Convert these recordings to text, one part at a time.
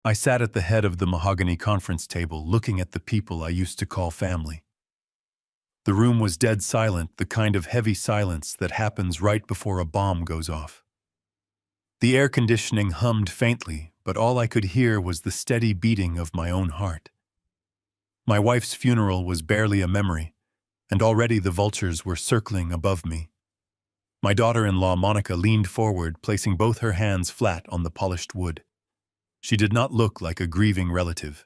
I sat at the head of the mahogany conference table looking at the people I used to call family. The room was dead silent, the kind of heavy silence that happens right before a bomb goes off. The air conditioning hummed faintly, but all I could hear was the steady beating of my own heart. My wife's funeral was barely a memory, and already the vultures were circling above me. My daughter-in-law Monica leaned forward, placing both her hands flat on the polished wood. She did not look like a grieving relative.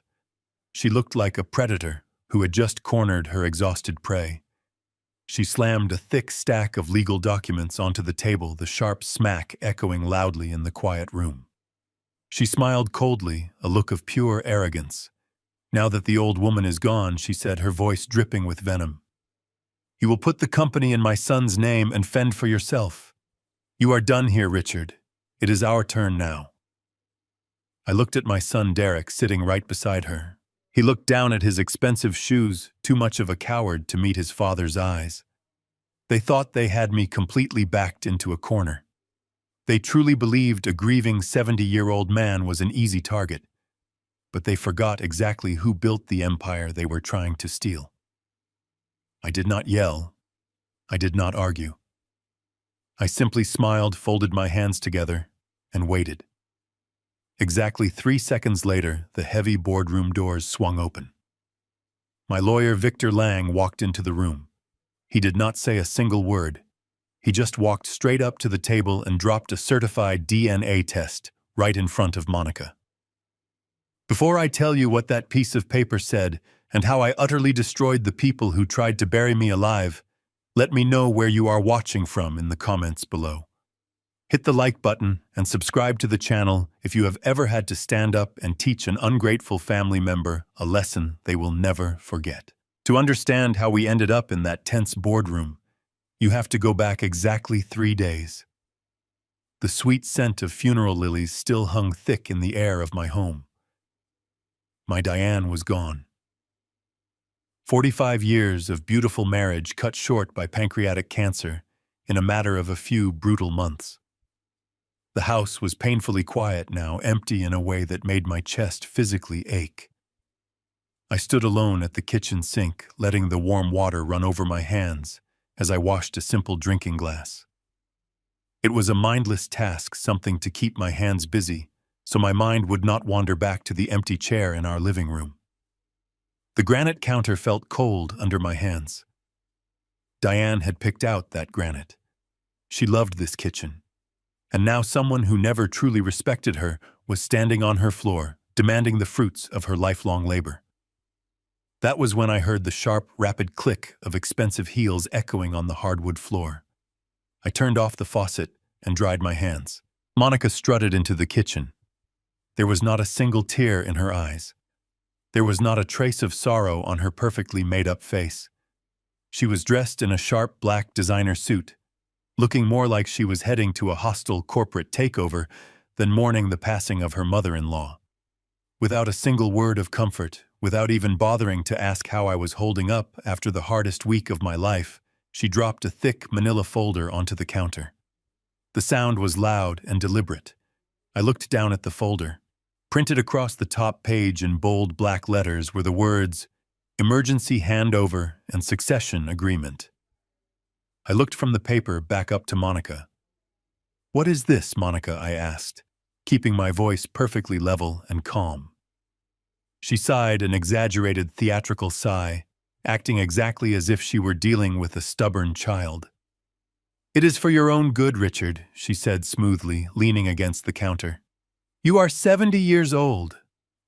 She looked like a predator who had just cornered her exhausted prey. She slammed a thick stack of legal documents onto the table, the sharp smack echoing loudly in the quiet room. She smiled coldly, a look of pure arrogance. "Now that the old woman is gone," she said, her voice dripping with venom, "you will put the company in my son's name and fend for yourself. You are done here, Richard. It is our turn now." I looked at my son Derek sitting right beside her. He looked down at his expensive shoes, too much of a coward to meet his father's eyes. They thought they had me completely backed into a corner. They truly believed a grieving 70-year-old man was an easy target, but they forgot exactly who built the empire they were trying to steal. I did not yell. I did not argue. I simply smiled, folded my hands together, and waited. Exactly 3 seconds later, the heavy boardroom doors swung open. My lawyer, Victor Lang, walked into the room. He did not say a single word. He just walked straight up to the table and dropped a certified DNA test right in front of Monica. "Before I tell you what that piece of paper said and how I utterly destroyed the people who tried to bury me alive, let me know where you are watching from in the comments below. Hit the like button and subscribe to the channel if you have ever had to stand up and teach an ungrateful family member a lesson they will never forget. To understand how we ended up in that tense boardroom, you have to go back exactly 3 days. The sweet scent of funeral lilies still hung thick in the air of my home. My Diane was gone. 45 years of beautiful marriage cut short by pancreatic cancer in a matter of a few brutal months. The house was painfully quiet now, empty in a way that made my chest physically ache. I stood alone at the kitchen sink, letting the warm water run over my hands as I washed a simple drinking glass. It was a mindless task, something to keep my hands busy, so my mind would not wander back to the empty chair in our living room. The granite counter felt cold under my hands. Diane had picked out that granite. She loved this kitchen. And now someone who never truly respected her was standing on her floor, demanding the fruits of her lifelong labor. That was when I heard the sharp, rapid click of expensive heels echoing on the hardwood floor. I turned off the faucet and dried my hands. Monica strutted into the kitchen. There was not a single tear in her eyes. There was not a trace of sorrow on her perfectly made-up face. She was dressed in a sharp black designer suit, looking more like she was heading to a hostile corporate takeover than mourning the passing of her mother-in-law. Without a single word of comfort, without even bothering to ask how I was holding up after the hardest week of my life, she dropped a thick manila folder onto the counter. The sound was loud and deliberate. I looked down at the folder. Printed across the top page in bold black letters were the words, "Emergency Handover and Succession Agreement." I looked from the paper back up to Monica. "What is this, Monica?" I asked, keeping my voice perfectly level and calm. She sighed an exaggerated theatrical sigh, acting exactly as if she were dealing with a stubborn child. "It is for your own good, Richard," she said smoothly, leaning against the counter. "You are 70 years old.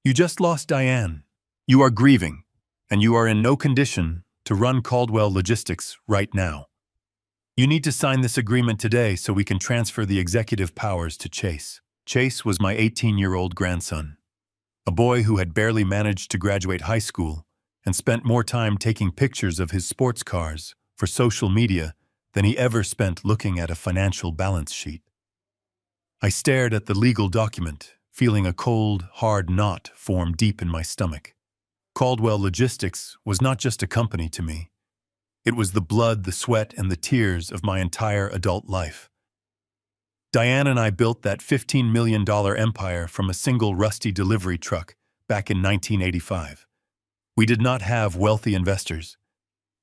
You just lost Diane. You are grieving, and you are in no condition to run Caldwell Logistics right now. You need to sign this agreement today so we can transfer the executive powers to Chase." Chase was my 18-year-old grandson, a boy who had barely managed to graduate high school and spent more time taking pictures of his sports cars for social media than he ever spent looking at a financial balance sheet. I stared at the legal document, feeling a cold, hard knot form deep in my stomach. Caldwell Logistics was not just a company to me. It was the blood, the sweat, and the tears of my entire adult life. Diane and I built that $15 million empire from a single rusty delivery truck back in 1985. We did not have wealthy investors.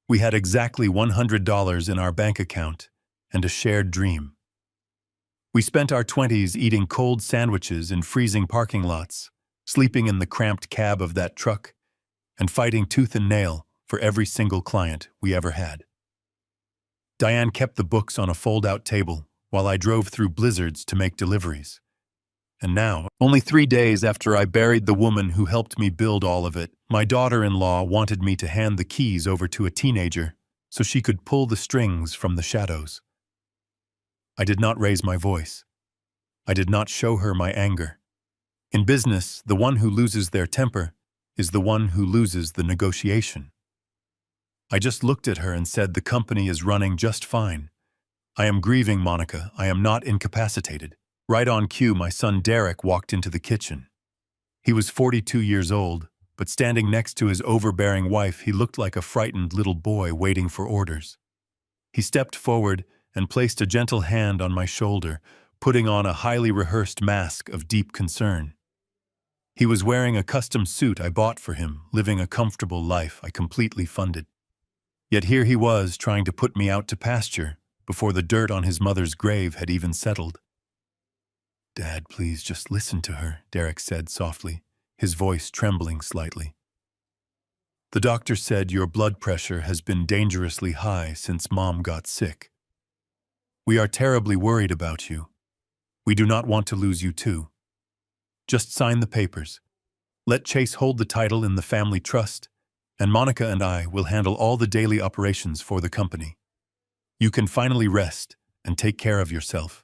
We had exactly $100 in our bank account and a shared dream. We spent our 20s eating cold sandwiches in freezing parking lots, sleeping in the cramped cab of that truck, and fighting tooth and nail for every single client we ever had. Diane kept the books on a fold-out table while I drove through blizzards to make deliveries. And now, only 3 days after I buried the woman who helped me build all of it, my daughter-in-law wanted me to hand the keys over to a teenager so she could pull the strings from the shadows. I did not raise my voice. I did not show her my anger. In business, the one who loses their temper is the one who loses the negotiation. I just looked at her and said, "The company is running just fine. I am grieving, Monica. I am not incapacitated." Right on cue, my son Derek walked into the kitchen. He was 42 years old, but standing next to his overbearing wife, he looked like a frightened little boy waiting for orders. He stepped forward and placed a gentle hand on my shoulder, putting on a highly rehearsed mask of deep concern. He was wearing a custom suit I bought for him, living a comfortable life I completely funded. Yet here he was, trying to put me out to pasture before the dirt on his mother's grave had even settled. "Dad, please just listen to her," Derek said softly, his voice trembling slightly. "The doctor said your blood pressure has been dangerously high since Mom got sick. We are terribly worried about you. We do not want to lose you too. Just sign the papers. Let Chase hold the title in the family trust, and Monica and I will handle all the daily operations for the company. You can finally rest and take care of yourself.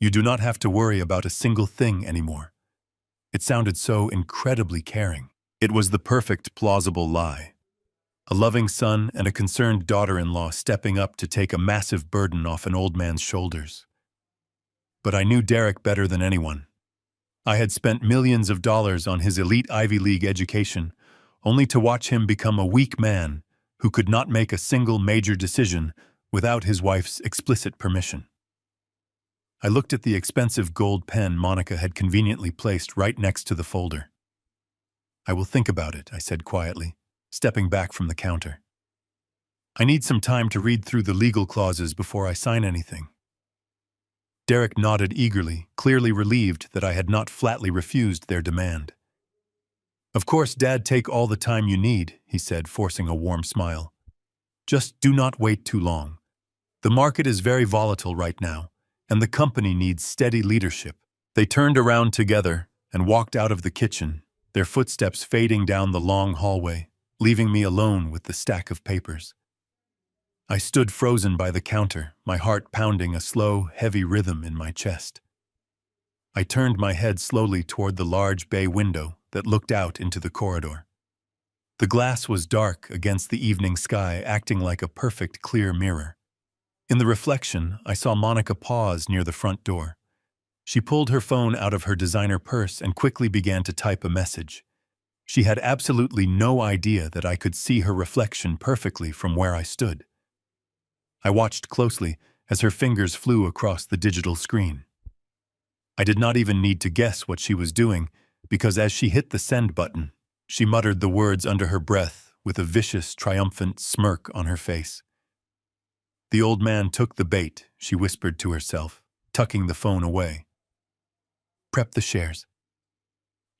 You do not have to worry about a single thing anymore." It sounded so incredibly caring. It was the perfect plausible lie. A loving son and a concerned daughter-in-law stepping up to take a massive burden off an old man's shoulders. But I knew Derek better than anyone. I had spent millions of dollars on his elite Ivy League education, only to watch him become a weak man who could not make a single major decision without his wife's explicit permission. I looked at the expensive gold pen Monica had conveniently placed right next to the folder. "I will think about it," I said quietly, stepping back from the counter. "I need some time to read through the legal clauses before I sign anything." Derek nodded eagerly, clearly relieved that I had not flatly refused their demand. "Of course, Dad, take all the time you need," he said, forcing a warm smile. "Just do not wait too long. The market is very volatile right now, and the company needs steady leadership." They turned around together and walked out of the kitchen, their footsteps fading down the long hallway, leaving me alone with the stack of papers. I stood frozen by the counter, my heart pounding a slow, heavy rhythm in my chest. I turned my head slowly toward the large bay window that looked out into the corridor. The glass was dark against the evening sky, acting like a perfect clear mirror. In the reflection, I saw Monica pause near the front door. She pulled her phone out of her designer purse and quickly began to type a message. She had absolutely no idea that I could see her reflection perfectly from where I stood. I watched closely as her fingers flew across the digital screen. I did not even need to guess what she was doing, because as she hit the send button, she muttered the words under her breath with a vicious, triumphant smirk on her face. "The old man took the bait," she whispered to herself, tucking the phone away. "Prep the shares."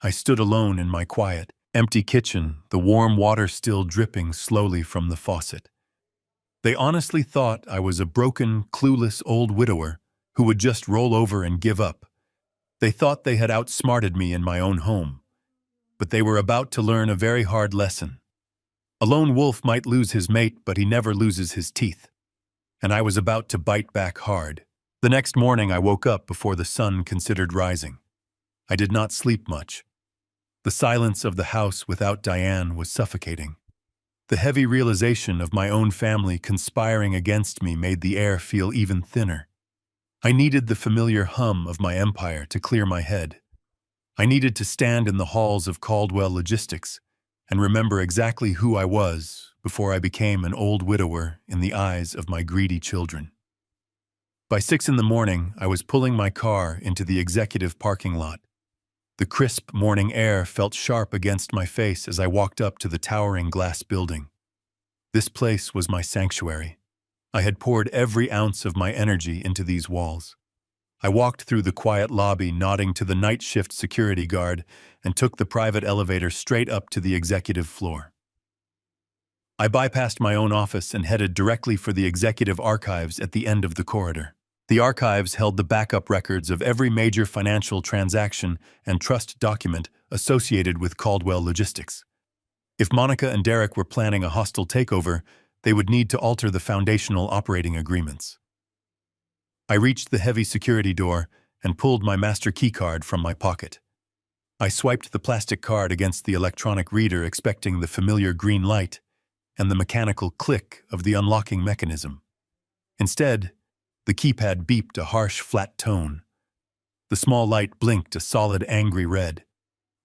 I stood alone in my quiet, empty kitchen, the warm water still dripping slowly from the faucet. They honestly thought I was a broken, clueless old widower who would just roll over and give up. They thought they had outsmarted me in my own home. But they were about to learn a very hard lesson. A lone wolf might lose his mate, but he never loses his teeth. And I was about to bite back hard. The next morning I woke up before the sun considered rising. I did not sleep much. The silence of the house without Diane was suffocating. The heavy realization of my own family conspiring against me made the air feel even thinner. I needed the familiar hum of my empire to clear my head. I needed to stand in the halls of Caldwell Logistics and remember exactly who I was before I became an old widower in the eyes of my greedy children. By 6 in the morning, I was pulling my car into the executive parking lot. The crisp morning air felt sharp against my face as I walked up to the towering glass building. This place was my sanctuary. I had poured every ounce of my energy into these walls. I walked through the quiet lobby, nodding to the night shift security guard, and took the private elevator straight up to the executive floor. I bypassed my own office and headed directly for the executive archives at the end of the corridor. The archives held the backup records of every major financial transaction and trust document associated with Caldwell Logistics. If Monica and Derek were planning a hostile takeover, they would need to alter the foundational operating agreements. I reached the heavy security door and pulled my master keycard from my pocket. I swiped the plastic card against the electronic reader, expecting the familiar green light and the mechanical click of the unlocking mechanism. Instead, the keypad beeped a harsh, flat tone. The small light blinked a solid, angry red.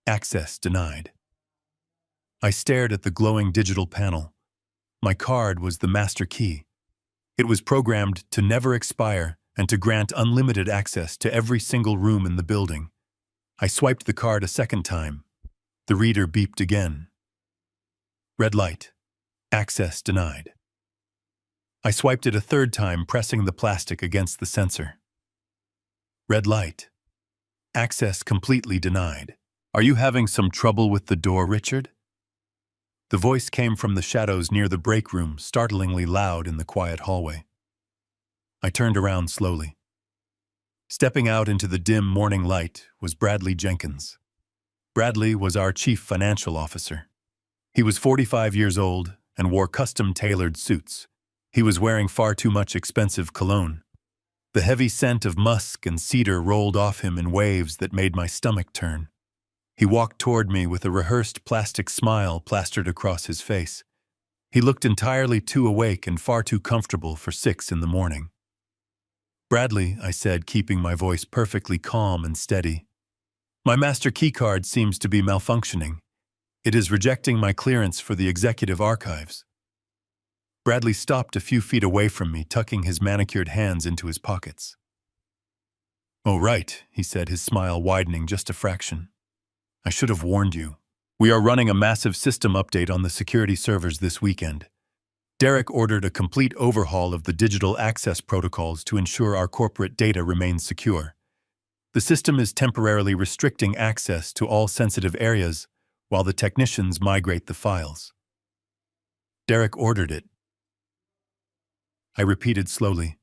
Access denied. I stared at the glowing digital panel. My card was the master key. It was programmed to never expire and to grant unlimited access to every single room in the building. I swiped the card a second time. The reader beeped again. Red light. Access denied. I swiped it a third time, pressing the plastic against the sensor. Red light. Access completely denied. Are you having some trouble with the door, Richard? The voice came from the shadows near the break room, startlingly loud in the quiet hallway. I turned around slowly. Stepping out into the dim morning light was Bradley Jenkins. Bradley was our chief financial officer. He was 45 years old and wore custom-tailored suits. He was wearing far too much expensive cologne. The heavy scent of musk and cedar rolled off him in waves that made my stomach turn. He walked toward me with a rehearsed plastic smile plastered across his face. He looked entirely too awake and far too comfortable for 6 in the morning. Bradley, I said, keeping my voice perfectly calm and steady. My master keycard seems to be malfunctioning. It is rejecting my clearance for the executive archives. Bradley stopped a few feet away from me, tucking his manicured hands into his pockets. Oh, right, he said, his smile widening just a fraction. I should have warned you. We are running a massive system update on the security servers this weekend. Derek ordered a complete overhaul of the digital access protocols to ensure our corporate data remains secure. The system is temporarily restricting access to all sensitive areas while the technicians migrate the files. Derek ordered it. I repeated slowly,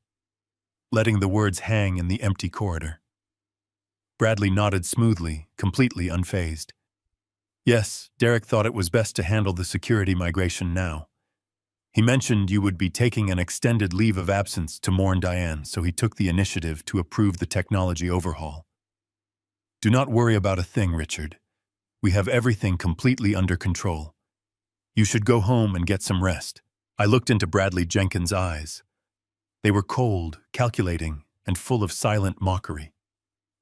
letting the words hang in the empty corridor. Bradley nodded smoothly, completely unfazed. Yes, Derek thought it was best to handle the security migration now. He mentioned you would be taking an extended leave of absence to mourn Diane, so he took the initiative to approve the technology overhaul. Do not worry about a thing, Richard. We have everything completely under control. You should go home and get some rest. I looked into Bradley Jenkins' eyes. They were cold, calculating, and full of silent mockery.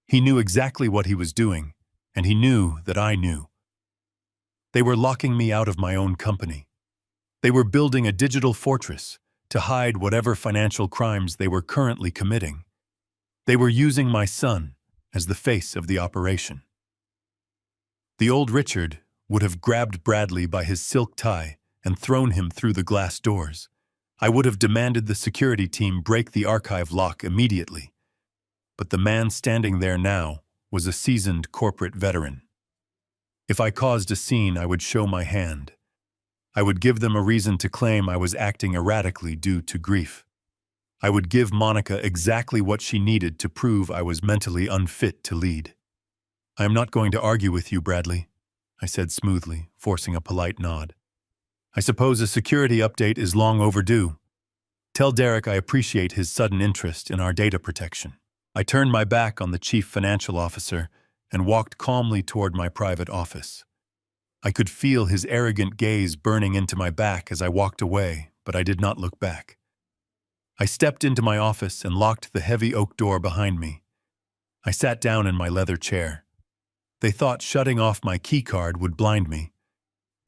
He knew exactly what he was doing, and he knew that I knew. They were locking me out of my own company. They were building a digital fortress to hide whatever financial crimes they were currently committing. They were using my son as the face of the operation. The old Richard would have grabbed Bradley by his silk tie and thrown him through the glass doors. I would have demanded the security team break the archive lock immediately. But the man standing there now was a seasoned corporate veteran. If I caused a scene, I would show my hand. I would give them a reason to claim I was acting erratically due to grief. I would give Monica exactly what she needed to prove I was mentally unfit to lead. I am not going to argue with you, Bradley, I said smoothly, forcing a polite nod. I suppose a security update is long overdue. Tell Derek I appreciate his sudden interest in our data protection. I turned my back on the chief financial officer and walked calmly toward my private office. I could feel his arrogant gaze burning into my back as I walked away, but I did not look back. I stepped into my office and locked the heavy oak door behind me. I sat down in my leather chair. They thought shutting off my keycard would blind me.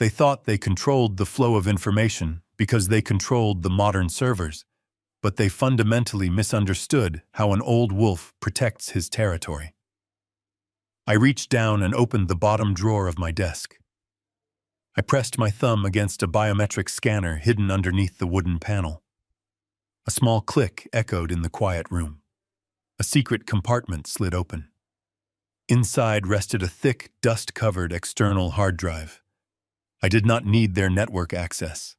They thought they controlled the flow of information because they controlled the modern servers. but they fundamentally misunderstood how an old wolf protects his territory. I reached down and opened the bottom drawer of my desk. I pressed my thumb against a biometric scanner hidden underneath the wooden panel. A small click echoed in the quiet room. A secret compartment slid open. Inside rested a thick, dust-covered external hard drive. I did not need their network access.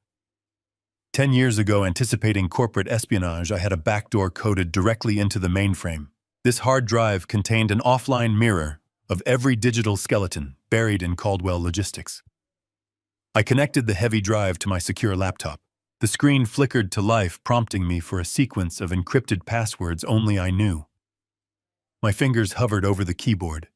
10 years ago, anticipating corporate espionage, I had a backdoor coded directly into the mainframe. This hard drive contained an offline mirror of every digital skeleton buried in Caldwell logistics. I connected the heavy drive to my secure laptop. The screen flickered to life, prompting me for a sequence of encrypted passwords only I knew. My fingers hovered over the keyboard.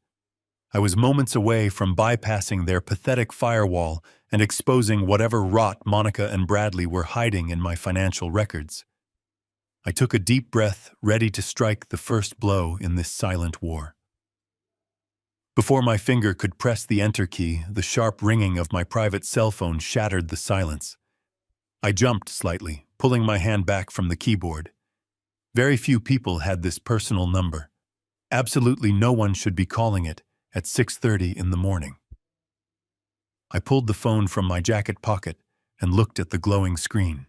I was moments away from bypassing their pathetic firewall and exposing whatever rot Monica and Bradley were hiding in my financial records. I took a deep breath, ready to strike the first blow in this silent war. Before my finger could press the enter key, the sharp ringing of my private cell phone shattered the silence. I jumped slightly, pulling my hand back from the keyboard. Very few people had this personal number. Absolutely no one should be calling it at 6:30 in the morning. I pulled the phone from my jacket pocket and looked at the glowing screen.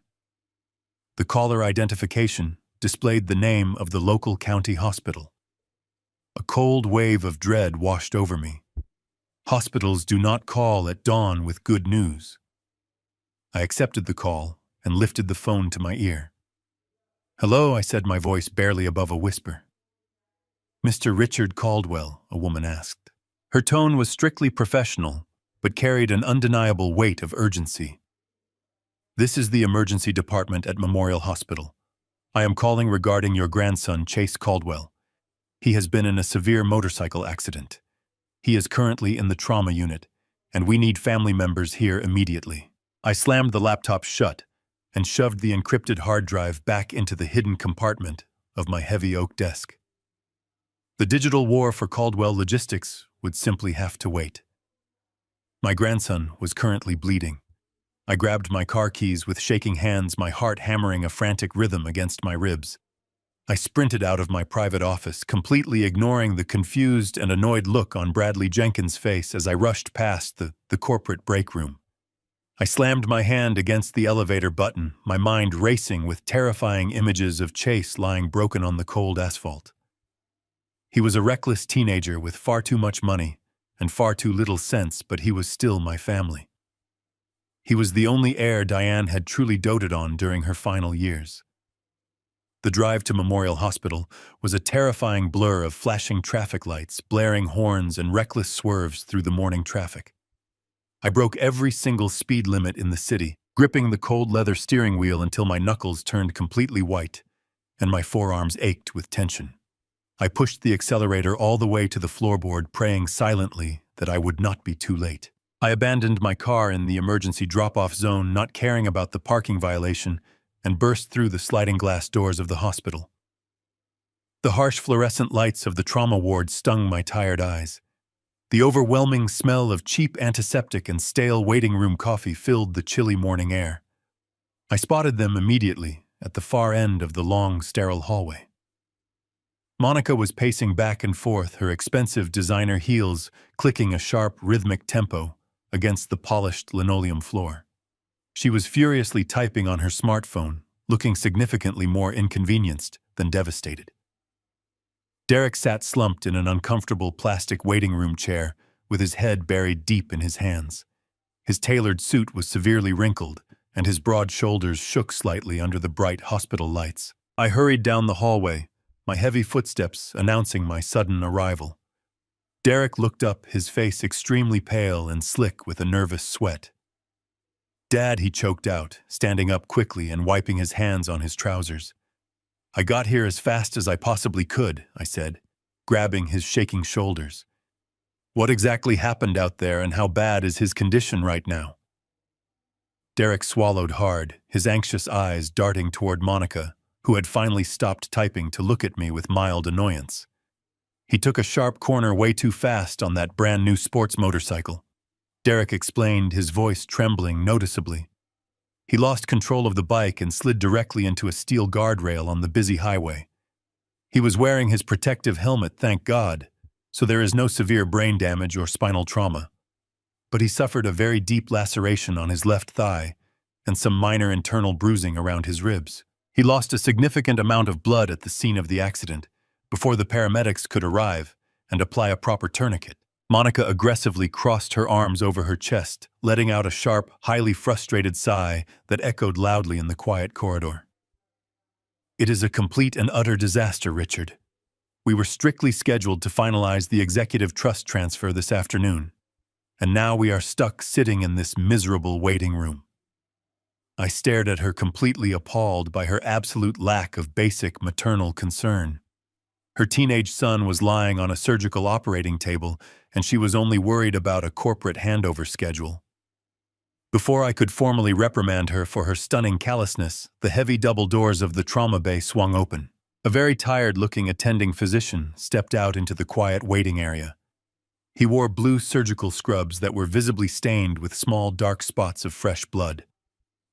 The caller identification displayed the name of the local county hospital. A cold wave of dread washed over me. Hospitals do not call at dawn with good news. I accepted the call and lifted the phone to my ear. "Hello," I said, my voice barely above a whisper. "Mr. Richard Caldwell," a woman asked. Her tone was strictly professional, but carried an undeniable weight of urgency. "This is the emergency department at Memorial Hospital. I am calling regarding your grandson, Chase Caldwell. He has been in a severe motorcycle accident. He is currently in the trauma unit, and we need family members here immediately." I slammed the laptop shut and shoved the encrypted hard drive back into the hidden compartment of my heavy oak desk. The digital war for Caldwell Logistics would simply have to wait. My grandson was currently bleeding. I grabbed my car keys with shaking hands, my heart hammering a frantic rhythm against my ribs. I sprinted out of my private office, completely ignoring the confused and annoyed look on Bradley Jenkins' face as I rushed past the corporate break room. I slammed my hand against the elevator button, my mind racing with terrifying images of Chase lying broken on the cold asphalt. He was a reckless teenager with far too much money and far too little sense, but he was still my family. He was the only heir Diane had truly doted on during her final years. The drive to Memorial Hospital was a terrifying blur of flashing traffic lights, blaring horns, and reckless swerves through the morning traffic. I broke every single speed limit in the city, gripping the cold leather steering wheel until my knuckles turned completely white and my forearms ached with tension. I pushed the accelerator all the way to the floorboard, praying silently that I would not be too late. I abandoned my car in the emergency drop-off zone, not caring about the parking violation, and burst through the sliding glass doors of the hospital. The harsh fluorescent lights of the trauma ward stung my tired eyes. The overwhelming smell of cheap antiseptic and stale waiting room coffee filled the chilly morning air. I spotted them immediately at the far end of the long, sterile hallway. Monica was pacing back and forth, her expensive designer heels clicking a sharp, rhythmic tempo against the polished linoleum floor. She was furiously typing on her smartphone, looking significantly more inconvenienced than devastated. Derek sat slumped in an uncomfortable plastic waiting room chair with his head buried deep in his hands. His tailored suit was severely wrinkled, and his broad shoulders shook slightly under the bright hospital lights. I hurried down the hallway, my heavy footsteps announcing my sudden arrival. Derek looked up, his face extremely pale and slick with a nervous sweat. "Dad," he choked out, standing up quickly and wiping his hands on his trousers. "I got here as fast as I possibly could," I said, grabbing his shaking shoulders. "What exactly happened out there, and how bad is his condition right now?" Derek swallowed hard, his anxious eyes darting toward Monica, who had finally stopped typing to look at me with mild annoyance. "He took a sharp corner way too fast on that brand new sports motorcycle," Derek explained, his voice trembling noticeably. He lost control of the bike and slid directly into a steel guardrail on the busy highway. He was wearing his protective helmet, thank God, so there is no severe brain damage or spinal trauma. But he suffered a very deep laceration on his left thigh and some minor internal bruising around his ribs. He lost a significant amount of blood at the scene of the accident before the paramedics could arrive and apply a proper tourniquet. Monica aggressively crossed her arms over her chest, letting out a sharp, highly frustrated sigh that echoed loudly in the quiet corridor. "It is a complete and utter disaster, Richard. We were strictly scheduled to finalize the executive trust transfer this afternoon, and now we are stuck sitting in this miserable waiting room." I stared at her, completely appalled by her absolute lack of basic maternal concern. Her teenage son was lying on a surgical operating table, and she was only worried about a corporate handover schedule. Before I could formally reprimand her for her stunning callousness, the heavy double doors of the trauma bay swung open. A very tired-looking attending physician stepped out into the quiet waiting area. He wore blue surgical scrubs that were visibly stained with small dark spots of fresh blood.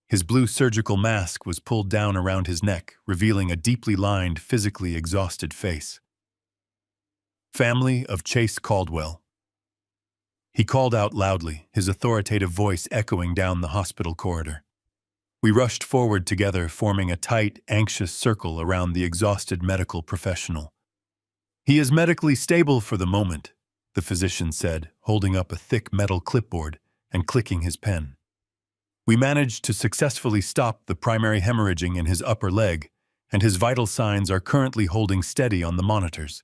His blue surgical mask was pulled down around his neck, revealing a deeply lined, physically exhausted face. "Family of Chase Caldwell," he called out loudly, his authoritative voice echoing down the hospital corridor. We rushed forward together, forming a tight, anxious circle around the exhausted medical professional. "He is medically stable for the moment," the physician said, holding up a thick metal clipboard and clicking his pen. "We managed to successfully stop the primary hemorrhaging in his upper leg, and his vital signs are currently holding steady on the monitors.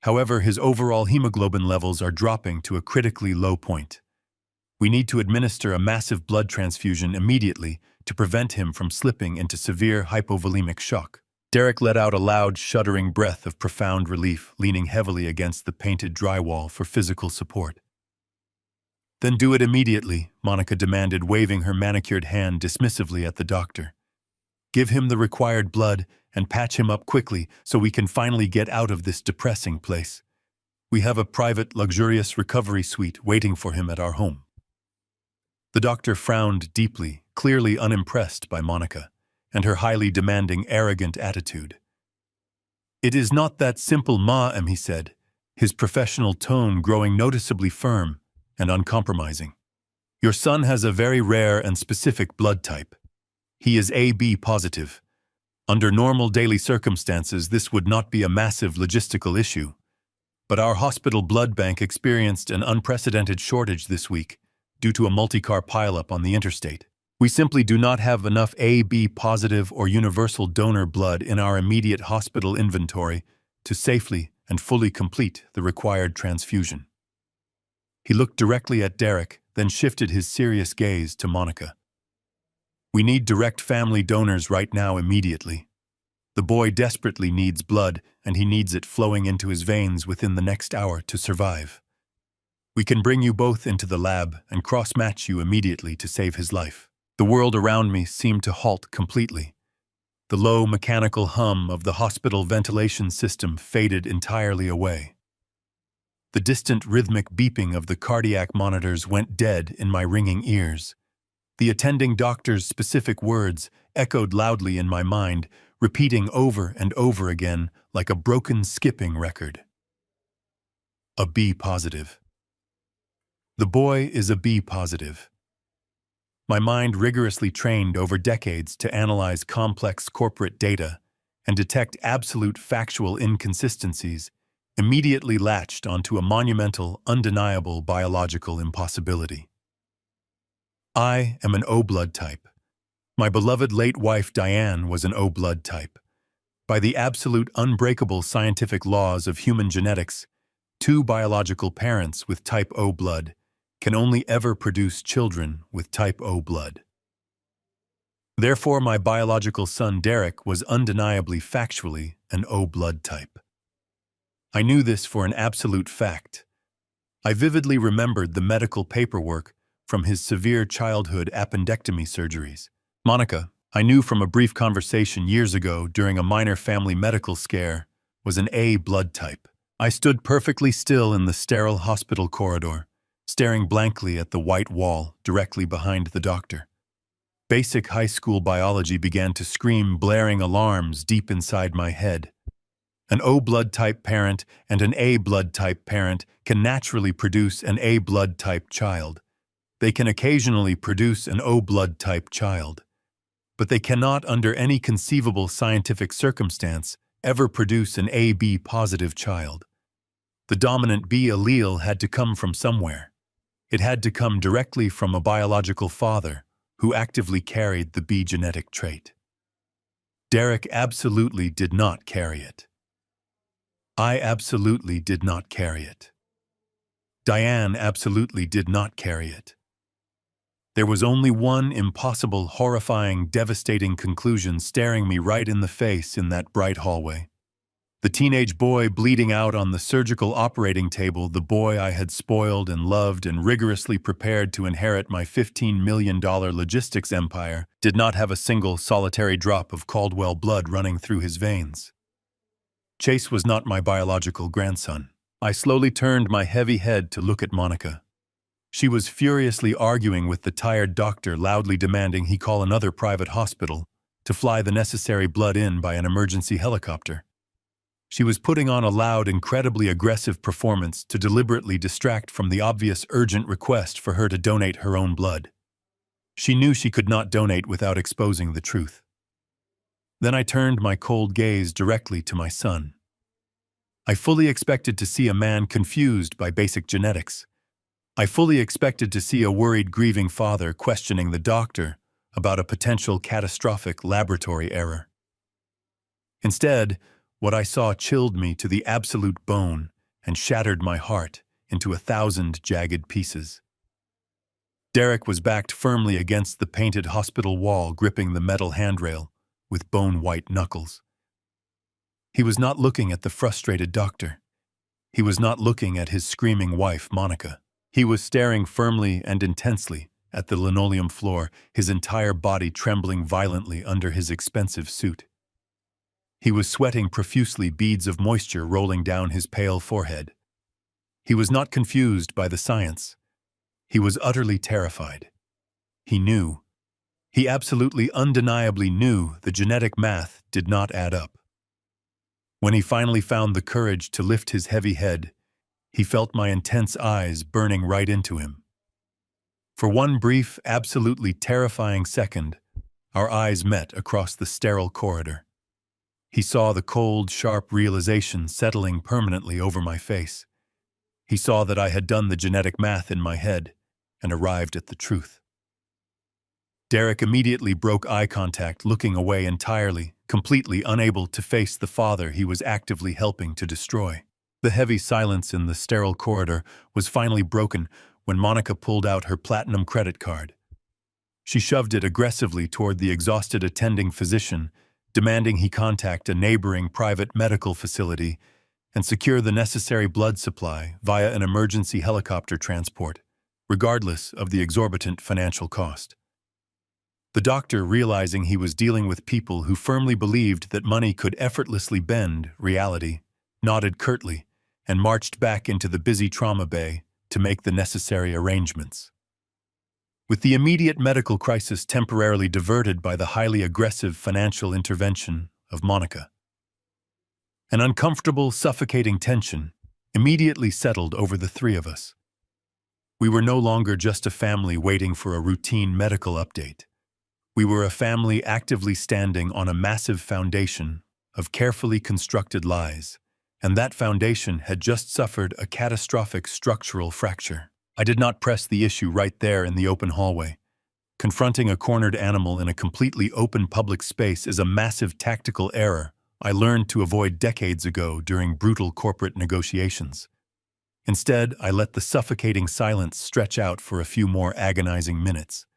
However, his overall hemoglobin levels are dropping to a critically low point. We need to administer a massive blood transfusion immediately to prevent him from slipping into severe hypovolemic shock." Derek let out a loud, shuddering breath of profound relief, leaning heavily against the painted drywall for physical support. "Then do it immediately," Monica demanded, waving her manicured hand dismissively at the doctor. "Give him the required blood and patch him up quickly so we can finally get out of this depressing place. We have a private, luxurious recovery suite waiting for him at our home." The doctor frowned deeply, clearly unimpressed by Monica and her highly demanding, arrogant attitude. "It is not that simple, ma'am," he said, his professional tone growing noticeably firm and uncompromising. "Your son has a very rare and specific blood type. He is AB positive. Under normal daily circumstances, this would not be a massive logistical issue. But our hospital blood bank experienced an unprecedented shortage this week due to a multi-car pileup on the interstate. We simply do not have enough AB positive or universal donor blood in our immediate hospital inventory to safely and fully complete the required transfusion." He looked directly at Derek, then shifted his serious gaze to Monica. "We need direct family donors right now, immediately. The boy desperately needs blood, and he needs it flowing into his veins within the next hour to survive. We can bring you both into the lab and cross-match you immediately to save his life." The world around me seemed to halt completely. The low mechanical hum of the hospital ventilation system faded entirely away. The distant rhythmic beeping of the cardiac monitors went dead in my ringing ears. The attending doctor's specific words echoed loudly in my mind, repeating over and over again like a broken skipping record. A B positive. The boy is a B positive. My mind, rigorously trained over decades to analyze complex corporate data and detect absolute factual inconsistencies, immediately latched onto a monumental, undeniable biological impossibility. I am an O blood type. My beloved late wife Diane was an O blood type. By the absolute unbreakable scientific laws of human genetics, two biological parents with type O blood can only ever produce children with type O blood. Therefore, my biological son Derek was undeniably factually an O blood type. I knew this for an absolute fact. I vividly remembered the medical paperwork from his severe childhood appendectomy surgeries. Monica, I knew from a brief conversation years ago during a minor family medical scare, was an A blood type. I stood perfectly still in the sterile hospital corridor, staring blankly at the white wall directly behind the doctor. Basic high school biology began to scream blaring alarms deep inside my head. An O blood type parent and an A blood type parent can naturally produce an A blood type child. They can occasionally produce an O blood type child. But they cannot, under any conceivable scientific circumstance, ever produce an AB positive child. The dominant B allele had to come from somewhere. It had to come directly from a biological father who actively carried the B genetic trait. Derek absolutely did not carry it. I absolutely did not carry it. Diane absolutely did not carry it. There was only one impossible, horrifying, devastating conclusion staring me right in the face in that bright hallway. The teenage boy bleeding out on the surgical operating table, the boy I had spoiled and loved and rigorously prepared to inherit my $15 million logistics empire, did not have a single solitary drop of Caldwell blood running through his veins. Chase was not my biological grandson. I slowly turned my heavy head to look at Monica. She was furiously arguing with the tired doctor, loudly demanding he call another private hospital to fly the necessary blood in by an emergency helicopter. She was putting on a loud, incredibly aggressive performance to deliberately distract from the obvious urgent request for her to donate her own blood. She knew she could not donate without exposing the truth. Then I turned my cold gaze directly to my son. I fully expected to see a man confused by basic genetics. I fully expected to see a worried, grieving father questioning the doctor about a potential catastrophic laboratory error. Instead, what I saw chilled me to the absolute bone and shattered my heart into 1,000 jagged pieces. Derek was backed firmly against the painted hospital wall, gripping the metal handrail with bone-white knuckles. He was not looking at the frustrated doctor. He was not looking at his screaming wife, Monica. He was staring firmly and intensely at the linoleum floor, his entire body trembling violently under his expensive suit. He was sweating profusely, beads of moisture rolling down his pale forehead. He was not confused by the science. He was utterly terrified. He knew. He absolutely, undeniably knew the genetic math did not add up. When he finally found the courage to lift his heavy head, he felt my intense eyes burning right into him. For one brief, absolutely terrifying second, our eyes met across the sterile corridor. He saw the cold, sharp realization settling permanently over my face. He saw that I had done the genetic math in my head and arrived at the truth. Derek immediately broke eye contact, looking away entirely, completely unable to face the father he was actively helping to destroy. The heavy silence in the sterile corridor was finally broken when Monica pulled out her platinum credit card. She shoved it aggressively toward the exhausted attending physician, demanding he contact a neighboring private medical facility and secure the necessary blood supply via an emergency helicopter transport, regardless of the exorbitant financial cost. The doctor, realizing he was dealing with people who firmly believed that money could effortlessly bend reality, nodded curtly and marched back into the busy trauma bay to make the necessary arrangements. With the immediate medical crisis temporarily diverted by the highly aggressive financial intervention of Monica, an uncomfortable, suffocating tension immediately settled over the three of us. We were no longer just a family waiting for a routine medical update. We were a family actively standing on a massive foundation of carefully constructed lies, and that foundation had just suffered a catastrophic structural fracture. I did not press the issue right there in the open hallway. Confronting a cornered animal in a completely open public space is a massive tactical error I learned to avoid decades ago during brutal corporate negotiations. Instead, I let the suffocating silence stretch out for a few more agonizing minutes.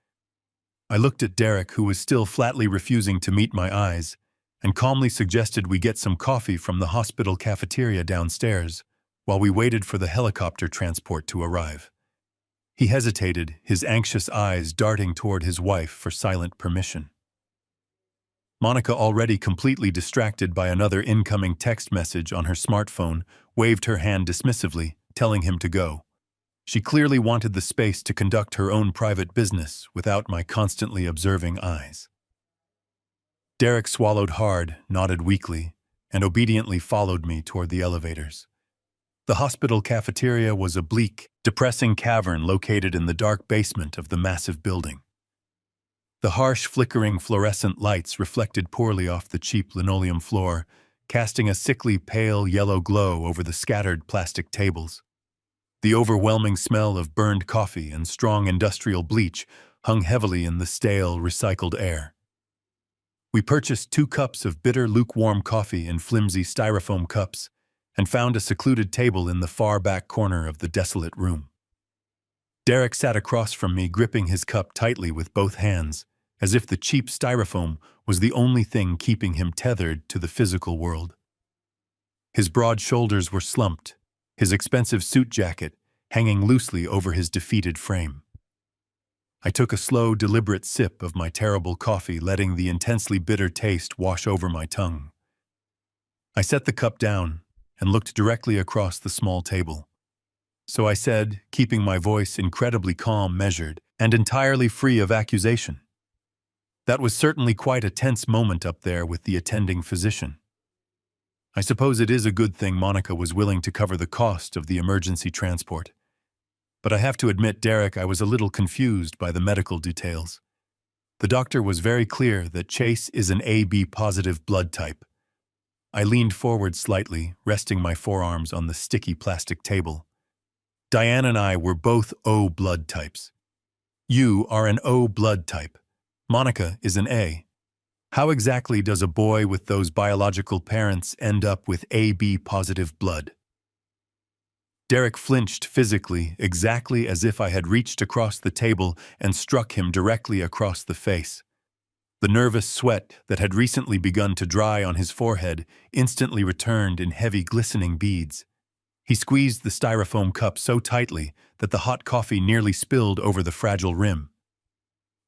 I looked at Derek, who was still flatly refusing to meet my eyes, and calmly suggested we get some coffee from the hospital cafeteria downstairs while we waited for the helicopter transport to arrive. He hesitated, his anxious eyes darting toward his wife for silent permission. Monica, already completely distracted by another incoming text message on her smartphone, waved her hand dismissively, telling him to go. She clearly wanted the space to conduct her own private business without my constantly observing eyes. Derek swallowed hard, nodded weakly, and obediently followed me toward the elevators. The hospital cafeteria was a bleak, depressing cavern located in the dark basement of the massive building. The harsh, flickering fluorescent lights reflected poorly off the cheap linoleum floor, casting a sickly, pale yellow glow over the scattered plastic tables. The overwhelming smell of burned coffee and strong industrial bleach hung heavily in the stale, recycled air. We purchased 2 cups of bitter, lukewarm coffee in flimsy styrofoam cups and found a secluded table in the far back corner of the desolate room. Derek sat across from me, gripping his cup tightly with both hands, as if the cheap styrofoam was the only thing keeping him tethered to the physical world. His broad shoulders were slumped, his expensive suit jacket hanging loosely over his defeated frame. I took a slow, deliberate sip of my terrible coffee, letting the intensely bitter taste wash over my tongue. I set the cup down and looked directly across the small table. So I said, keeping my voice incredibly calm, measured, and entirely free of accusation. That was certainly quite a tense moment up there with the attending physician. I suppose it is a good thing Monica was willing to cover the cost of the emergency transport. But I have to admit, Derek, I was a little confused by the medical details. The doctor was very clear that Chase is an AB-positive blood type. I leaned forward slightly, resting my forearms on the sticky plastic table. Diane and I were both O blood types. You are an O blood type. Monica is an A. How exactly does a boy with those biological parents end up with AB-positive blood? Derek flinched physically, exactly as if I had reached across the table and struck him directly across the face. The nervous sweat that had recently begun to dry on his forehead instantly returned in heavy, glistening beads. He squeezed the styrofoam cup so tightly that the hot coffee nearly spilled over the fragile rim.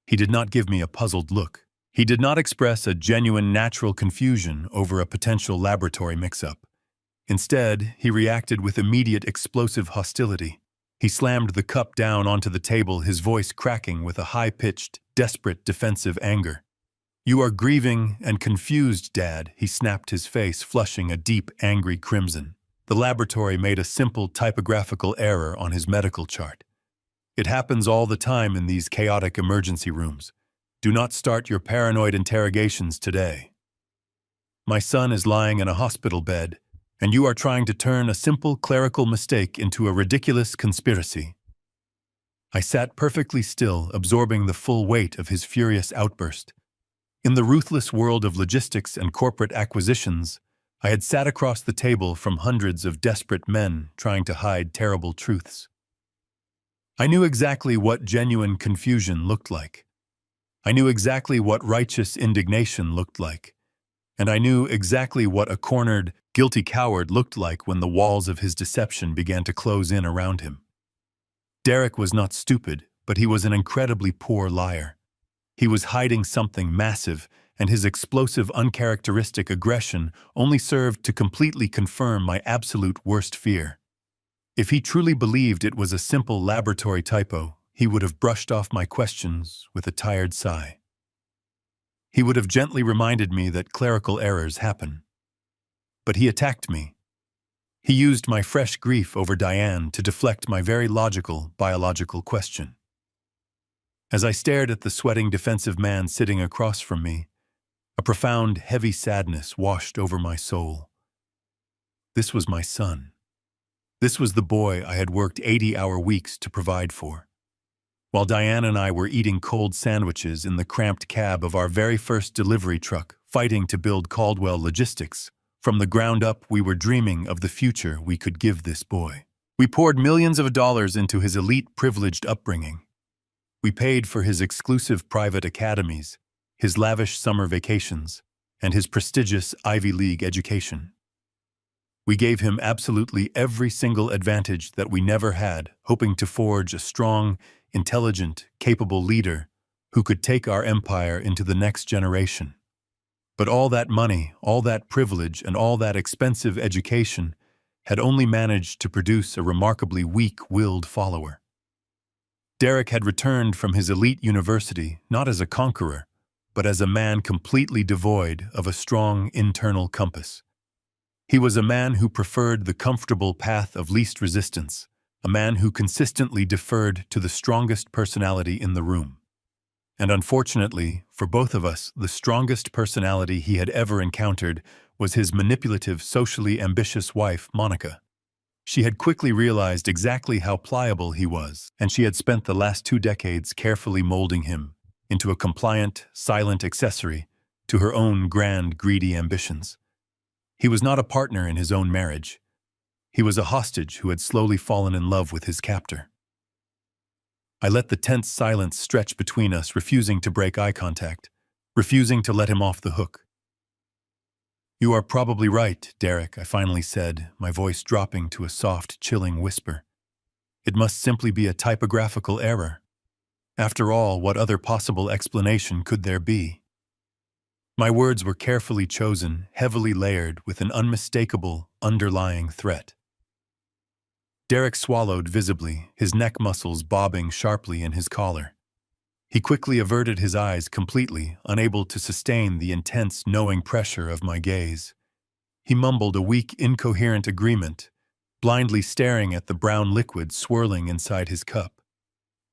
He did not give me a puzzled look. He did not express a genuine, natural confusion over a potential laboratory mix-up. Instead, he reacted with immediate, explosive hostility. He slammed the cup down onto the table, his voice cracking with a high-pitched, desperate, defensive anger. "You are grieving and confused, Dad," he snapped, his face flushing a deep, angry crimson. The laboratory made a simple typographical error on his medical chart. "It happens all the time in these chaotic emergency rooms. Do not start your paranoid interrogations today. My son is lying in a hospital bed, and you are trying to turn a simple clerical mistake into a ridiculous conspiracy." I sat perfectly still, absorbing the full weight of his furious outburst. In the ruthless world of logistics and corporate acquisitions, I had sat across the table from hundreds of desperate men trying to hide terrible truths. I knew exactly what genuine confusion looked like. I knew exactly what righteous indignation looked like. And I knew exactly what a cornered, guilty coward looked like when the walls of his deception began to close in around him. Derek was not stupid, but he was an incredibly poor liar. He was hiding something massive, and his explosive, uncharacteristic aggression only served to completely confirm my absolute worst fear. If he truly believed it was a simple laboratory typo, he would have brushed off my questions with a tired sigh. He would have gently reminded me that clerical errors happen. But he attacked me. He used my fresh grief over Diane to deflect my very logical, biological question. As I stared at the sweating, defensive man sitting across from me, a profound, heavy sadness washed over my soul. This was my son. This was the boy I had worked 80-hour weeks to provide for. While Diane and I were eating cold sandwiches in the cramped cab of our very first delivery truck, fighting to build Caldwell Logistics, from the ground up we were dreaming of the future we could give this boy. We poured millions of dollars into his elite, privileged upbringing. We paid for his exclusive private academies, his lavish summer vacations, and his prestigious Ivy League education. We gave him absolutely every single advantage that we never had, hoping to forge a strong, intelligent, capable leader who could take our empire into the next generation. But all that money, all that privilege, and all that expensive education had only managed to produce a remarkably weak-willed follower. Derek had returned from his elite university not as a conqueror, but as a man completely devoid of a strong internal compass. He was a man who preferred the comfortable path of least resistance, a man who consistently deferred to the strongest personality in the room. And unfortunately, for both of us, the strongest personality he had ever encountered was his manipulative, socially ambitious wife, Monica. She had quickly realized exactly how pliable he was, and she had spent the last 2 decades carefully molding him into a compliant, silent accessory to her own grand, greedy ambitions. He was not a partner in his own marriage. He was a hostage who had slowly fallen in love with his captor. I let the tense silence stretch between us, refusing to break eye contact, refusing to let him off the hook. "You are probably right, Derek," I finally said, my voice dropping to a soft, chilling whisper. "It must simply be a typographical error. After all, what other possible explanation could there be?" My words were carefully chosen, heavily layered with an unmistakable, underlying threat. Derek swallowed visibly, his neck muscles bobbing sharply in his collar. He quickly averted his eyes completely, unable to sustain the intense, knowing pressure of my gaze. He mumbled a weak, incoherent agreement, blindly staring at the brown liquid swirling inside his cup.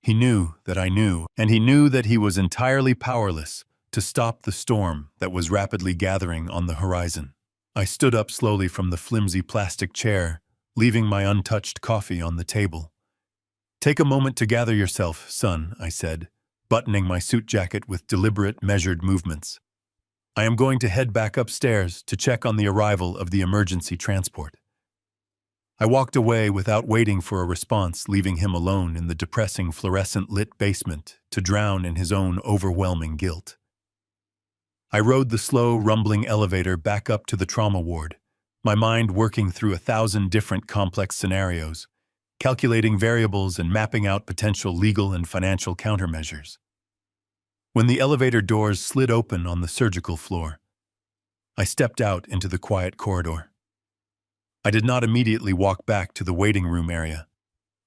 He knew that I knew, and he knew that he was entirely powerless to stop the storm that was rapidly gathering on the horizon. I stood up slowly from the flimsy plastic chair, leaving my untouched coffee on the table. "Take a moment to gather yourself, son," I said, buttoning my suit jacket with deliberate, measured movements. "I am going to head back upstairs to check on the arrival of the emergency transport." I walked away without waiting for a response, leaving him alone in the depressing fluorescent-lit basement to drown in his own overwhelming guilt. I rode the slow, rumbling elevator back up to the trauma ward, my mind working through 1,000 different complex scenarios, calculating variables and mapping out potential legal and financial countermeasures. When the elevator doors slid open on the surgical floor, I stepped out into the quiet corridor. I did not immediately walk back to the waiting room area.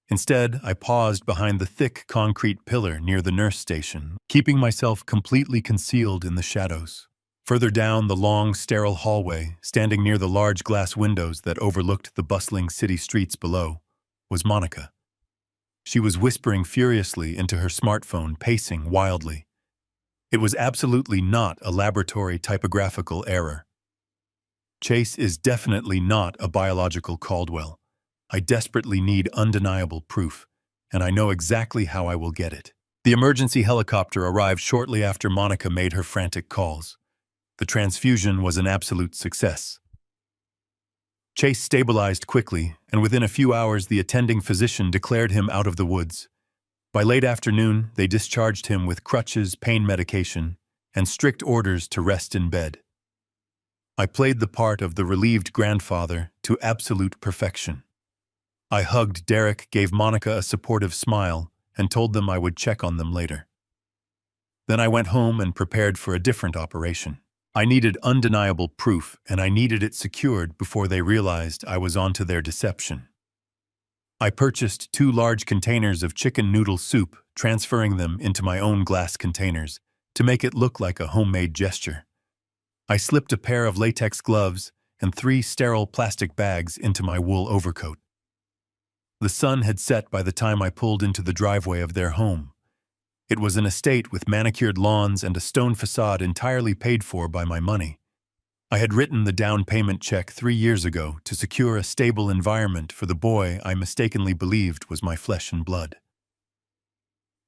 Instead, I paused behind the thick concrete pillar near the nurse station, keeping myself completely concealed in the shadows. Further down the long, sterile hallway, standing near the large glass windows that overlooked the bustling city streets below, was Monica. She was whispering furiously into her smartphone, pacing wildly. It was absolutely not a laboratory typographical error. "Chase is definitely not a biological Caldwell. I desperately need undeniable proof, and I know exactly how I will get it." The emergency helicopter arrived shortly after Monica made her frantic calls. The transfusion was an absolute success. Chase stabilized quickly, and within a few hours the attending physician declared him out of the woods. By late afternoon, they discharged him with crutches, pain medication, and strict orders to rest in bed. I played the part of the relieved grandfather to absolute perfection. I hugged Derek, gave Monica a supportive smile, and told them I would check on them later. Then I went home and prepared for a different operation. I needed undeniable proof, and I needed it secured before they realized I was onto their deception. I purchased 2 large containers of chicken noodle soup, transferring them into my own glass containers to make it look like a homemade gesture. I slipped a pair of latex gloves and 3 sterile plastic bags into my wool overcoat. The sun had set by the time I pulled into the driveway of their home. It was an estate with manicured lawns and a stone facade entirely paid for by my money. I had written the down payment check 3 years ago to secure a stable environment for the boy I mistakenly believed was my flesh and blood.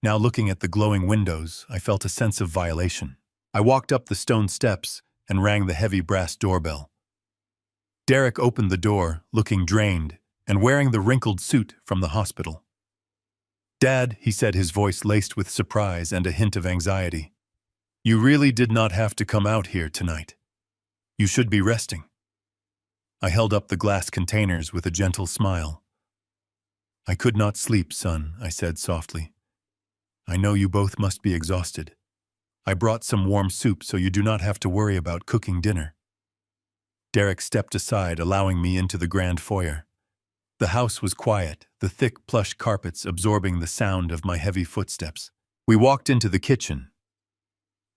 Now looking at the glowing windows, I felt a sense of violation. I walked up the stone steps and rang the heavy brass doorbell. Derek opened the door, looking drained, and wearing the wrinkled suit from the hospital. "Dad," he said, his voice laced with surprise and a hint of anxiety, "you really did not have to come out here tonight. You should be resting." I held up the glass containers with a gentle smile. "I could not sleep, son," I said softly. "I know you both must be exhausted. I brought some warm soup so you do not have to worry about cooking dinner." Derek stepped aside, allowing me into the grand foyer. The house was quiet, the thick plush carpets absorbing the sound of my heavy footsteps. We walked into the kitchen.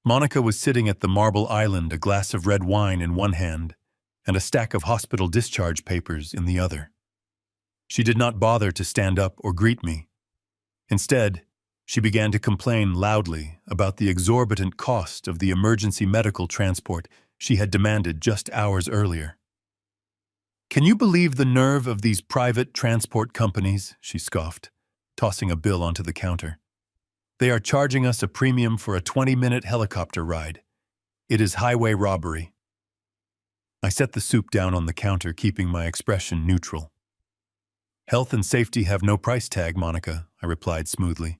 Monica was sitting at the marble island, a glass of red wine in one hand and a stack of hospital discharge papers in the other. She did not bother to stand up or greet me. Instead, she began to complain loudly about the exorbitant cost of the emergency medical transport she had demanded just hours earlier. "Can you believe the nerve of these private transport companies?" she scoffed, tossing a bill onto the counter. "They are charging us a premium for a 20-minute helicopter ride. It is highway robbery." I set the soup down on the counter, keeping my expression neutral. "Health and safety have no price tag, Monica," I replied smoothly.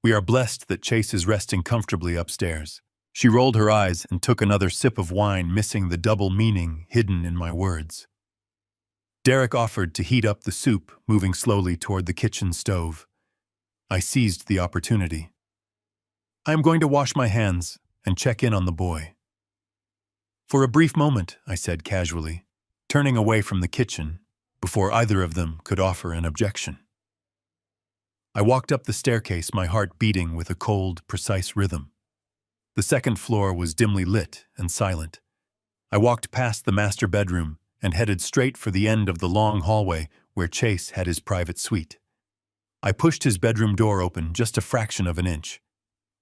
"We are blessed that Chase is resting comfortably upstairs." She rolled her eyes and took another sip of wine, missing the double meaning hidden in my words. Derek offered to heat up the soup, moving slowly toward the kitchen stove. I seized the opportunity. "I am going to wash my hands and check in on the boy." "For a brief moment," I said casually, turning away from the kitchen before either of them could offer an objection. I walked up the staircase, my heart beating with a cold, precise rhythm. The second floor was dimly lit and silent. I walked past the master bedroom and headed straight for the end of the long hallway where Chase had his private suite. I pushed his bedroom door open just a fraction of an inch.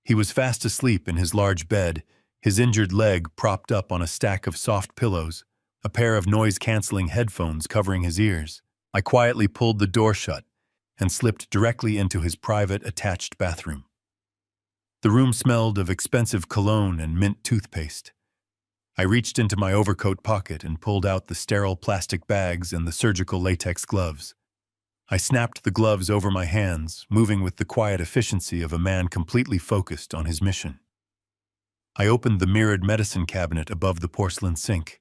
He was fast asleep in his large bed, his injured leg propped up on a stack of soft pillows, a pair of noise-canceling headphones covering his ears. I quietly pulled the door shut and slipped directly into his private attached bathroom. The room smelled of expensive cologne and mint toothpaste. I reached into my overcoat pocket and pulled out the sterile plastic bags and the surgical latex gloves. I snapped the gloves over my hands, moving with the quiet efficiency of a man completely focused on his mission. I opened the mirrored medicine cabinet above the porcelain sink.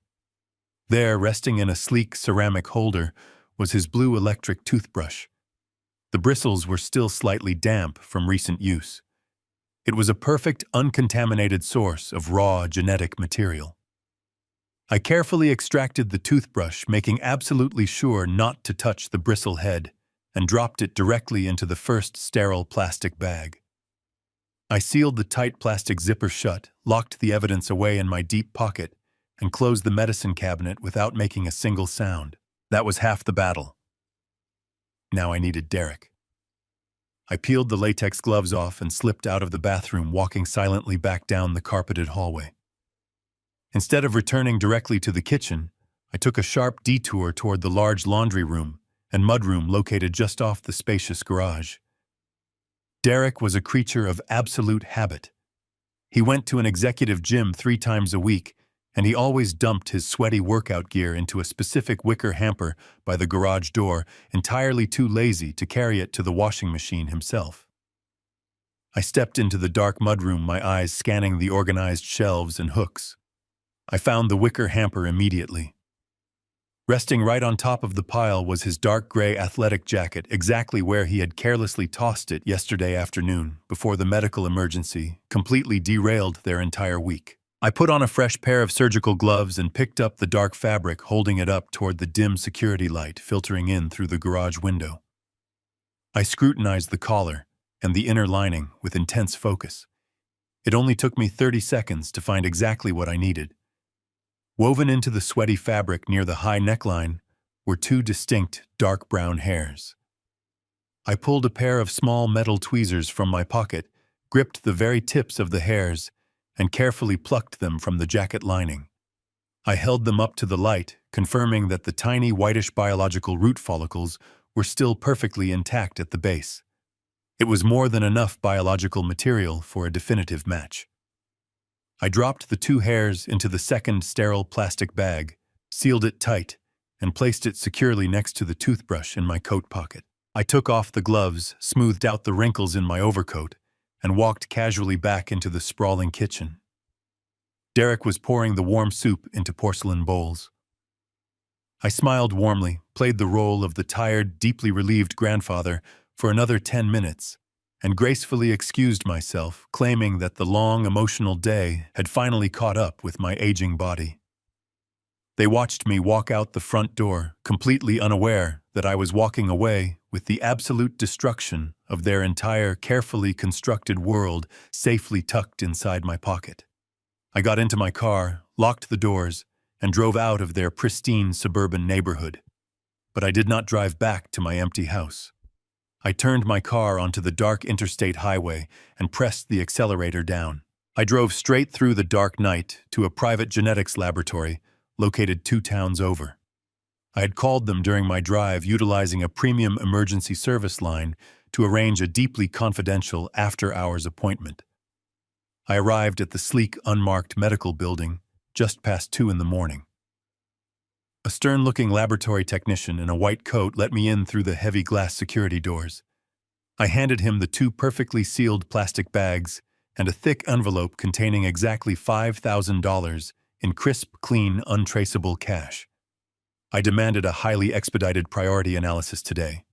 There, resting in a sleek ceramic holder, was his blue electric toothbrush. The bristles were still slightly damp from recent use. It was a perfect, uncontaminated source of raw genetic material. I carefully extracted the toothbrush, making absolutely sure not to touch the bristle head, and dropped it directly into the first sterile plastic bag. I sealed the tight plastic zipper shut, locked the evidence away in my deep pocket, and closed the medicine cabinet without making a single sound. That was half the battle. Now I needed Derek. I peeled the latex gloves off and slipped out of the bathroom, walking silently back down the carpeted hallway. Instead of returning directly to the kitchen, I took a sharp detour toward the large laundry room and mudroom located just off the spacious garage. Derek was a creature of absolute habit. He went to an executive gym 3 times a week, and he always dumped his sweaty workout gear into a specific wicker hamper by the garage door, entirely too lazy to carry it to the washing machine himself. I stepped into the dark mudroom, my eyes scanning the organized shelves and hooks. I found the wicker hamper immediately. Resting right on top of the pile was his dark gray athletic jacket, exactly where he had carelessly tossed it yesterday afternoon before the medical emergency completely derailed their entire week. I put on a fresh pair of surgical gloves and picked up the dark fabric, holding it up toward the dim security light filtering in through the garage window. I scrutinized the collar and the inner lining with intense focus. It only took me 30 seconds to find exactly what I needed. Woven into the sweaty fabric near the high neckline were 2 distinct dark brown hairs. I pulled a pair of small metal tweezers from my pocket, gripped the very tips of the hairs, and carefully plucked them from the jacket lining. I held them up to the light, confirming that the tiny whitish biological root follicles were still perfectly intact at the base. It was more than enough biological material for a definitive match. I dropped the 2 hairs into the second sterile plastic bag, sealed it tight, and placed it securely next to the toothbrush in my coat pocket. I took off the gloves, smoothed out the wrinkles in my overcoat, and walked casually back into the sprawling kitchen. Derek was pouring the warm soup into porcelain bowls. I smiled warmly, played the role of the tired, deeply relieved grandfather for another 10 minutes, and gracefully excused myself, claiming that the long, emotional day had finally caught up with my aging body. They watched me walk out the front door, completely unaware that I was walking away with the absolute destruction of their entire carefully constructed world safely tucked inside my pocket. I got into my car, locked the doors, and drove out of their pristine suburban neighborhood. But I did not drive back to my empty house. I turned my car onto the dark interstate highway and pressed the accelerator down. I drove straight through the dark night to a private genetics laboratory located 2 towns over. I had called them during my drive, utilizing a premium emergency service line to arrange a deeply confidential after-hours appointment. I arrived at the sleek, unmarked medical building just past 2 in the morning. A stern-looking laboratory technician in a white coat let me in through the heavy glass security doors. I handed him the 2 perfectly sealed plastic bags and a thick envelope containing exactly $5,000 in crisp, clean, untraceable cash. I demanded a highly expedited priority analysis today.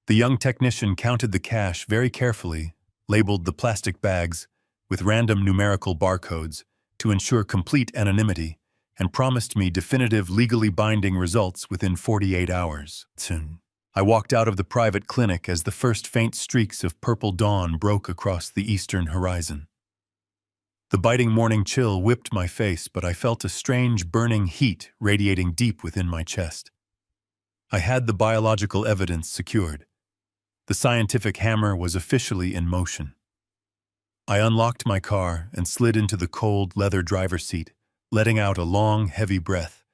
The young technician counted the cash very carefully, labeled the plastic bags with random numerical barcodes to ensure complete anonymity, and promised me definitive, legally binding results within 48 hours. I walked out of the private clinic as the first faint streaks of purple dawn broke across the eastern horizon. The biting morning chill whipped my face, but I felt a strange burning heat radiating deep within my chest. I had the biological evidence secured. The scientific hammer was officially in motion. I unlocked my car and slid into the cold leather driver's seat, letting out a long, heavy breath.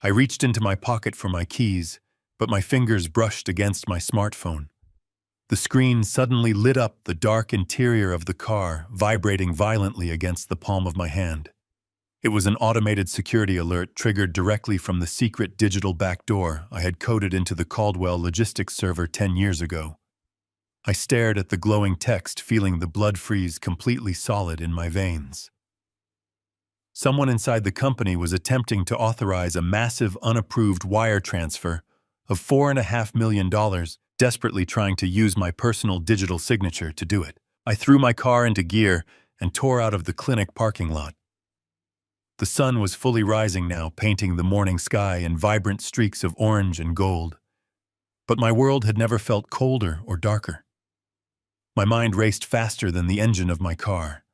I reached into my pocket for my keys, but my fingers brushed against my smartphone. The screen suddenly lit up the dark interior of the car, vibrating violently against the palm of my hand. It was an automated security alert triggered directly from the secret digital backdoor I had coded into the Caldwell logistics server 10 years ago. I stared at the glowing text, feeling the blood freeze completely solid in my veins. Someone inside the company was attempting to authorize a massive unapproved wire transfer of $4.5 million, desperately trying to use my personal digital signature to do it. I threw my car into gear and tore out of the clinic parking lot. The sun was fully rising now, painting the morning sky in vibrant streaks of orange and gold. But my world had never felt colder or darker. My mind raced faster than the engine of my car.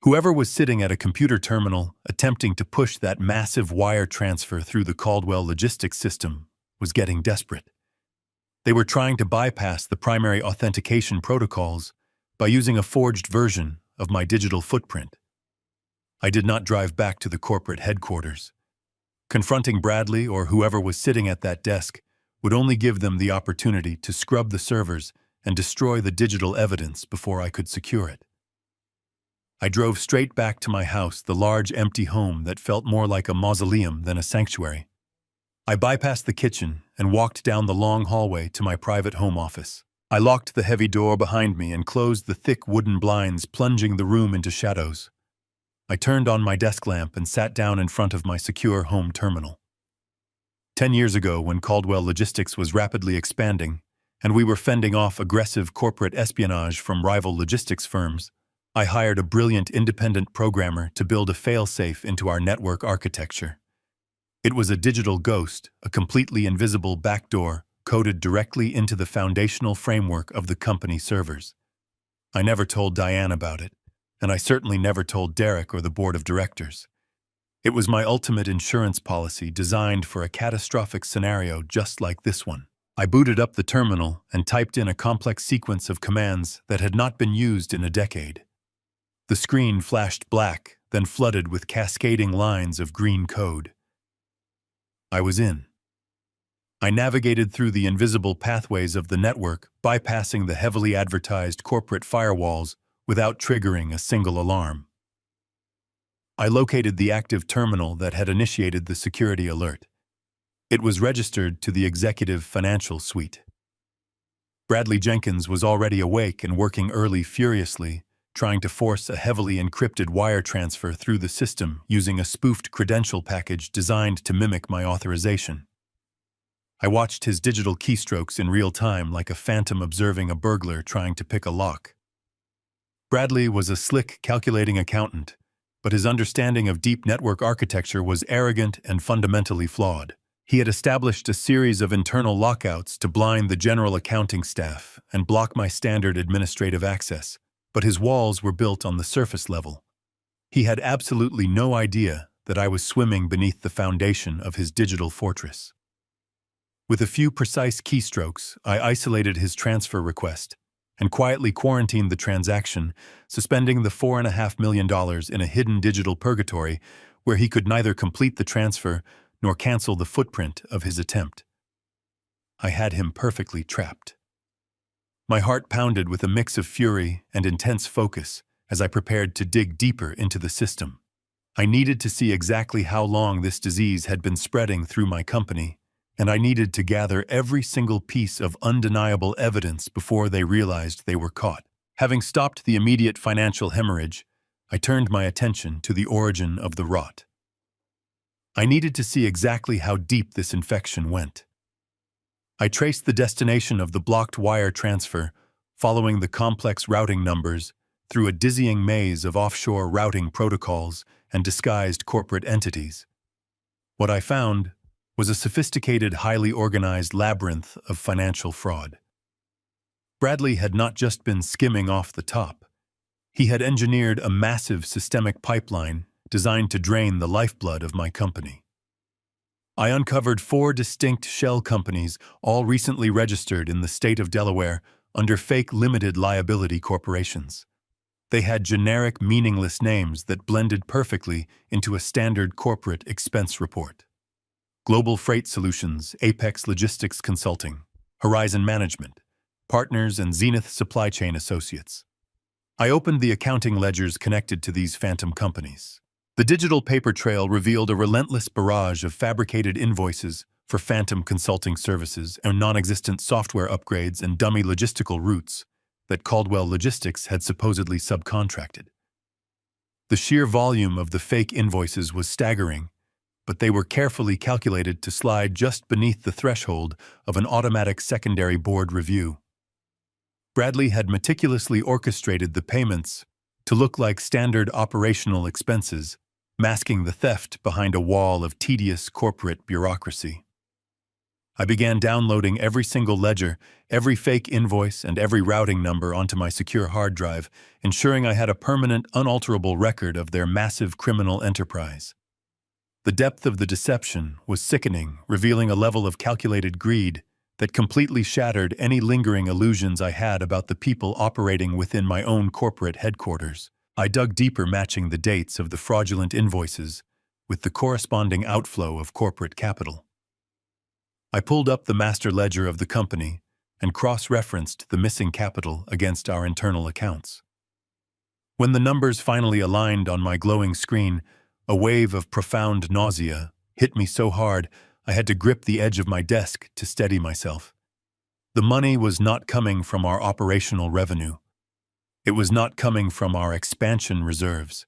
Whoever was sitting at a computer terminal attempting to push that massive wire transfer through the Caldwell logistics system was getting desperate. They were trying to bypass the primary authentication protocols by using a forged version of my digital footprint. I did not drive back to the corporate headquarters. Confronting Bradley or whoever was sitting at that desk would only give them the opportunity to scrub the servers and destroy the digital evidence before I could secure it. I drove straight back to my house, the large empty home that felt more like a mausoleum than a sanctuary. I bypassed the kitchen and walked down the long hallway to my private home office. I locked the heavy door behind me and closed the thick wooden blinds, plunging the room into shadows. I turned on my desk lamp and sat down in front of my secure home terminal. 10 years ago, when Caldwell Logistics was rapidly expanding and we were fending off aggressive corporate espionage from rival logistics firms, I hired a brilliant independent programmer to build a fail-safe into our network architecture. It was a digital ghost, a completely invisible backdoor coded directly into the foundational framework of the company servers. I never told Diane about it, and I certainly never told Derek or the board of directors. It was my ultimate insurance policy designed for a catastrophic scenario just like this one. I booted up the terminal and typed in a complex sequence of commands that had not been used in a decade. The screen flashed black, then flooded with cascading lines of green code. I was in. I navigated through the invisible pathways of the network, bypassing the heavily advertised corporate firewalls without triggering a single alarm. I located the active terminal that had initiated the security alert. It was registered to the executive financial suite. Bradley Jenkins was already awake and working early furiously, trying to force a heavily encrypted wire transfer through the system using a spoofed credential package designed to mimic my authorization. I watched his digital keystrokes in real time like a phantom observing a burglar trying to pick a lock. Bradley was a slick, calculating accountant, but his understanding of deep network architecture was arrogant and fundamentally flawed. He had established a series of internal lockouts to blind the general accounting staff and block my standard administrative access, but his walls were built on the surface level. He had absolutely no idea that I was swimming beneath the foundation of his digital fortress. With a few precise keystrokes, I isolated his transfer request and quietly quarantined the transaction, suspending the $4.5 million in a hidden digital purgatory where he could neither complete the transfer nor cancel the footprint of his attempt. I had him perfectly trapped. My heart pounded with a mix of fury and intense focus as I prepared to dig deeper into the system. I needed to see exactly how long this disease had been spreading through my company, and I needed to gather every single piece of undeniable evidence before they realized they were caught. Having stopped the immediate financial hemorrhage, I turned my attention to the origin of the rot. I needed to see exactly how deep this infection went. I traced the destination of the blocked wire transfer, following the complex routing numbers through a dizzying maze of offshore routing protocols and disguised corporate entities. What I found was a sophisticated, highly organized labyrinth of financial fraud. Bradley had not just been skimming off the top. He had engineered a massive systemic pipeline designed to drain the lifeblood of my company. I uncovered 4 distinct shell companies, all recently registered in the state of Delaware under fake limited liability corporations. They had generic, meaningless names that blended perfectly into a standard corporate expense report. Global Freight Solutions, Apex Logistics Consulting, Horizon Management, Partners, and Zenith Supply Chain Associates. I opened the accounting ledgers connected to these phantom companies. The digital paper trail revealed a relentless barrage of fabricated invoices for phantom consulting services and non-existent software upgrades and dummy logistical routes that Caldwell Logistics had supposedly subcontracted. The sheer volume of the fake invoices was staggering, but they were carefully calculated to slide just beneath the threshold of an automatic secondary board review. Bradley had meticulously orchestrated the payments to look like standard operational expenses, masking the theft behind a wall of tedious corporate bureaucracy. I began downloading every single ledger, every fake invoice, and every routing number onto my secure hard drive, ensuring I had a permanent, unalterable record of their massive criminal enterprise. The depth of the deception was sickening, revealing a level of calculated greed that completely shattered any lingering illusions I had about the people operating within my own corporate headquarters. I dug deeper, matching the dates of the fraudulent invoices with the corresponding outflow of corporate capital. I pulled up the master ledger of the company and cross-referenced the missing capital against our internal accounts. When the numbers finally aligned on my glowing screen, a wave of profound nausea hit me so hard I had to grip the edge of my desk to steady myself. The money was not coming from our operational revenue. It was not coming from our expansion reserves.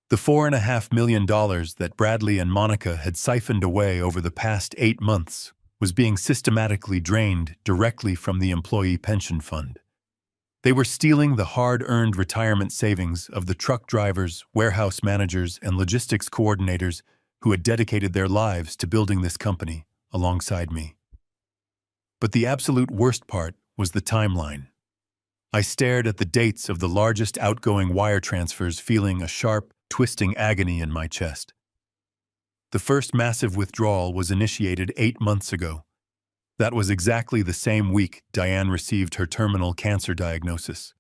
The $4.5 million that Bradley and Monica had siphoned away over the past 8 months was being systematically drained directly from the employee pension fund. They were stealing the hard-earned retirement savings of the truck drivers, warehouse managers, and logistics coordinators who had dedicated their lives to building this company alongside me. But the absolute worst part was the timeline. I stared at the dates of the largest outgoing wire transfers, feeling a sharp, twisting agony in my chest. The first massive withdrawal was initiated 8 months ago. That was exactly the same week Diane received her terminal cancer diagnosis.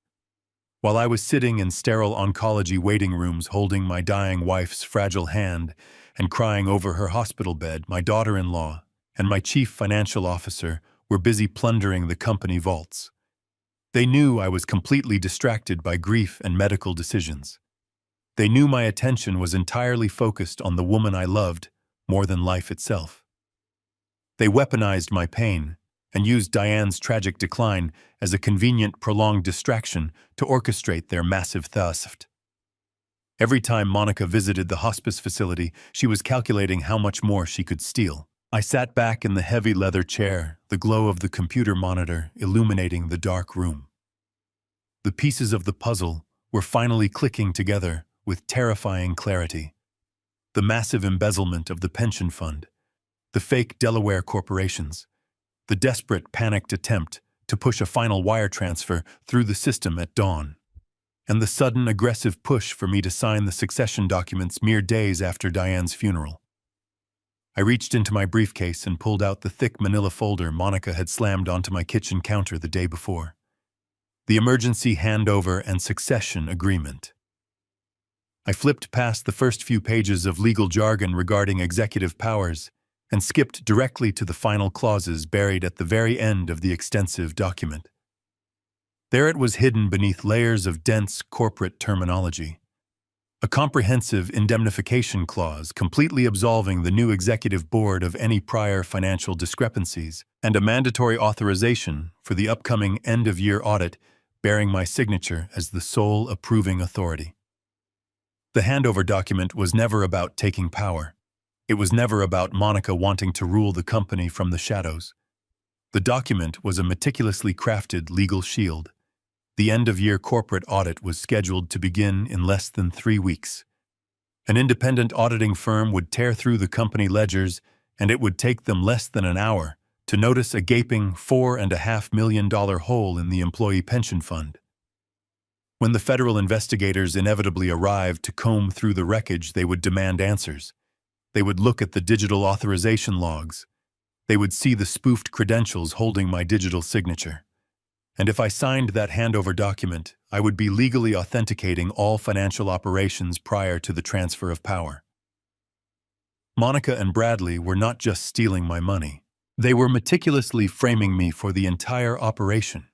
While I was sitting in sterile oncology waiting rooms holding my dying wife's fragile hand and crying over her hospital bed, my daughter-in-law and my chief financial officer were busy plundering the company vaults. They knew I was completely distracted by grief and medical decisions. They knew my attention was entirely focused on the woman I loved more than life itself. They weaponized my pain and used Diane's tragic decline as a convenient, prolonged distraction to orchestrate their massive theft. Every time Monica visited the hospice facility, she was calculating how much more she could steal. I sat back in the heavy leather chair, the glow of the computer monitor illuminating the dark room. The pieces of the puzzle were finally clicking together with terrifying clarity. The massive embezzlement of the pension fund, the fake Delaware corporations, the desperate, panicked attempt to push a final wire transfer through the system at dawn, and the sudden, aggressive push for me to sign the succession documents mere days after Diane's funeral. I reached into my briefcase and pulled out the thick manila folder Monica had slammed onto my kitchen counter the day before. The emergency handover and succession agreement. I flipped past the first few pages of legal jargon regarding executive powers and skipped directly to the final clauses buried at the very end of the extensive document. There it was, hidden beneath layers of dense corporate terminology. A comprehensive indemnification clause completely absolving the new executive board of any prior financial discrepancies, and a mandatory authorization for the upcoming end-of-year audit bearing my signature as the sole approving authority. The handover document was never about taking power. It was never about Monica wanting to rule the company from the shadows. The document was a meticulously crafted legal shield. The end-of-year corporate audit was scheduled to begin in less than 3 weeks. An independent auditing firm would tear through the company ledgers, and it would take them less than an hour to notice a gaping $4.5 million hole in the employee pension fund. When the federal investigators inevitably arrived to comb through the wreckage, they would demand answers. They would look at the digital authorization logs. They would see the spoofed credentials holding my digital signature. And if I signed that handover document, I would be legally authenticating all financial operations prior to the transfer of power. Monica and Bradley were not just stealing my money. They were meticulously framing me for the entire operation.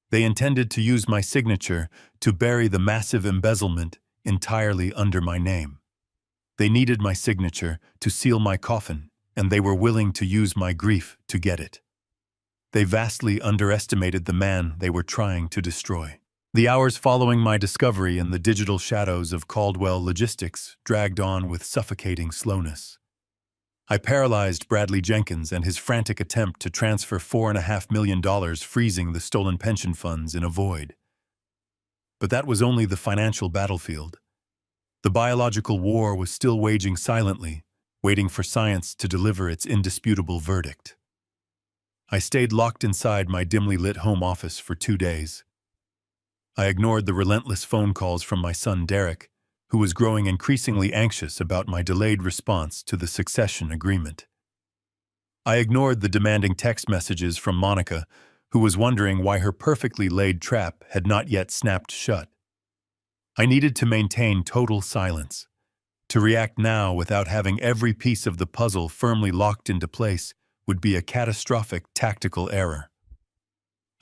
They intended to use my signature to bury the massive embezzlement entirely under my name. They needed my signature to seal my coffin, and they were willing to use my grief to get it. They vastly underestimated the man they were trying to destroy. The hours following my discovery in the digital shadows of Caldwell Logistics dragged on with suffocating slowness. I paralyzed Bradley Jenkins and his frantic attempt to transfer $4.5 million, freezing the stolen pension funds in a void. But that was only the financial battlefield. The biological war was still waging silently, waiting for science to deliver its indisputable verdict. I stayed locked inside my dimly lit home office for 2 days. I ignored the relentless phone calls from my son Derek, who was growing increasingly anxious about my delayed response to the succession agreement. I ignored the demanding text messages from Monica, who was wondering why her perfectly laid trap had not yet snapped shut. I needed to maintain total silence. To react now without having every piece of the puzzle firmly locked into place would be a catastrophic tactical error.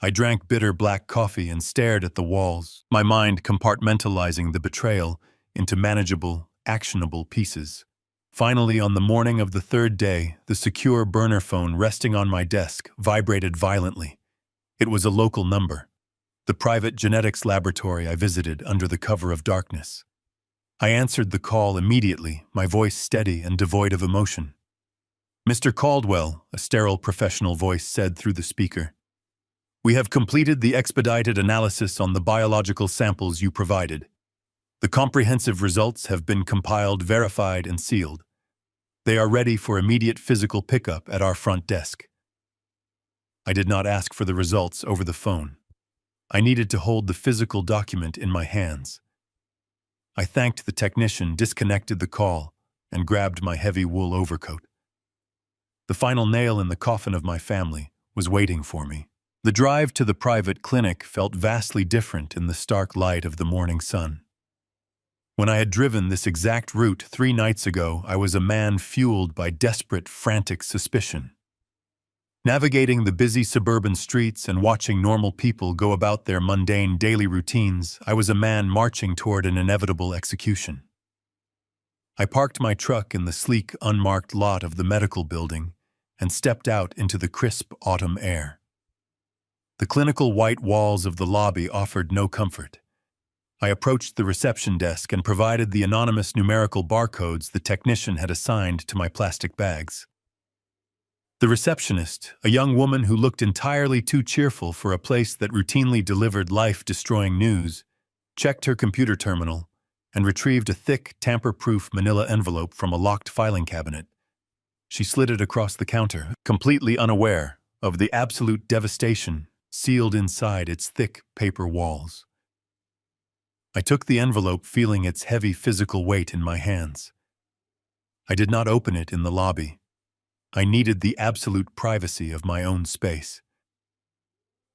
I drank bitter black coffee and stared at the walls, my mind compartmentalizing the betrayal into manageable, actionable pieces. Finally, on the morning of the 3rd day, the secure burner phone resting on my desk vibrated violently. It was a local number, the private genetics laboratory I visited under the cover of darkness. I answered the call immediately, my voice steady and devoid of emotion. "Mr. Caldwell," a sterile professional voice said through the speaker, "we have completed the expedited analysis on the biological samples you provided. The comprehensive results have been compiled, verified, and sealed. They are ready for immediate physical pickup at our front desk." I did not ask for the results over the phone. I needed to hold the physical document in my hands. I thanked the technician, disconnected the call, and grabbed my heavy wool overcoat. The final nail in the coffin of my family was waiting for me. The drive to the private clinic felt vastly different in the stark light of the morning sun. When I had driven this exact route 3 nights ago, I was a man fueled by desperate, frantic suspicion. Navigating the busy suburban streets and watching normal people go about their mundane daily routines, I was a man marching toward an inevitable execution. I parked my truck in the sleek, unmarked lot of the medical building and stepped out into the crisp autumn air. The clinical white walls of the lobby offered no comfort. I approached the reception desk and provided the anonymous numerical barcodes the technician had assigned to my plastic bags. The receptionist, a young woman who looked entirely too cheerful for a place that routinely delivered life-destroying news, checked her computer terminal and retrieved a thick, tamper-proof manila envelope from a locked filing cabinet. She slid it across the counter, completely unaware of the absolute devastation sealed inside its thick paper walls. I took the envelope, feeling its heavy physical weight in my hands. I did not open it in the lobby. I needed the absolute privacy of my own space.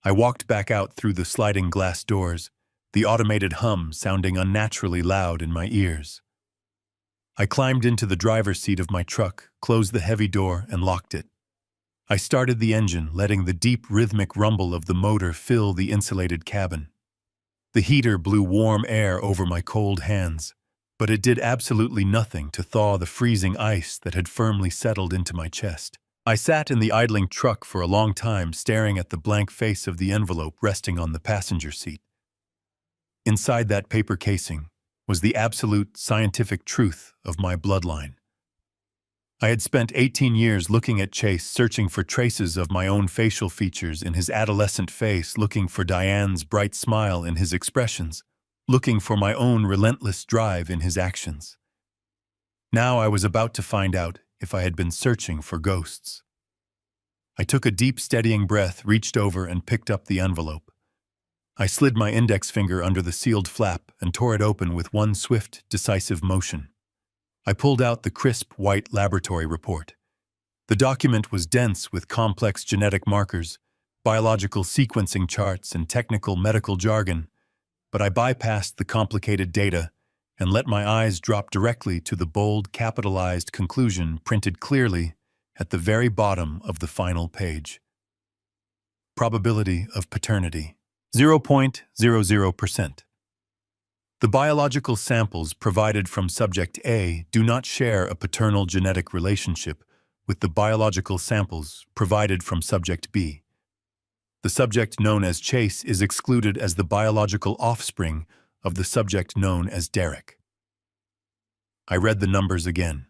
I walked back out through the sliding glass doors, the automated hum sounding unnaturally loud in my ears. I climbed into the driver's seat of my truck, closed the heavy door, and locked it. I started the engine, letting the deep rhythmic rumble of the motor fill the insulated cabin. The heater blew warm air over my cold hands, but it did absolutely nothing to thaw the freezing ice that had firmly settled into my chest. I sat in the idling truck for a long time, staring at the blank face of the envelope resting on the passenger seat. Inside that paper casing was the absolute scientific truth of my bloodline. I had spent 18 years looking at Chase, searching for traces of my own facial features in his adolescent face, looking for Diane's bright smile in his expressions, looking for my own relentless drive in his actions. Now I was about to find out if I had been searching for ghosts. I took a deep, steadying breath, reached over and picked up the envelope. I slid my index finger under the sealed flap and tore it open with one swift, decisive motion. I pulled out the crisp, white laboratory report. The document was dense with complex genetic markers, biological sequencing charts, and technical medical jargon, but I bypassed the complicated data and let my eyes drop directly to the bold, capitalized conclusion printed clearly at the very bottom of the final page. Probability of paternity, 0.00%. The biological samples provided from subject A do not share a paternal genetic relationship with the biological samples provided from subject B. The subject known as Chase is excluded as the biological offspring of the subject known as Derek. I read the numbers again.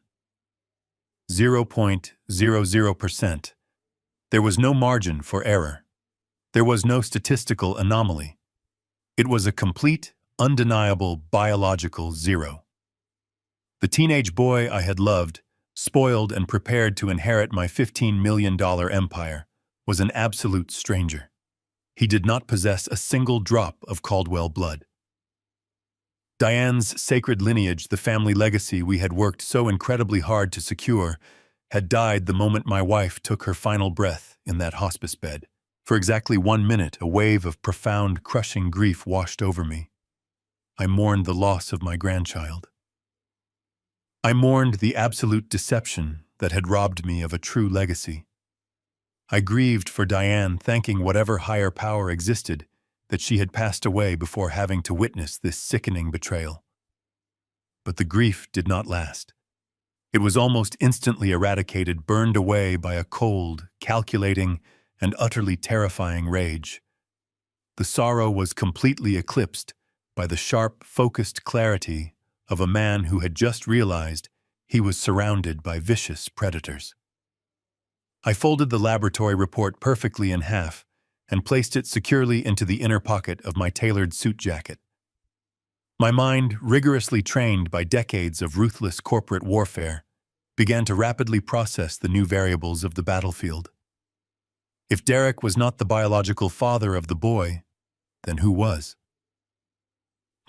0.00%. There was no margin for error. There was no statistical anomaly. It was a complete, undeniable biological zero. The teenage boy I had loved, spoiled and prepared to inherit my $15 million empire, was an absolute stranger. He did not possess a single drop of Caldwell blood. Diane's sacred lineage, the family legacy we had worked so incredibly hard to secure, had died the moment my wife took her final breath in that hospice bed. For exactly 1 minute, a wave of profound, crushing grief washed over me. I mourned the loss of my grandchild. I mourned the absolute deception that had robbed me of a true legacy. I grieved for Diane, thanking whatever higher power existed that she had passed away before having to witness this sickening betrayal. But the grief did not last. It was almost instantly eradicated, burned away by a cold, calculating, and utterly terrifying rage. The sorrow was completely eclipsed by the sharp, focused clarity of a man who had just realized he was surrounded by vicious predators. I folded the laboratory report perfectly in half and placed it securely into the inner pocket of my tailored suit jacket. My mind, rigorously trained by decades of ruthless corporate warfare, began to rapidly process the new variables of the battlefield. If Derek was not the biological father of the boy, then who was?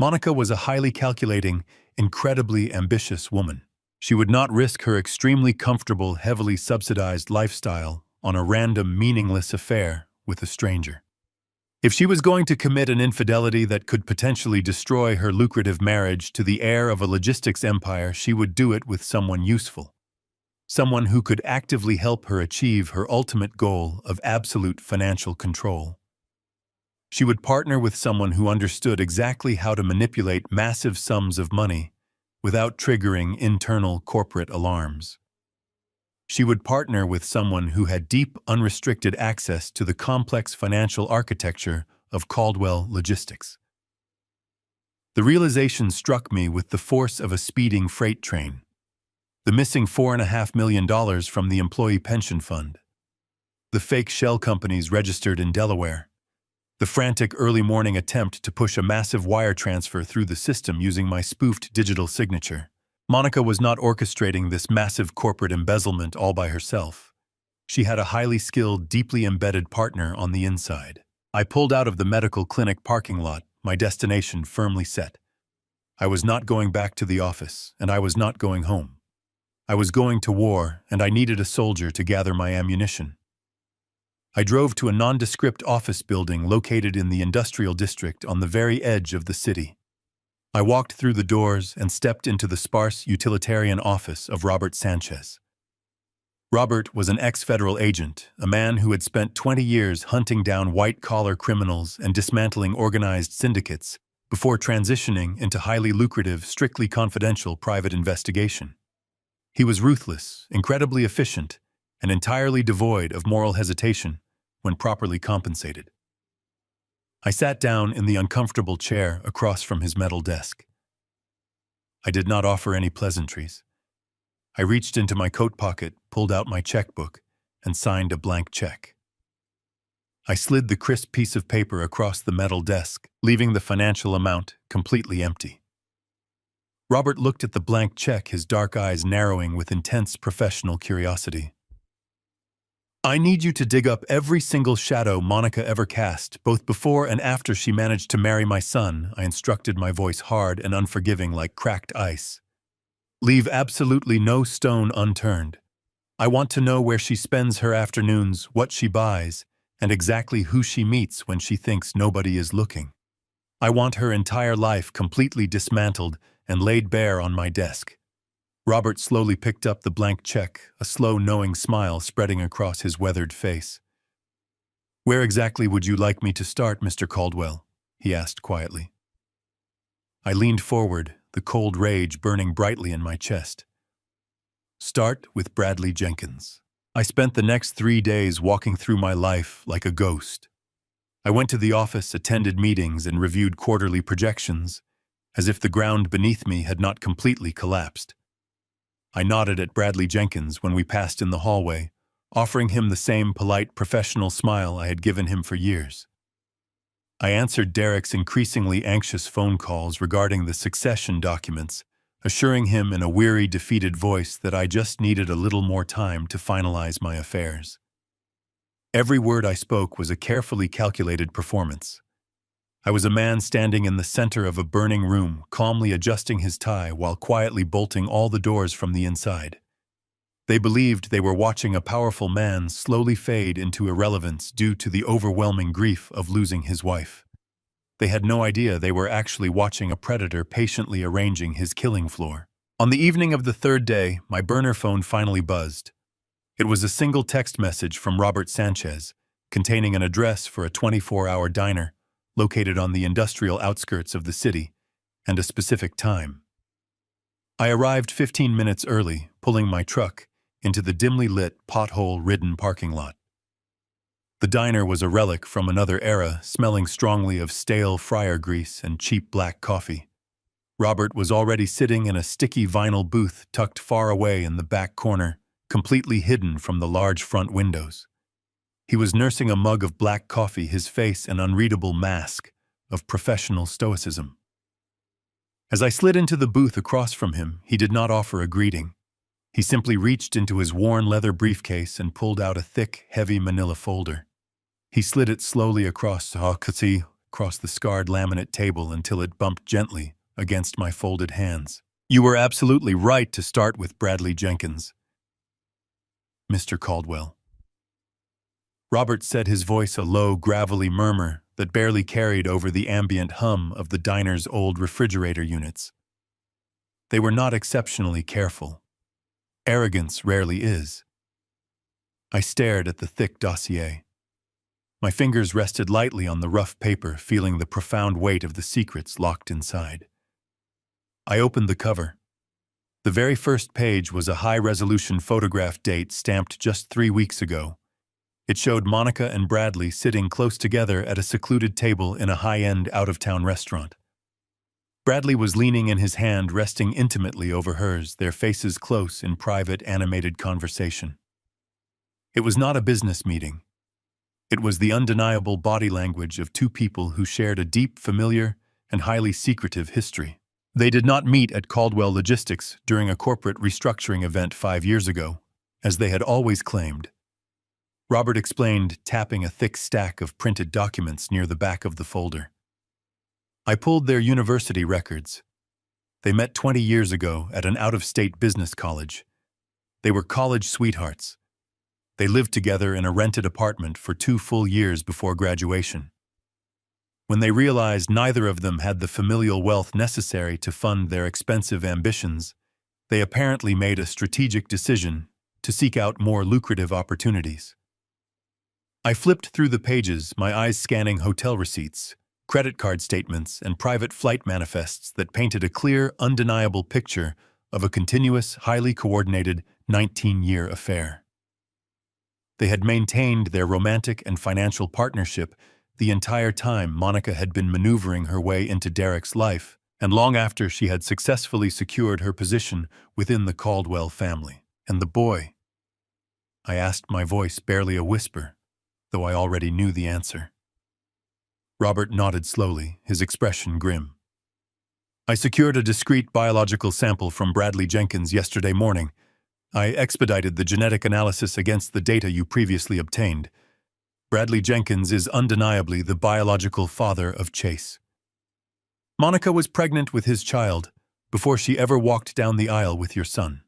Monica was a highly calculating, incredibly ambitious woman. She would not risk her extremely comfortable, heavily subsidized lifestyle on a random, meaningless affair with a stranger. If she was going to commit an infidelity that could potentially destroy her lucrative marriage to the heir of a logistics empire, she would do it with someone useful. Someone who could actively help her achieve her ultimate goal of absolute financial control. She would partner with someone who understood exactly how to manipulate massive sums of money without triggering internal corporate alarms. She would partner with someone who had deep, unrestricted access to the complex financial architecture of Caldwell Logistics. The realization struck me with the force of a speeding freight train. The missing $4.5 million from the employee pension fund. The fake shell companies registered in Delaware. The frantic early morning attempt to push a massive wire transfer through the system using my spoofed digital signature. Monica was not orchestrating this massive corporate embezzlement all by herself. She had a highly skilled, deeply embedded partner on the inside. I pulled out of the medical clinic parking lot, my destination firmly set. I was not going back to the office, and I was not going home. I was going to war, and I needed a soldier to gather my ammunition. I drove to a nondescript office building located in the industrial district on the very edge of the city. I walked through the doors and stepped into the sparse utilitarian office of Robert Sanchez. Robert was an ex-federal agent, a man who had spent 20 years hunting down white-collar criminals and dismantling organized syndicates before transitioning into highly lucrative, strictly confidential private investigation. He was ruthless, incredibly efficient, and entirely devoid of moral hesitation when properly compensated. I sat down in the uncomfortable chair across from his metal desk. I did not offer any pleasantries. I reached into my coat pocket, pulled out my checkbook, and signed a blank check. I slid the crisp piece of paper across the metal desk, leaving the financial amount completely empty. Robert looked at the blank check, his dark eyes narrowing with intense professional curiosity. "I need you to dig up every single shadow Monica ever cast, both before and after she managed to marry my son," I instructed, my voice hard and unforgiving like cracked ice. "Leave absolutely no stone unturned. I want to know where she spends her afternoons, what she buys, and exactly who she meets when she thinks nobody is looking. I want her entire life completely dismantled and laid bare on my desk." Robert slowly picked up the blank check, a slow, knowing smile spreading across his weathered face. "Where exactly would you like me to start, Mr. Caldwell?" he asked quietly. I leaned forward, the cold rage burning brightly in my chest. "Start with Bradley Jenkins." I spent the next 3 days walking through my life like a ghost. I went to the office, attended meetings, and reviewed quarterly projections, as if the ground beneath me had not completely collapsed. I nodded at Bradley Jenkins when we passed in the hallway, offering him the same polite, professional smile I had given him for years. I answered Derek's increasingly anxious phone calls regarding the succession documents, assuring him in a weary, defeated voice that I just needed a little more time to finalize my affairs. Every word I spoke was a carefully calculated performance. I was a man standing in the center of a burning room, calmly adjusting his tie while quietly bolting all the doors from the inside. They believed they were watching a powerful man slowly fade into irrelevance due to the overwhelming grief of losing his wife. They had no idea they were actually watching a predator patiently arranging his killing floor. On the evening of the third day, my burner phone finally buzzed. It was a single text message from Robert Sanchez, containing an address for a 24-hour diner located on the industrial outskirts of the city, and a specific time. I arrived 15 minutes early, pulling my truck into the dimly lit, pothole-ridden parking lot. The diner was a relic from another era, smelling strongly of stale fryer grease and cheap black coffee. Robert was already sitting in a sticky vinyl booth tucked far away in the back corner, completely hidden from the large front windows. He was nursing a mug of black coffee, his face an unreadable mask of professional stoicism. As I slid into the booth across from him, he did not offer a greeting. He simply reached into his worn leather briefcase and pulled out a thick, heavy manila folder. He slid it slowly across the scarred laminate table until it bumped gently against my folded hands. "You were absolutely right to start with Bradley Jenkins, Mr. Caldwell." Robert said, his voice a low, gravelly murmur that barely carried over the ambient hum of the diner's old refrigerator units. They were not exceptionally careful. Arrogance rarely is. I stared at the thick dossier. My fingers rested lightly on the rough paper, feeling the profound weight of the secrets locked inside. I opened the cover. The very first page was a high-resolution photograph date stamped just 3 weeks ago. It showed Monica and Bradley sitting close together at a secluded table in a high-end, out-of-town restaurant. Bradley was leaning in his hand, resting intimately over hers, their faces close in private, animated conversation. It was not a business meeting. It was the undeniable body language of two people who shared a deep, familiar, and highly secretive history. They did not meet at Caldwell Logistics during a corporate restructuring event 5 years ago, as they had always claimed. Robert explained, tapping a thick stack of printed documents near the back of the folder. I pulled their university records. They met 20 years ago at an out-of-state business college. They were college sweethearts. They lived together in a rented apartment for 2 full years before graduation. When they realized neither of them had the familial wealth necessary to fund their expensive ambitions, they apparently made a strategic decision to seek out more lucrative opportunities. I flipped through the pages, my eyes scanning hotel receipts, credit card statements, and private flight manifests that painted a clear, undeniable picture of a continuous, highly coordinated 19-year affair. They had maintained their romantic and financial partnership the entire time Monica had been maneuvering her way into Derek's life, and long after she had successfully secured her position within the Caldwell family. And the boy? I asked, my voice barely a whisper, though I already knew the answer. Robert nodded slowly, his expression grim. I secured a discrete biological sample from Bradley Jenkins yesterday morning. I expedited the genetic analysis against the data you previously obtained. Bradley Jenkins is undeniably the biological father of Chase. Monica was pregnant with his child before she ever walked down the aisle with your son.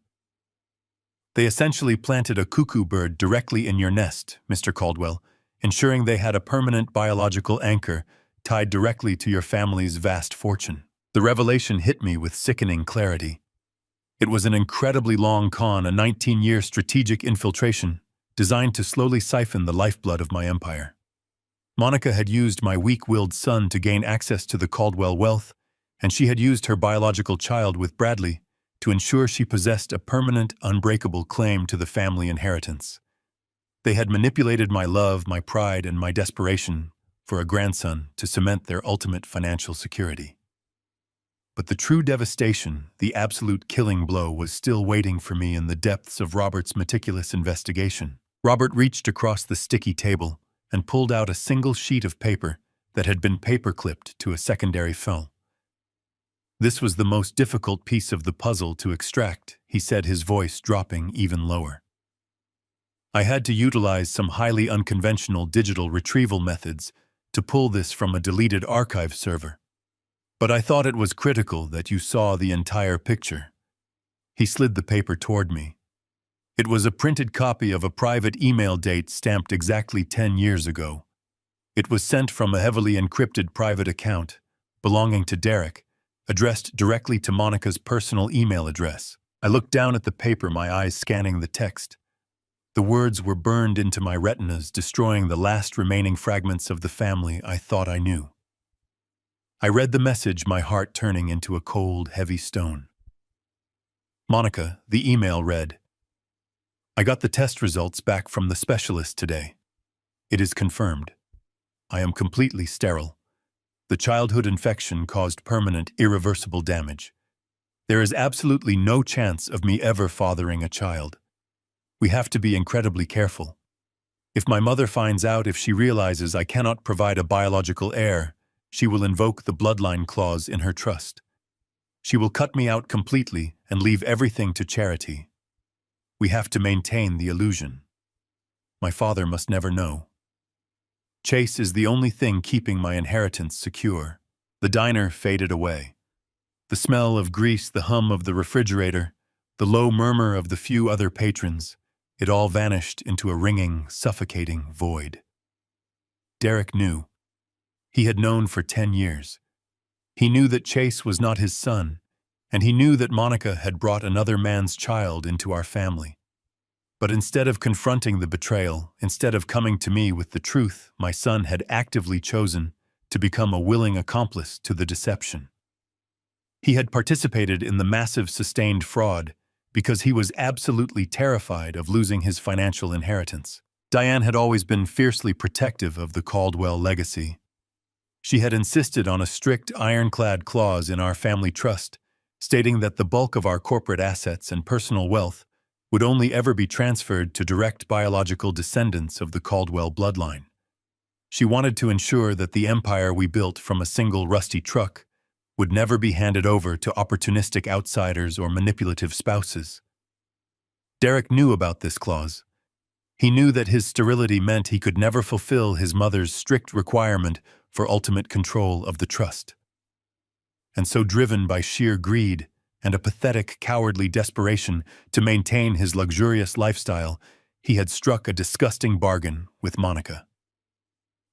They essentially planted a cuckoo bird directly in your nest, Mr. Caldwell, ensuring they had a permanent biological anchor tied directly to your family's vast fortune. The revelation hit me with sickening clarity. It was an incredibly long con, a 19-year strategic infiltration designed to slowly siphon the lifeblood of my empire. Monica had used my weak-willed son to gain access to the Caldwell wealth, and she had used her biological child with Bradley to ensure she possessed a permanent, unbreakable claim to the family inheritance. They had manipulated my love, my pride, and my desperation for a grandson to cement their ultimate financial security. But the true devastation, the absolute killing blow, was still waiting for me in the depths of Robert's meticulous investigation. Robert reached across the sticky table and pulled out a single sheet of paper that had been paper-clipped to a secondary file. This was the most difficult piece of the puzzle to extract, he said, his voice dropping even lower. I had to utilize some highly unconventional digital retrieval methods to pull this from a deleted archive server. But I thought it was critical that you saw the entire picture. He slid the paper toward me. It was a printed copy of a private email date stamped exactly 10 years ago. It was sent from a heavily encrypted private account belonging to Derek, addressed directly to Monica's personal email address. I looked down at the paper, my eyes scanning the text. The words were burned into my retinas, destroying the last remaining fragments of the family I thought I knew. I read the message, my heart turning into a cold, heavy stone. Monica, the email read, I got the test results back from the specialist today. It is confirmed. I am completely sterile. The childhood infection caused permanent, irreversible damage. There is absolutely no chance of me ever fathering a child. We have to be incredibly careful. If my mother finds out, if she realizes I cannot provide a biological heir, she will invoke the bloodline clause in her trust. She will cut me out completely and leave everything to charity. We have to maintain the illusion. My father must never know. Chase is the only thing keeping my inheritance secure. The diner faded away. The smell of grease, the hum of the refrigerator, the low murmur of the few other patrons, it all vanished into a ringing, suffocating void. Derek knew. He had known for 10 years. He knew that Chase was not his son, and he knew that Monica had brought another man's child into our family. But instead of confronting the betrayal, instead of coming to me with the truth, my son had actively chosen to become a willing accomplice to the deception. He had participated in the massive sustained fraud because he was absolutely terrified of losing his financial inheritance. Diane had always been fiercely protective of the Caldwell legacy. She had insisted on a strict ironclad clause in our family trust, stating that the bulk of our corporate assets and personal wealth would only ever be transferred to direct biological descendants of the Caldwell bloodline. She wanted to ensure that the empire we built from a single rusty truck would never be handed over to opportunistic outsiders or manipulative spouses. Derek knew about this clause. He knew that his sterility meant he could never fulfill his mother's strict requirement for ultimate control of the trust. And so, driven by sheer greed and a pathetic, cowardly desperation to maintain his luxurious lifestyle, he had struck a disgusting bargain with Monica.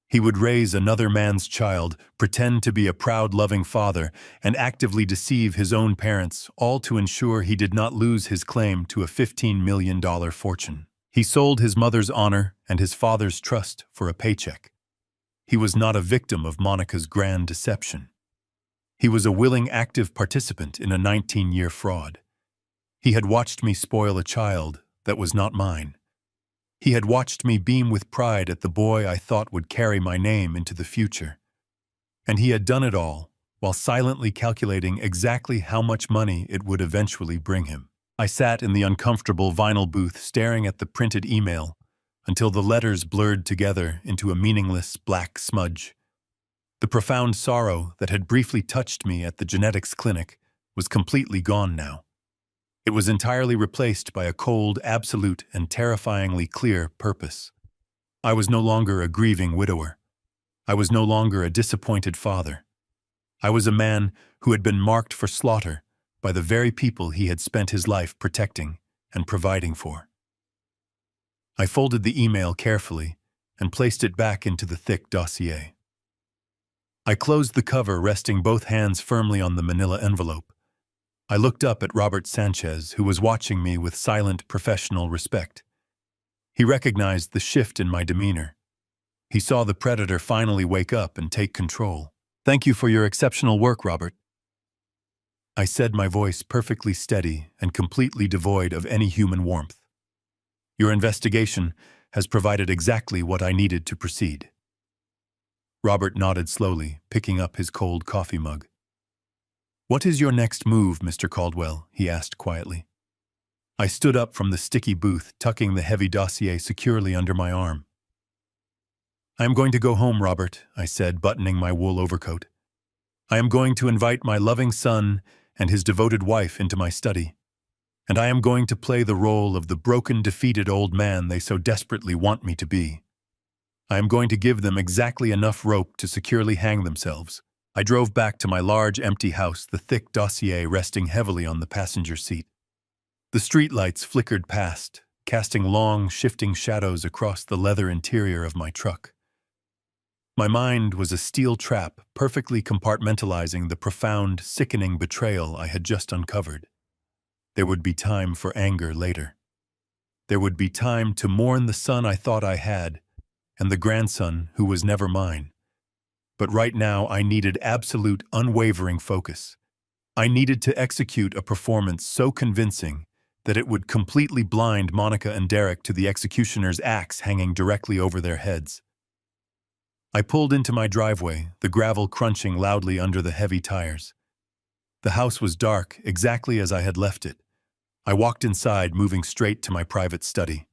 He would raise another man's child, pretend to be a proud, loving father, and actively deceive his own parents, all to ensure he did not lose his claim to a $15 million fortune. He sold his mother's honor and his father's trust for a paycheck. He was not a victim of Monica's grand deception. He was a willing, active participant in a 19-year fraud. He had watched me spoil a child that was not mine. He had watched me beam with pride at the boy I thought would carry my name into the future. And he had done it all while silently calculating exactly how much money it would eventually bring him. I sat in the uncomfortable vinyl booth staring at the printed email until the letters blurred together into a meaningless black smudge. The profound sorrow that had briefly touched me at the genetics clinic was completely gone now. It was entirely replaced by a cold, absolute, and terrifyingly clear purpose. I was no longer a grieving widower. I was no longer a disappointed father. I was a man who had been marked for slaughter by the very people he had spent his life protecting and providing for. I folded the email carefully and placed it back into the thick dossier. I closed the cover, resting both hands firmly on the manila envelope. I looked up at Robert Sanchez, who was watching me with silent, professional respect. He recognized the shift in my demeanor. He saw the predator finally wake up and take control. "Thank you for your exceptional work, Robert," I said, my voice perfectly steady and completely devoid of any human warmth. "Your investigation has provided exactly what I needed to proceed." Robert nodded slowly, picking up his cold coffee mug. "What is your next move, Mr. Caldwell?" he asked quietly. I stood up from the sticky booth, tucking the heavy dossier securely under my arm. "I am going to go home, Robert," I said, buttoning my wool overcoat. "I am going to invite my loving son and his devoted wife into my study. And I am going to play the role of the broken, defeated old man they so desperately want me to be. I am going to give them exactly enough rope to securely hang themselves." I drove back to my large, empty house, the thick dossier resting heavily on the passenger seat. The streetlights flickered past, casting long, shifting shadows across the leather interior of my truck. My mind was a steel trap, perfectly compartmentalizing the profound, sickening betrayal I had just uncovered. There would be time for anger later. There would be time to mourn the son I thought I had, and the grandson who was never mine. But right now I needed absolute, unwavering focus. I needed to execute a performance so convincing that it would completely blind Monica and Derek to the executioner's axe hanging directly over their heads. I pulled into my driveway, the gravel crunching loudly under the heavy tires. The house was dark, exactly as I had left it. I walked inside, moving straight to my private study.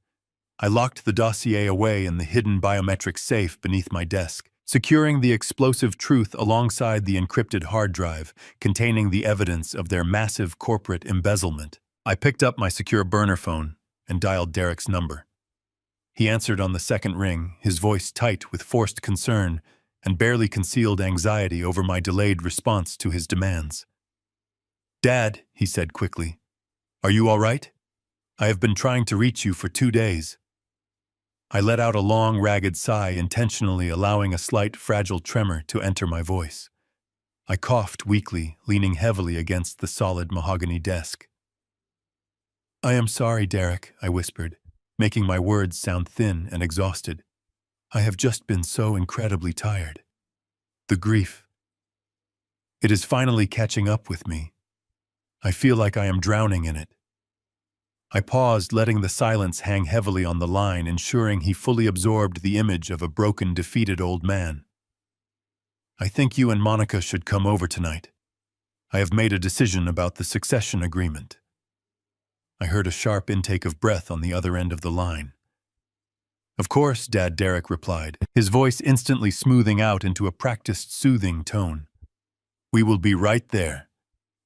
I locked the dossier away in the hidden biometric safe beneath my desk, securing the explosive truth alongside the encrypted hard drive containing the evidence of their massive corporate embezzlement. I picked up my secure burner phone and dialed Derek's number. He answered on the second ring, his voice tight with forced concern and barely concealed anxiety over my delayed response to his demands. "Dad," he said quickly, "are you all right? I have been trying to reach you for 2 days." I let out a long, ragged sigh, intentionally allowing a slight, fragile tremor to enter my voice. I coughed weakly, leaning heavily against the solid mahogany desk. "I am sorry, Derek," I whispered, making my words sound thin and exhausted. "I have just been so incredibly tired. The grief. It is finally catching up with me. I feel like I am drowning in it." I paused, letting the silence hang heavily on the line, ensuring he fully absorbed the image of a broken, defeated old man. "I think you and Monica should come over tonight. I have made a decision about the succession agreement." I heard a sharp intake of breath on the other end of the line. Of course, Dad, Derek replied, his voice instantly smoothing out into a practiced, soothing tone. We will be right there.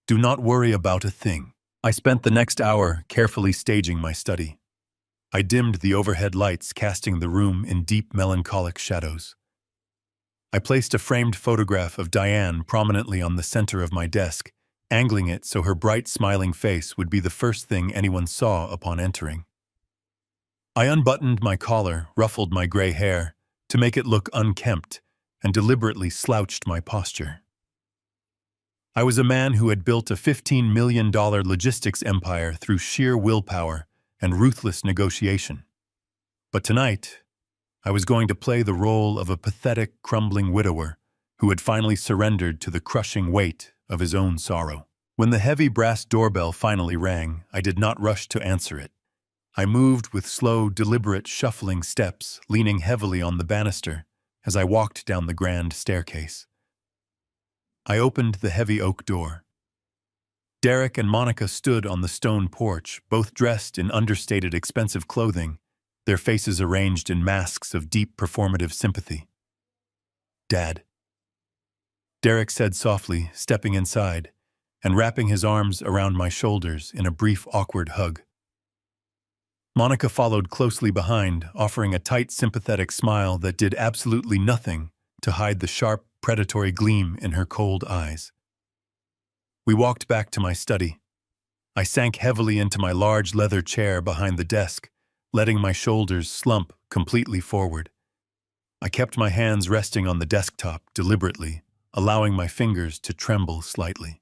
Do not worry about a thing. I spent the next hour carefully staging my study. I dimmed the overhead lights, casting the room in deep melancholic shadows. I placed a framed photograph of Diane prominently on the center of my desk, angling it so her bright, smiling face would be the first thing anyone saw upon entering. I unbuttoned my collar, ruffled my gray hair to make it look unkempt, and deliberately slouched my posture. I was a man who had built a $15 million logistics empire through sheer willpower and ruthless negotiation. But tonight, I was going to play the role of a pathetic, crumbling widower who had finally surrendered to the crushing weight of his own sorrow. When the heavy brass doorbell finally rang, I did not rush to answer it. I moved with slow, deliberate, shuffling steps, leaning heavily on the banister as I walked down the grand staircase. I opened the heavy oak door. Derek and Monica stood on the stone porch, both dressed in understated, expensive clothing, their faces arranged in masks of deep performative sympathy. Dad, Derek said softly, stepping inside and wrapping his arms around my shoulders in a brief, awkward hug. Monica followed closely behind, offering a tight, sympathetic smile that did absolutely nothing to hide the sharp, predatory gleam in her cold eyes. We walked back to my study. I sank heavily into my large leather chair behind the desk, letting my shoulders slump completely forward. I kept my hands resting on the desktop deliberately, allowing my fingers to tremble slightly.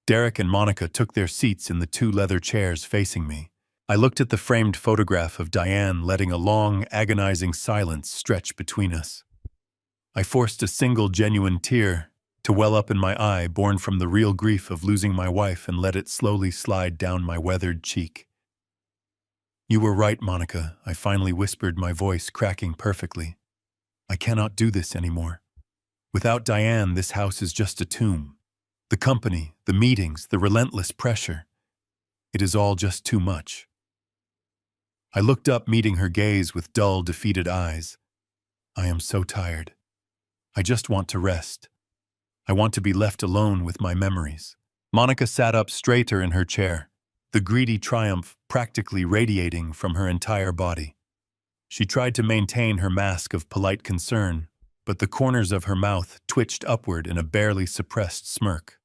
Derek and Monica took their seats in the two leather chairs facing me. I looked at the framed photograph of Diane, letting a long, agonizing silence stretch between us. I forced a single genuine tear to well up in my eye, born from the real grief of losing my wife, and let it slowly slide down my weathered cheek. You were right, Monica, I finally whispered, my voice cracking perfectly. I cannot do this anymore. Without Diane, this house is just a tomb. The company, the meetings, the relentless pressure. It is all just too much. I looked up, meeting her gaze with dull, defeated eyes. I am so tired. I just want to rest. I want to be left alone with my memories. Monica sat up straighter in her chair, the greedy triumph practically radiating from her entire body. She tried to maintain her mask of polite concern, but the corners of her mouth twitched upward in a barely suppressed smirk.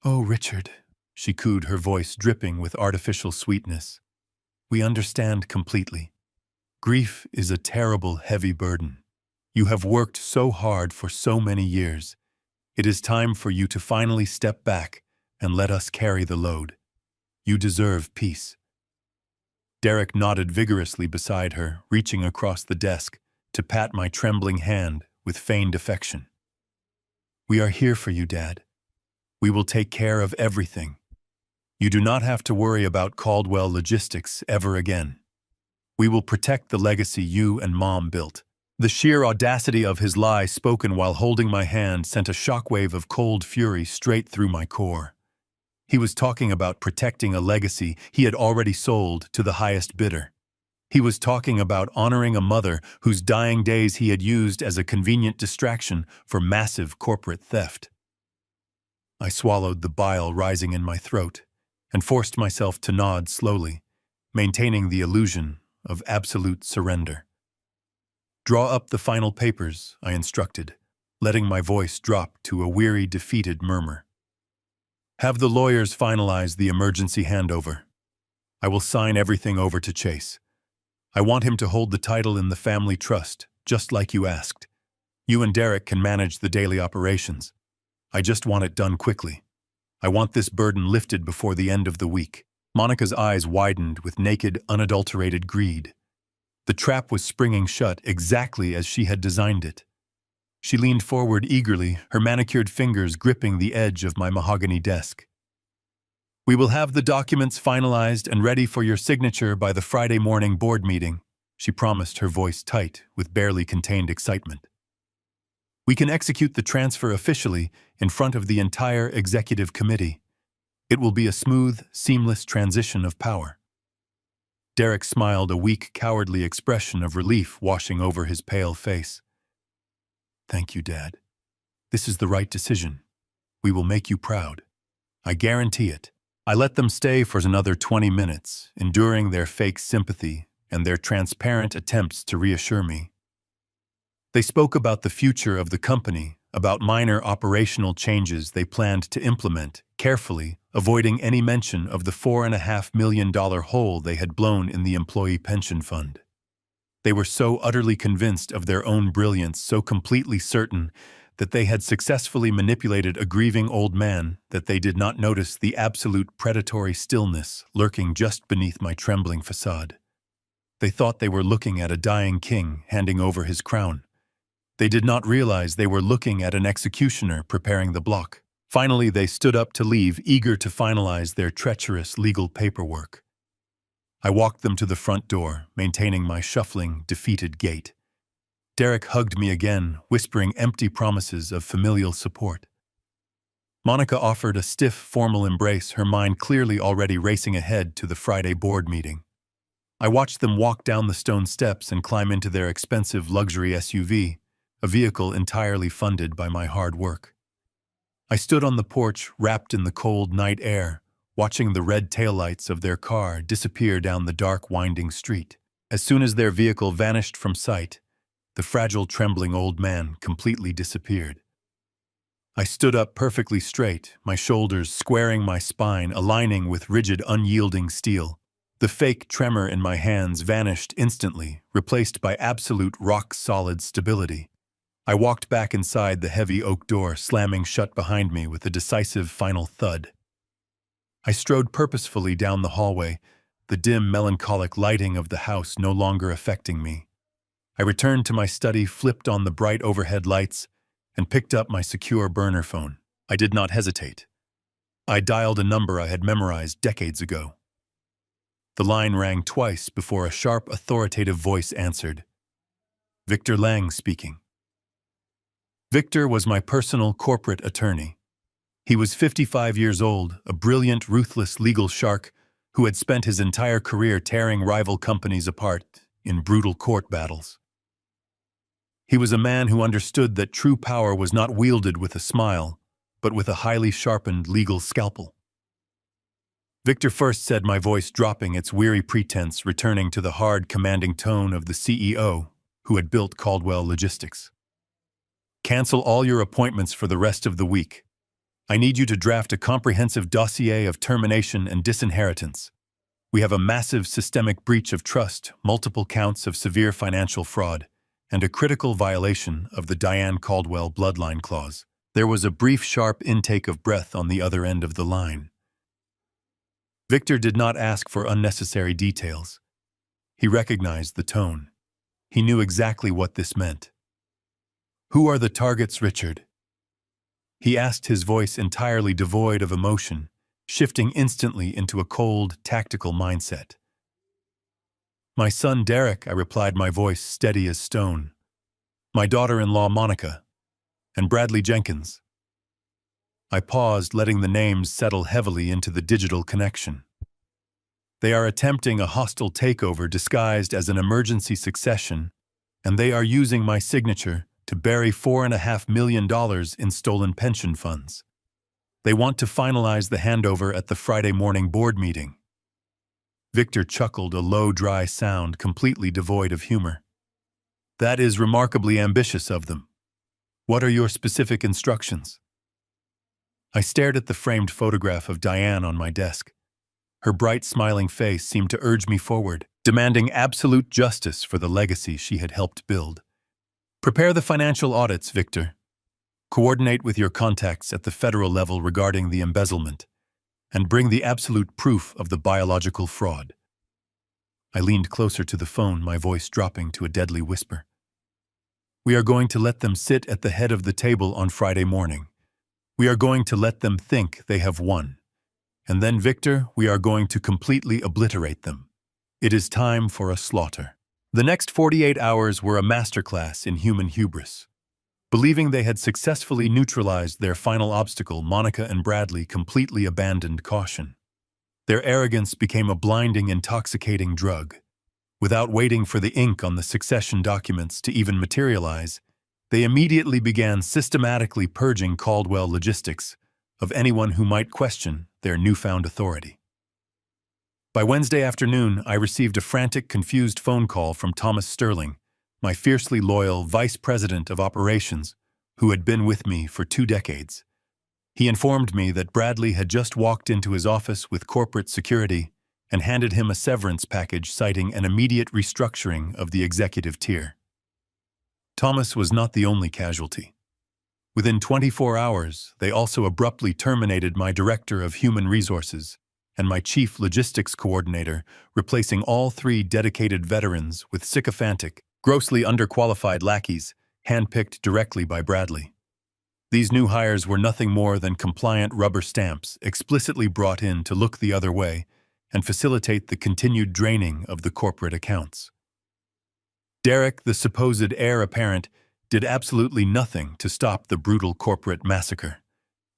Oh, Richard, she cooed, her voice dripping with artificial sweetness. We understand completely. Grief is a terrible, heavy burden. You have worked so hard for so many years. It is time for you to finally step back and let us carry the load. You deserve peace. Derek nodded vigorously beside her, reaching across the desk to pat my trembling hand with feigned affection. We are here for you, Dad. We will take care of everything. You do not have to worry about Caldwell Logistics ever again. We will protect the legacy you and Mom built. The sheer audacity of his lie, spoken while holding my hand, sent a shockwave of cold fury straight through my core. He was talking about protecting a legacy he had already sold to the highest bidder. He was talking about honoring a mother whose dying days he had used as a convenient distraction for massive corporate theft. I swallowed the bile rising in my throat and forced myself to nod slowly, maintaining the illusion of absolute surrender. Draw up the final papers, I instructed, letting my voice drop to a weary, defeated murmur. Have the lawyers finalize the emergency handover. I will sign everything over to Chase. I want him to hold the title in the family trust, just like you asked. You and Derek can manage the daily operations. I just want it done quickly. I want this burden lifted before the end of the week. Monica's eyes widened with naked, unadulterated greed. The trap was springing shut exactly as she had designed it. She leaned forward eagerly, her manicured fingers gripping the edge of my mahogany desk. We will have the documents finalized and ready for your signature by the Friday morning board meeting, she promised, her voice tight with barely contained excitement. We can execute the transfer officially in front of the entire executive committee. It will be a smooth, seamless transition of power. Derek smiled, a weak, cowardly expression of relief washing over his pale face. "Thank you, Dad. This is the right decision. We will make you proud. I guarantee it." I let them stay for another 20 minutes, enduring their fake sympathy and their transparent attempts to reassure me. They spoke about the future of the company, about minor operational changes they planned to implement, carefully avoiding any mention of the $4.5 million hole they had blown in the employee pension fund. They were so utterly convinced of their own brilliance, so completely certain that they had successfully manipulated a grieving old man, that they did not notice the absolute predatory stillness lurking just beneath my trembling facade. They thought they were looking at a dying king handing over his crown. They did not realize they were looking at an executioner preparing the block. Finally, they stood up to leave, eager to finalize their treacherous legal paperwork. I walked them to the front door, maintaining my shuffling, defeated gait. Derek hugged me again, whispering empty promises of familial support. Monica offered a stiff, formal embrace, her mind clearly already racing ahead to the Friday board meeting. I watched them walk down the stone steps and climb into their expensive luxury SUV, a vehicle entirely funded by my hard work. I stood on the porch, wrapped in the cold night air, watching the red taillights of their car disappear down the dark, winding street. As soon as their vehicle vanished from sight, the fragile, trembling old man completely disappeared. I stood up perfectly straight, my shoulders squaring my spine, aligning with rigid, unyielding steel. The fake tremor in my hands vanished instantly, replaced by absolute rock-solid stability. I walked back inside the heavy oak door, slamming shut behind me with a decisive final thud. I strode purposefully down the hallway, the dim, melancholic lighting of the house no longer affecting me. I returned to my study, flipped on the bright overhead lights, and picked up my secure burner phone. I did not hesitate. I dialed a number I had memorized decades ago. The line rang twice before a sharp, authoritative voice answered. Victor Lang speaking. Victor was my personal corporate attorney. He was 55 years old, a brilliant, ruthless legal shark who had spent his entire career tearing rival companies apart in brutal court battles. He was a man who understood that true power was not wielded with a smile, but with a highly sharpened legal scalpel. Victor first said, my voice dropping its weary pretense, returning to the hard, commanding tone of the CEO who had built Caldwell Logistics. Cancel all your appointments for the rest of the week. I need you to draft a comprehensive dossier of termination and disinheritance. We have a massive systemic breach of trust, multiple counts of severe financial fraud, and a critical violation of the Diane Caldwell bloodline clause. There was a brief, sharp intake of breath on the other end of the line. Victor did not ask for unnecessary details. He recognized the tone. He knew exactly what this meant. Who are the targets, Richard? He asked, his voice entirely devoid of emotion, shifting instantly into a cold, tactical mindset. My son Derek, I replied, my voice steady as stone. My daughter-in-law Monica. And Bradley Jenkins. I paused, letting the names settle heavily into the digital connection. They are attempting a hostile takeover disguised as an emergency succession, and they are using my signature to bury $4.5 million in stolen pension funds. They want to finalize the handover at the Friday morning board meeting. Victor chuckled, a low, dry sound completely devoid of humor. That is remarkably ambitious of them. What are your specific instructions? I stared at the framed photograph of Diane on my desk. Her bright, smiling face seemed to urge me forward, demanding absolute justice for the legacy she had helped build. Prepare the financial audits, Victor. Coordinate with your contacts at the federal level regarding the embezzlement, and bring the absolute proof of the biological fraud. I leaned closer to the phone, my voice dropping to a deadly whisper. We are going to let them sit at the head of the table on Friday morning. We are going to let them think they have won. And then, Victor, we are going to completely obliterate them. It is time for a slaughter. The next 48 hours were a masterclass in human hubris. Believing they had successfully neutralized their final obstacle, Monica and Bradley completely abandoned caution. Their arrogance became a blinding, intoxicating drug. Without waiting for the ink on the succession documents to even materialize, they immediately began systematically purging Caldwell Logistics of anyone who might question their newfound authority. By Wednesday afternoon, I received a frantic, confused phone call from Thomas Sterling, my fiercely loyal vice president of operations, who had been with me for 2 decades. He informed me that Bradley had just walked into his office with corporate security and handed him a severance package citing an immediate restructuring of the executive tier. Thomas was not the only casualty. Within 24 hours, they also abruptly terminated my director of human resources and my chief logistics coordinator, replacing all 3 dedicated veterans with sycophantic, grossly underqualified lackeys handpicked directly by Bradley. These new hires were nothing more than compliant rubber stamps explicitly brought in to look the other way and facilitate the continued draining of the corporate accounts. Derek, the supposed heir apparent, did absolutely nothing to stop the brutal corporate massacre.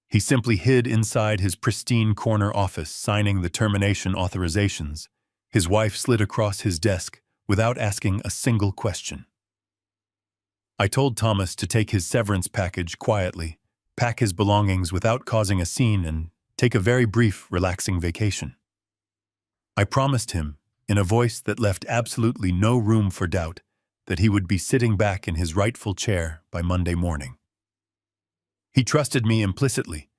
He simply hid inside his pristine corner office signing the termination authorizations. His wife slid across his desk without asking a single question. I told Thomas to take his severance package quietly, pack his belongings without causing a scene, and take a very brief, relaxing vacation. I promised him, in a voice that left absolutely no room for doubt, that he would be sitting back in his rightful chair by Monday morning. He trusted me implicitly,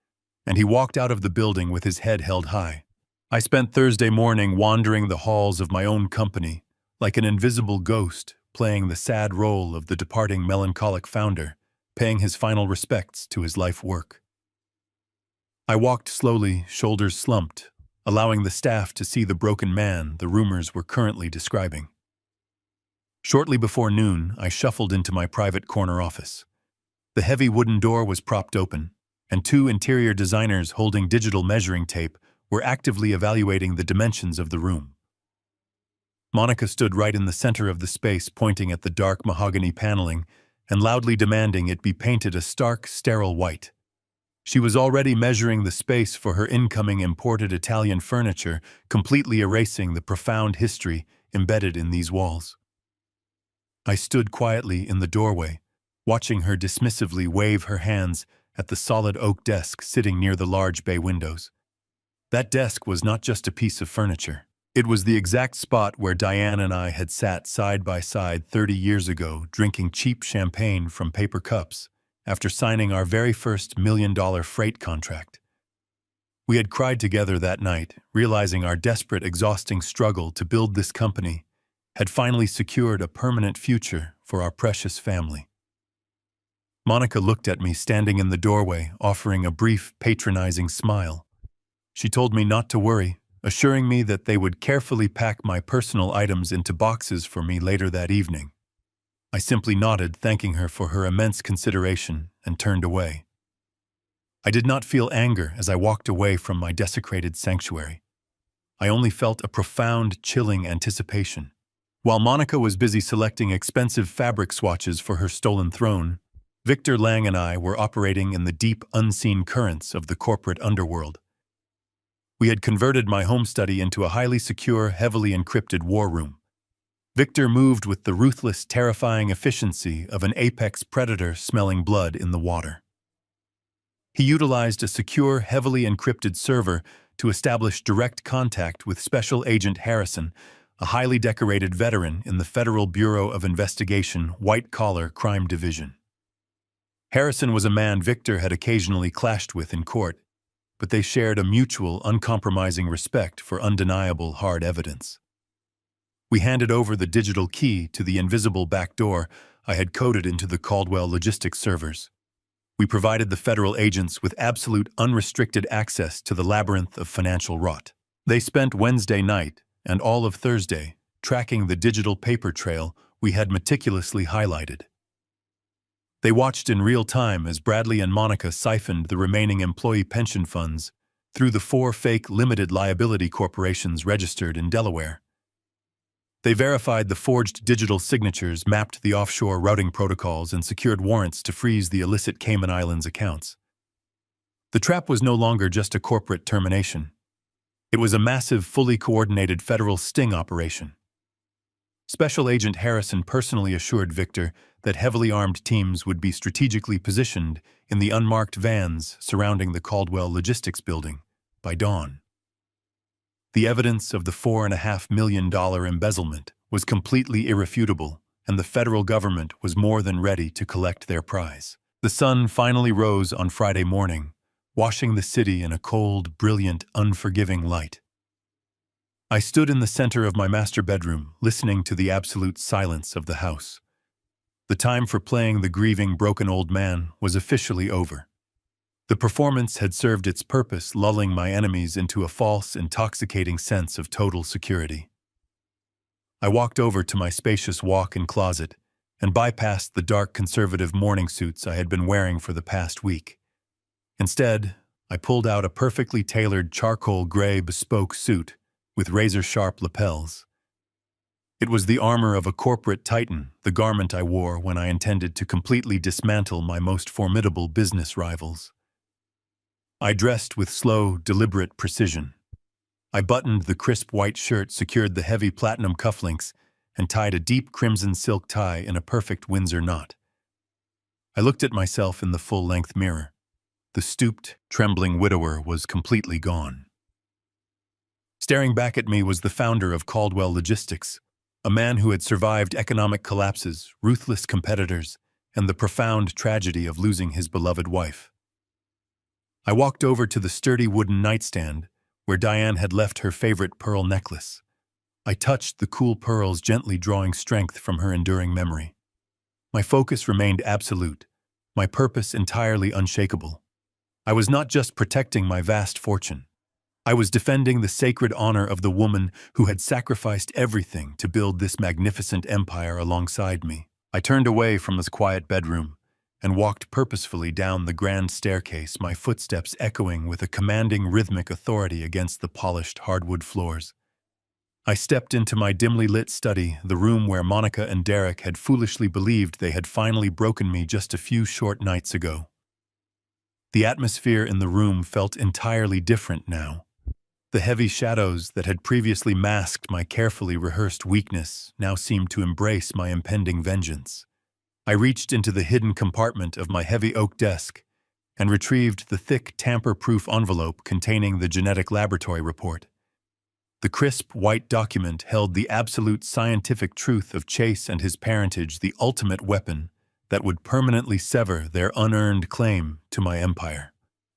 and he walked out of the building with his head held high. I spent Thursday morning wandering the halls of my own company, like an invisible ghost, playing the sad role of the departing melancholic founder, paying his final respects to his life work. I walked slowly, shoulders slumped, allowing the staff to see the broken man the rumors were currently describing. Shortly before noon, I shuffled into my private corner office. The heavy wooden door was propped open, and 2 interior designers holding digital measuring tape were actively evaluating the dimensions of the room. Monica stood right in the center of the space, pointing at the dark mahogany paneling and loudly demanding it be painted a stark, sterile white. She was already measuring the space for her incoming imported Italian furniture, completely erasing the profound history embedded in these walls. I stood quietly in the doorway, watching her dismissively wave her hands at the solid oak desk sitting near the large bay windows. That desk was not just a piece of furniture. It was the exact spot where Diane and I had sat side by side 30 years ago, drinking cheap champagne from paper cups after signing our very first $1 million freight contract. We had cried together that night, realizing our desperate, exhausting struggle to build this company had finally secured a permanent future for our precious family. Monica looked at me standing in the doorway, offering a brief, patronizing smile. She told me not to worry, assuring me that they would carefully pack my personal items into boxes for me later that evening. I simply nodded, thanking her for her immense consideration, and turned away. I did not feel anger as I walked away from my desecrated sanctuary. I only felt a profound, chilling anticipation. While Monica was busy selecting expensive fabric swatches for her stolen throne, Victor Lang and I were operating in the deep, unseen currents of the corporate underworld. We had converted my home study into a highly secure, heavily encrypted war room. Victor moved with the ruthless, terrifying efficiency of an apex predator smelling blood in the water. He utilized a secure, heavily encrypted server to establish direct contact with Special Agent Harrison, a highly decorated veteran in the Federal Bureau of Investigation White-Collar Crime Division. Harrison was a man Victor had occasionally clashed with in court, but they shared a mutual, uncompromising respect for undeniable hard evidence. We handed over the digital key to the invisible back door I had coded into the Caldwell Logistics servers. We provided the federal agents with absolute, unrestricted access to the labyrinth of financial rot. They spent Wednesday night and all of Thursday tracking the digital paper trail we had meticulously highlighted. They watched in real time as Bradley and Monica siphoned the remaining employee pension funds through the 4 fake limited liability corporations registered in Delaware. They verified the forged digital signatures, mapped the offshore routing protocols, and secured warrants to freeze the illicit Cayman Islands accounts. The trap was no longer just a corporate termination. It was a massive, fully coordinated federal sting operation. Special Agent Harrison personally assured Victor that heavily armed teams would be strategically positioned in the unmarked vans surrounding the Caldwell Logistics Building by dawn. The evidence of the $4.5 million embezzlement was completely irrefutable, and the federal government was more than ready to collect their prize. The sun finally rose on Friday morning, washing the city in a cold, brilliant, unforgiving light. I stood in the center of my master bedroom, listening to the absolute silence of the house. The time for playing the grieving, broken old man was officially over. The performance had served its purpose, lulling my enemies into a false, intoxicating sense of total security. I walked over to my spacious walk-in closet and bypassed the dark conservative morning suits I had been wearing for the past week. Instead, I pulled out a perfectly tailored charcoal gray bespoke suit with razor-sharp lapels. It was the armor of a corporate titan, the garment I wore when I intended to completely dismantle my most formidable business rivals. I dressed with slow, deliberate precision. I buttoned the crisp white shirt, secured the heavy platinum cufflinks, and tied a deep crimson silk tie in a perfect Windsor knot. I looked at myself in the full-length mirror. The stooped, trembling widower was completely gone. Staring back at me was the founder of Caldwell Logistics, a man who had survived economic collapses, ruthless competitors, and the profound tragedy of losing his beloved wife. I walked over to the sturdy wooden nightstand where Diane had left her favorite pearl necklace. I touched the cool pearls, gently drawing strength from her enduring memory. My focus remained absolute, my purpose entirely unshakable. I was not just protecting my vast fortune. I was defending the sacred honor of the woman who had sacrificed everything to build this magnificent empire alongside me. I turned away from this quiet bedroom and walked purposefully down the grand staircase, my footsteps echoing with a commanding rhythmic authority against the polished hardwood floors. I stepped into my dimly lit study, the room where Monica and Derek had foolishly believed they had finally broken me just a few short nights ago. The atmosphere in the room felt entirely different now. The heavy shadows that had previously masked my carefully rehearsed weakness now seemed to embrace my impending vengeance. I reached into the hidden compartment of my heavy oak desk and retrieved the thick, tamper-proof envelope containing the genetic laboratory report. The crisp, white document held the absolute scientific truth of Chase and his parentage, the ultimate weapon that would permanently sever their unearned claim to my empire.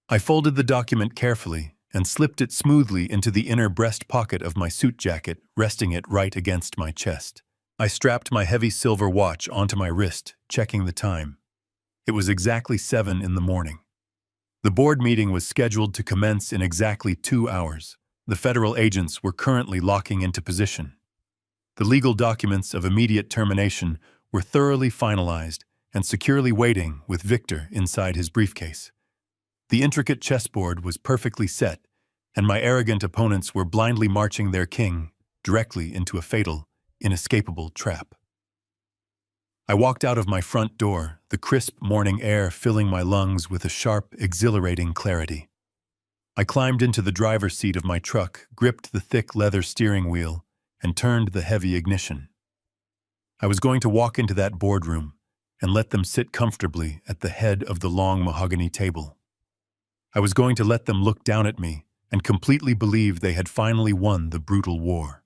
I folded the document carefully and slipped it smoothly into the inner breast pocket of my suit jacket, resting it right against my chest. I strapped my heavy silver watch onto my wrist, checking the time. It was exactly 7 in the morning. The board meeting was scheduled to commence in exactly 2 hours. The federal agents were currently locking into position. The legal documents of immediate termination were thoroughly finalized and securely waiting with Victor inside his briefcase. The intricate chessboard was perfectly set, and my arrogant opponents were blindly marching their king directly into a fatal, inescapable trap. I walked out of my front door, the crisp morning air filling my lungs with a sharp, exhilarating clarity. I climbed into the driver's seat of my truck, gripped the thick leather steering wheel, and turned the heavy ignition. I was going to walk into that boardroom and let them sit comfortably at the head of the long mahogany table. I was going to let them look down at me and completely believe they had finally won the brutal war.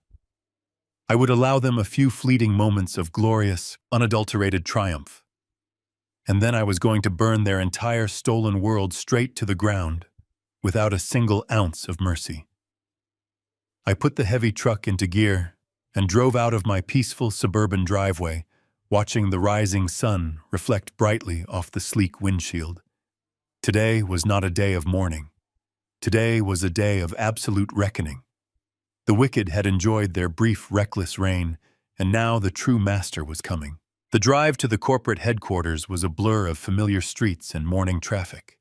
I would allow them a few fleeting moments of glorious, unadulterated triumph. And then I was going to burn their entire stolen world straight to the ground, without a single ounce of mercy. I put the heavy truck into gear and drove out of my peaceful suburban driveway, watching the rising sun reflect brightly off the sleek windshield. Today was not a day of mourning. Today was a day of absolute reckoning. The wicked had enjoyed their brief, reckless reign, and now the true master was coming. The drive to the corporate headquarters was a blur of familiar streets and morning traffic.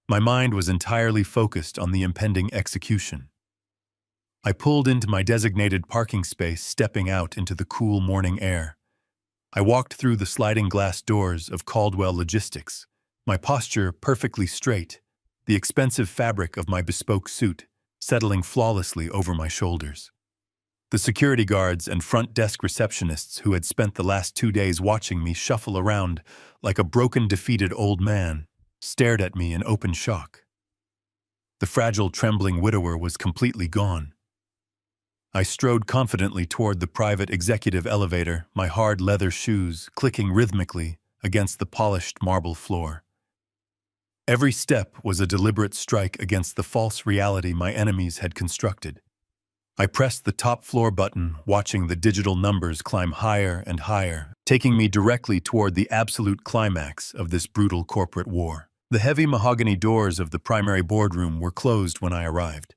My mind was entirely focused on the impending execution. I pulled into my designated parking space, stepping out into the cool morning air. I walked through the sliding glass doors of Caldwell Logistics, my posture perfectly straight, the expensive fabric of my bespoke suit settling flawlessly over my shoulders. The security guards and front desk receptionists who had spent the last 2 days watching me shuffle around like a broken, defeated old man stared at me in open shock. The fragile, trembling widower was completely gone. I strode confidently toward the private executive elevator, my hard leather shoes clicking rhythmically against the polished marble floor. Every step was a deliberate strike against the false reality my enemies had constructed. I pressed the top floor button, watching the digital numbers climb higher and higher, taking me directly toward the absolute climax of this brutal corporate war. The heavy mahogany doors of the primary boardroom were closed when I arrived.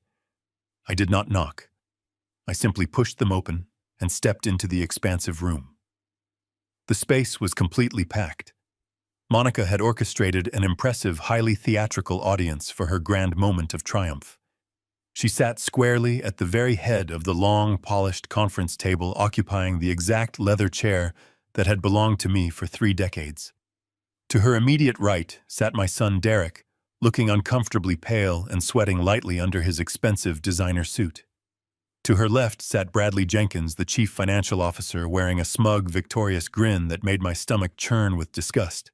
I did not knock. I simply pushed them open and stepped into the expansive room. The space was completely packed. Monica had orchestrated an impressive, highly theatrical audience for her grand moment of triumph. She sat squarely at the very head of the long, polished conference table, occupying the exact leather chair that had belonged to me for 3 decades. To her immediate right sat my son Derek, looking uncomfortably pale and sweating lightly under his expensive designer suit. To her left sat Bradley Jenkins, the chief financial officer, wearing a smug, victorious grin that made my stomach churn with disgust.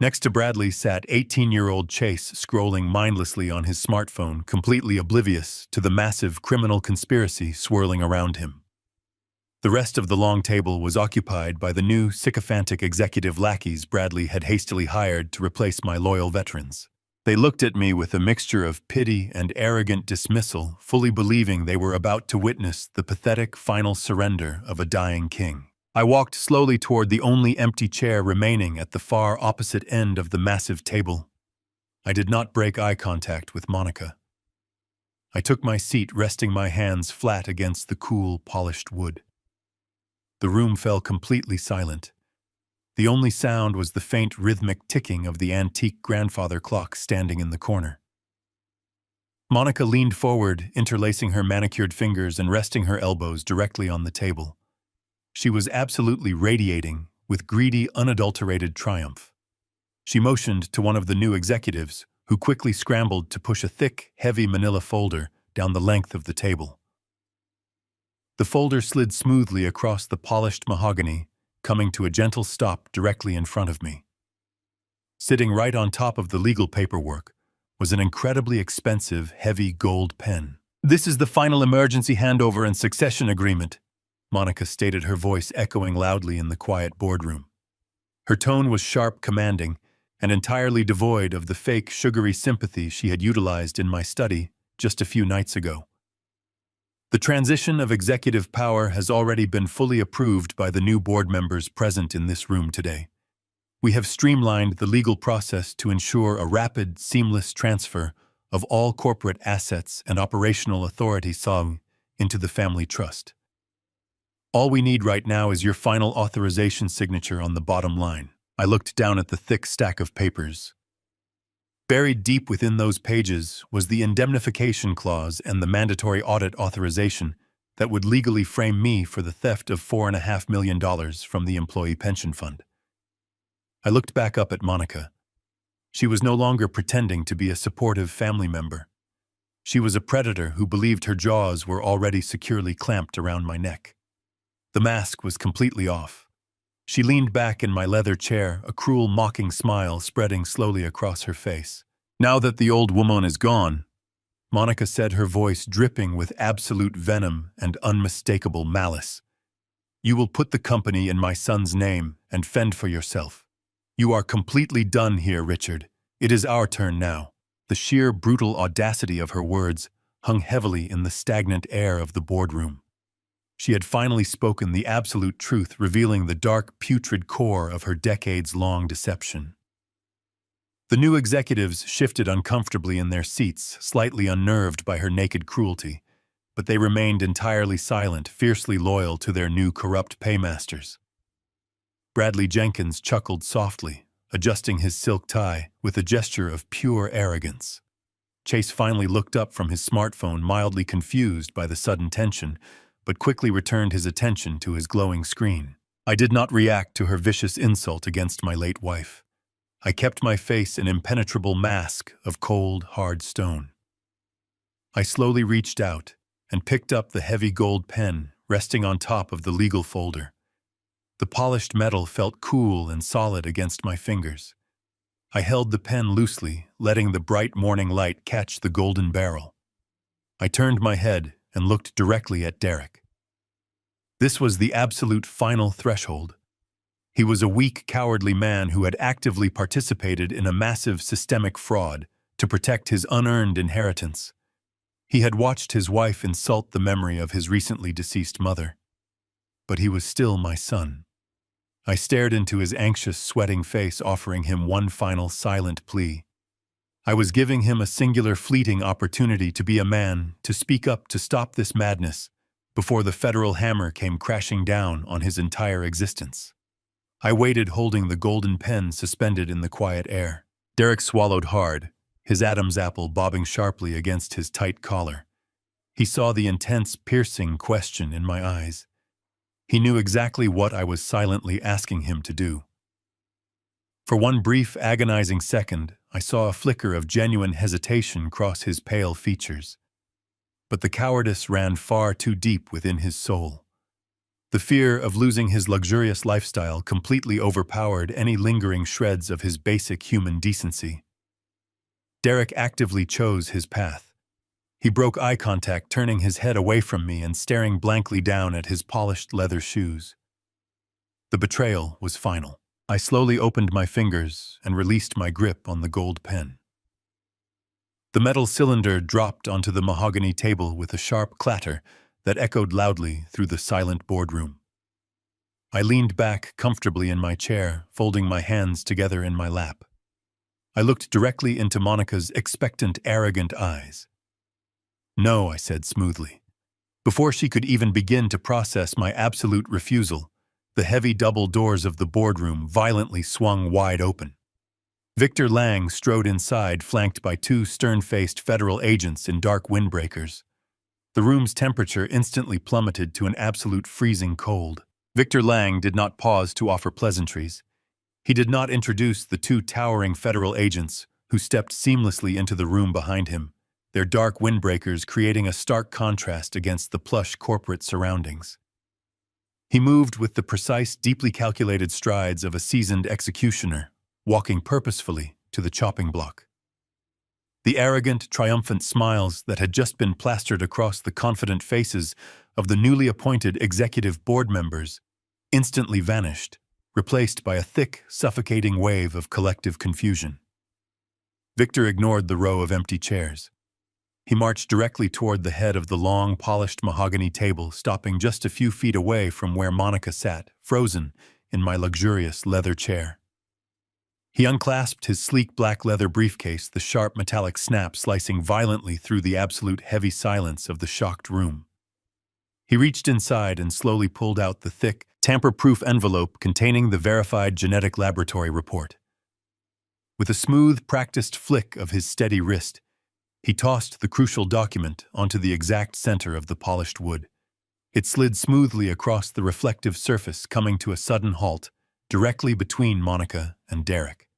Next to Bradley sat 18-year-old Chase, scrolling mindlessly on his smartphone, completely oblivious to the massive criminal conspiracy swirling around him. The rest of the long table was occupied by the new, sycophantic executive lackeys Bradley had hastily hired to replace my loyal veterans. They looked at me with a mixture of pity and arrogant dismissal, fully believing they were about to witness the pathetic final surrender of a dying king. I walked slowly toward the only empty chair remaining at the far opposite end of the massive table. I did not break eye contact with Monica. I took my seat, resting my hands flat against the cool, polished wood. The room fell completely silent. The only sound was the faint rhythmic ticking of the antique grandfather clock standing in the corner. Monica leaned forward, interlacing her manicured fingers and resting her elbows directly on the table. She was absolutely radiating with greedy, unadulterated triumph. She motioned to one of the new executives, who quickly scrambled to push a thick, heavy manila folder down the length of the table. The folder slid smoothly across the polished mahogany, coming to a gentle stop directly in front of me. Sitting right on top of the legal paperwork was an incredibly expensive, heavy gold pen. "This is the final emergency handover and succession agreement," Monica stated, her voice echoing loudly in the quiet boardroom. Her tone was sharp, commanding, and entirely devoid of the fake, sugary sympathy she had utilized in my study just a few nights ago. "The transition of executive power has already been fully approved by the new board members present in this room today. We have streamlined the legal process to ensure a rapid, seamless transfer of all corporate assets and operational authority into the family trust. All we need right now is your final authorization signature on the bottom line." I looked down at the thick stack of papers. Buried deep within those pages was the indemnification clause and the mandatory audit authorization that would legally frame me for the theft of $4.5 million from the employee pension fund. I looked back up at Monica. She was no longer pretending to be a supportive family member. She was a predator who believed her jaws were already securely clamped around my neck. The mask was completely off. She leaned back in my leather chair, a cruel, mocking smile spreading slowly across her face. "Now that the old woman is gone," Monica said, her voice dripping with absolute venom and unmistakable malice, "you will put the company in my son's name and fend for yourself. You are completely done here, Richard. It is our turn now." The sheer, brutal audacity of her words hung heavily in the stagnant air of the boardroom. She had finally spoken the absolute truth, revealing the dark, putrid core of her decades-long deception. The new executives shifted uncomfortably in their seats, slightly unnerved by her naked cruelty, but they remained entirely silent, fiercely loyal to their new corrupt paymasters. Bradley Jenkins chuckled softly, adjusting his silk tie with a gesture of pure arrogance. Chase finally looked up from his smartphone, mildly confused by the sudden tension, but quickly returned his attention to his glowing screen. I did not react to her vicious insult against my late wife. I kept my face an impenetrable mask of cold, hard stone. I slowly reached out and picked up the heavy gold pen resting on top of the legal folder. The polished metal felt cool and solid against my fingers. I held the pen loosely, letting the bright morning light catch the golden barrel. I turned my head and looked directly at Derek. This was the absolute final threshold. He was a weak, cowardly man who had actively participated in a massive systemic fraud to protect his unearned inheritance. He had watched his wife insult the memory of his recently deceased mother. But he was still my son. I stared into his anxious, sweating face, offering him one final silent plea. I was giving him a singular, fleeting opportunity to be a man, to speak up, to stop this madness, before the federal hammer came crashing down on his entire existence. I waited, holding the golden pen suspended in the quiet air. Derek swallowed hard, his Adam's apple bobbing sharply against his tight collar. He saw the intense, piercing question in my eyes. He knew exactly what I was silently asking him to do. For one brief, agonizing second, I saw a flicker of genuine hesitation cross his pale features. But the cowardice ran far too deep within his soul. The fear of losing his luxurious lifestyle completely overpowered any lingering shreds of his basic human decency. Derek actively chose his path. He broke eye contact, turning his head away from me and staring blankly down at his polished leather shoes. The betrayal was final. I slowly opened my fingers and released my grip on the gold pen. The metal cylinder dropped onto the mahogany table with a sharp clatter that echoed loudly through the silent boardroom. I leaned back comfortably in my chair, folding my hands together in my lap. I looked directly into Monica's expectant, arrogant eyes. "No," I said smoothly. Before she could even begin to process my absolute refusal, the heavy double doors of the boardroom violently swung wide open. Victor Lang strode inside, flanked by two stern-faced federal agents in dark windbreakers. The room's temperature instantly plummeted to an absolute freezing cold. Victor Lang did not pause to offer pleasantries. He did not introduce the two towering federal agents who stepped seamlessly into the room behind him, their dark windbreakers creating a stark contrast against the plush corporate surroundings. He moved with the precise, deeply calculated strides of a seasoned executioner, walking purposefully to the chopping block. The arrogant, triumphant smiles that had just been plastered across the confident faces of the newly appointed executive board members instantly vanished, replaced by a thick, suffocating wave of collective confusion. Victor ignored the row of empty chairs. He marched directly toward the head of the long, polished mahogany table, stopping just a few feet away from where Monica sat, frozen in my luxurious leather chair. He unclasped his sleek black leather briefcase, the sharp metallic snap slicing violently through the absolute heavy silence of the shocked room. He reached inside and slowly pulled out the thick, tamper-proof envelope containing the verified genetic laboratory report. With a smooth, practiced flick of his steady wrist, he tossed the crucial document onto the exact center of the polished wood. It slid smoothly across the reflective surface, coming to a sudden halt, directly between Monica and Derek.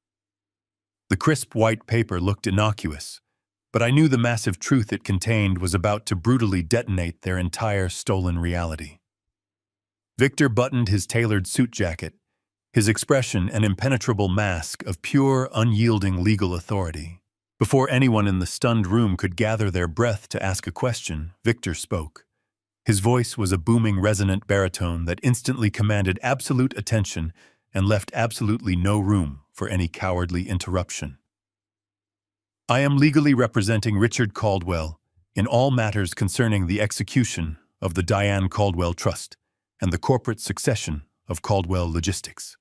The crisp white paper looked innocuous, but I knew the massive truth it contained was about to brutally detonate their entire stolen reality. Victor buttoned his tailored suit jacket, his expression an impenetrable mask of pure, unyielding legal authority. Before anyone in the stunned room could gather their breath to ask a question, Victor spoke. His voice was a booming, resonant baritone that instantly commanded absolute attention and left absolutely no room for any cowardly interruption. "I am legally representing Richard Caldwell in all matters concerning the execution of the Diane Caldwell Trust and the corporate succession of Caldwell Logistics,"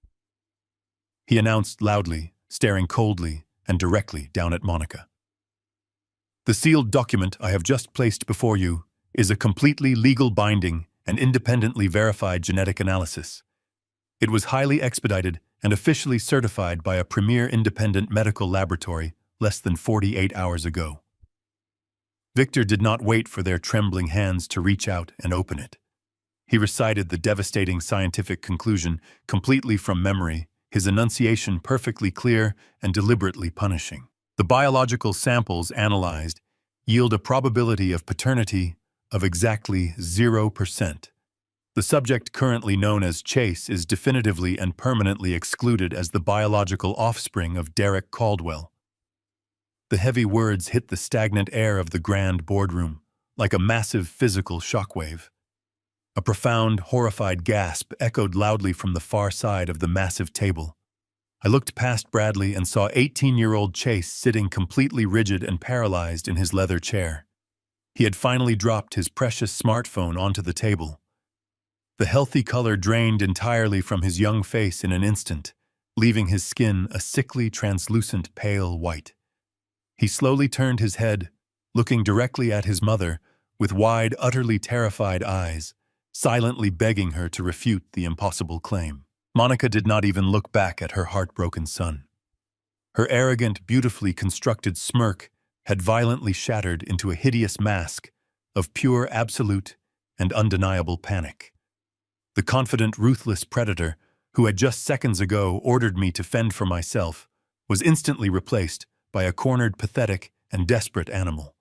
he announced loudly, staring coldly and directly down at Monica. "The sealed document I have just placed before you is a completely legal binding and independently verified genetic analysis. It was highly expedited and officially certified by a premier independent medical laboratory less than 48 hours ago." Victor did not wait for their trembling hands to reach out and open it. He recited the devastating scientific conclusion completely from memory, his enunciation perfectly clear and deliberately punishing. "The biological samples analyzed yield a probability of paternity of exactly 0%. The subject currently known as Chase is definitively and permanently excluded as the biological offspring of Derek Caldwell. The heavy words hit the stagnant air of the grand boardroom like a massive physical shockwave. A profound, horrified gasp echoed loudly from the far side of the massive table. I looked past Bradley and saw 18-year-old Chase sitting completely rigid and paralyzed in his leather chair. He had finally dropped his precious smartphone onto the table. The healthy color drained entirely from his young face in an instant, leaving his skin a sickly, translucent, pale white. He slowly turned his head, looking directly at his mother, with wide, utterly terrified eyes, silently begging her to refute the impossible claim. Monica did not even look back at her heartbroken son. Her arrogant, beautifully constructed smirk had violently shattered into a hideous mask of pure, absolute, and undeniable panic. The confident, ruthless predator, who had just seconds ago ordered me to fend for myself, was instantly replaced by a cornered, pathetic, and desperate animal.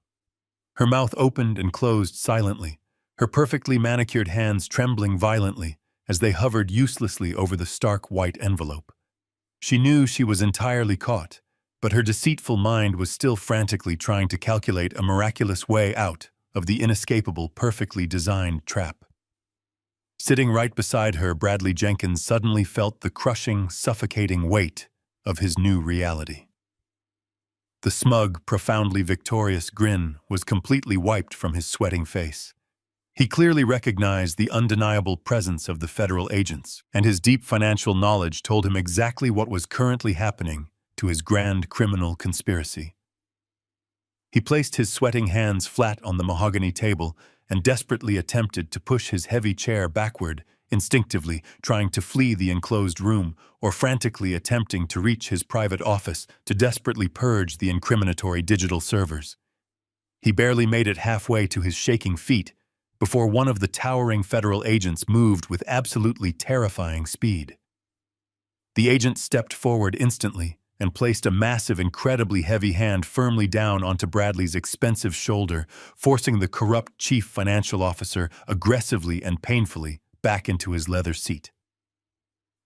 Her mouth opened and closed silently, her perfectly manicured hands trembling violently as they hovered uselessly over the stark white envelope. She knew she was entirely caught, but her deceitful mind was still frantically trying to calculate a miraculous way out of the inescapable, perfectly designed trap. Sitting right beside her, Bradley Jenkins suddenly felt the crushing, suffocating weight of his new reality. The smug, profoundly victorious grin was completely wiped from his sweating face. He clearly recognized the undeniable presence of the federal agents, and his deep financial knowledge told him exactly what was currently happening to his grand criminal conspiracy. He placed his sweating hands flat on the mahogany table and desperately attempted to push his heavy chair backward, instinctively trying to flee the enclosed room or frantically attempting to reach his private office to desperately purge the incriminatory digital servers. He barely made it halfway to his shaking feet before one of the towering federal agents moved with absolutely terrifying speed. The agent stepped forward instantly and placed a massive, incredibly heavy hand firmly down onto Bradley's expensive shoulder, forcing the corrupt chief financial officer aggressively and painfully back into his leather seat.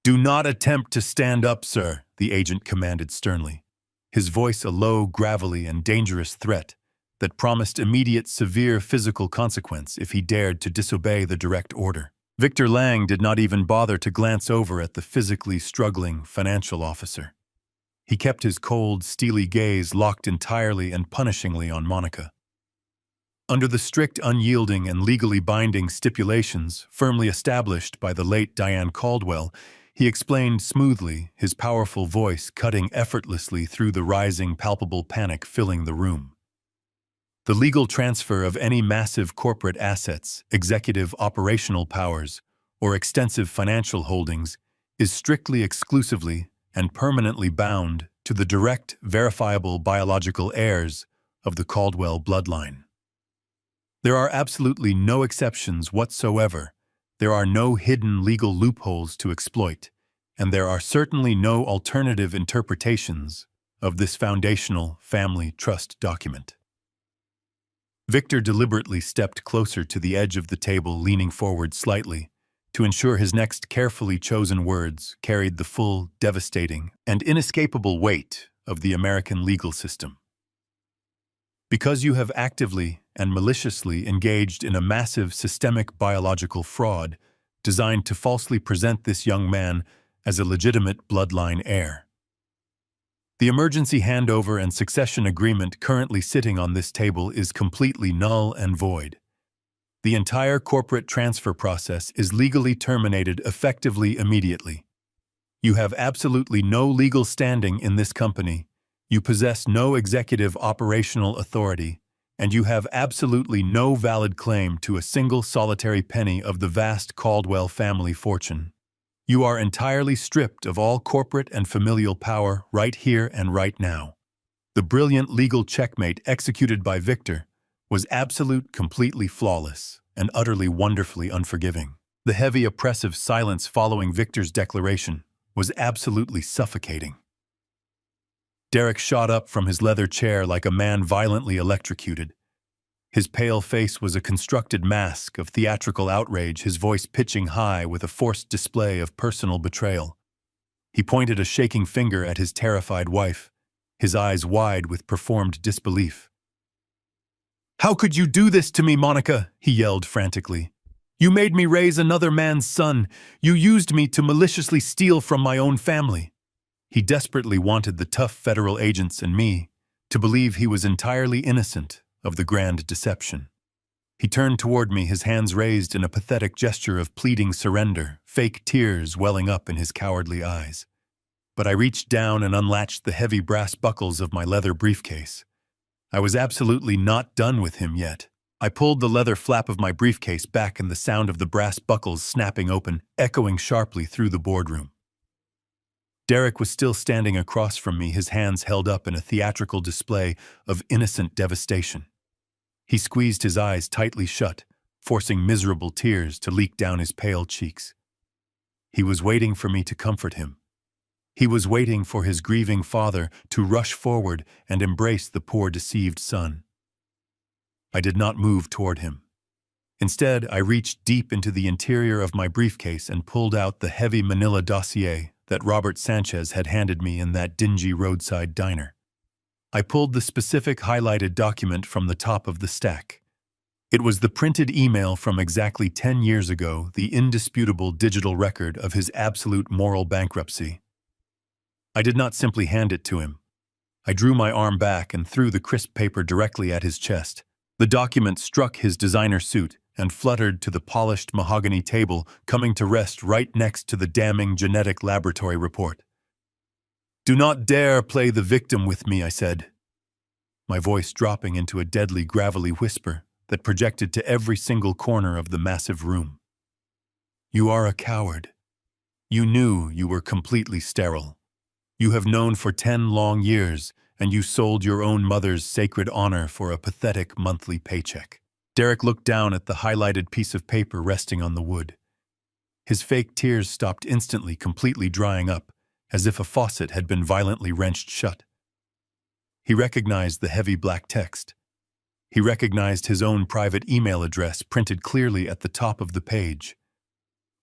"Do not attempt to stand up, sir," the agent commanded sternly, his voice a low, gravelly, and dangerous threat that promised immediate, severe physical consequence if he dared to disobey the direct order. Victor Lang did not even bother to glance over at the physically struggling financial officer. He kept his cold, steely gaze locked entirely and punishingly on Monica. Under the strict, unyielding, and legally binding stipulations firmly established by the late Diane Caldwell, he explained smoothly, his powerful voice cutting effortlessly through the rising, palpable panic filling the room. The legal transfer of any massive corporate assets, executive operational powers, or extensive financial holdings is strictly, exclusively, and permanently bound to the direct, verifiable biological heirs of the Caldwell bloodline. There are absolutely no exceptions whatsoever, there are no hidden legal loopholes to exploit, and there are certainly no alternative interpretations of this foundational family trust document. Victor deliberately stepped closer to the edge of the table, leaning forward slightly, to ensure his next carefully chosen words carried the full, devastating, and inescapable weight of the American legal system. Because you have actively and maliciously engaged in a massive systemic biological fraud designed to falsely present this young man as a legitimate bloodline heir. The emergency handover and succession agreement currently sitting on this table is completely null and void. The entire corporate transfer process is legally terminated effectively immediately. You have absolutely no legal standing in this company, you possess no executive operational authority, and you have absolutely no valid claim to a single solitary penny of the vast Caldwell family fortune. You are entirely stripped of all corporate and familial power right here and right now. The brilliant legal checkmate executed by Victor was absolute, completely flawless, and utterly wonderfully unforgiving. The heavy, oppressive silence following Victor's declaration was absolutely suffocating. Derek shot up from his leather chair like a man violently electrocuted, His pale face was a constructed mask of theatrical outrage, his voice pitching high with a forced display of personal betrayal. He pointed a shaking finger at his terrified wife, his eyes wide with performed disbelief. "How could you do this to me, Monica?" he yelled frantically. "You made me raise another man's son. You used me to maliciously steal from my own family." He desperately wanted the tough federal agents and me to believe he was entirely innocent of the grand deception. He turned toward me, his hands raised in a pathetic gesture of pleading surrender, fake tears welling up in his cowardly eyes. But I reached down and unlatched the heavy brass buckles of my leather briefcase. I was absolutely not done with him yet. I pulled the leather flap of my briefcase back, and the sound of the brass buckles snapping open, echoing sharply through the boardroom. Derek was still standing across from me, his hands held up in a theatrical display of innocent devastation. He squeezed his eyes tightly shut, forcing miserable tears to leak down his pale cheeks. He was waiting for me to comfort him. He was waiting for his grieving father to rush forward and embrace the poor deceived son. I did not move toward him. Instead, I reached deep into the interior of my briefcase and pulled out the heavy manila dossier that Robert Sanchez had handed me in that dingy roadside diner. I pulled the specific highlighted document from the top of the stack. It was the printed email from exactly 10 years ago, the indisputable digital record of his absolute moral bankruptcy. I did not simply hand it to him. I drew my arm back and threw the crisp paper directly at his chest. The document struck his designer suit and fluttered to the polished mahogany table, coming to rest right next to the damning genetic laboratory report. "Do not dare play the victim with me," I said, my voice dropping into a deadly gravelly whisper that projected to every single corner of the massive room. "You are a coward. You knew you were completely sterile. You have known for 10 long years, and you sold your own mother's sacred honor for a pathetic monthly paycheck." Derek looked down at the highlighted piece of paper resting on the wood. His fake tears stopped instantly, completely drying up, as if a faucet had been violently wrenched shut. He recognized the heavy black text. He recognized his own private email address printed clearly at the top of the page.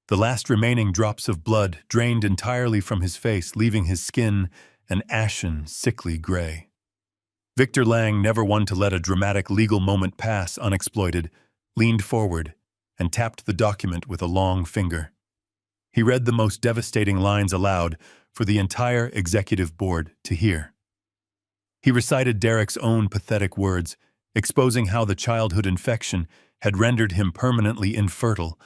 The last remaining drops of blood drained entirely from his face, leaving his skin an ashen, sickly gray. Victor Lang, never one to let a dramatic legal moment pass unexploited, leaned forward and tapped the document with a long finger. He read the most devastating lines aloud for the entire executive board to hear. He recited Derek's own pathetic words, exposing how the childhood infection had rendered him permanently infertile,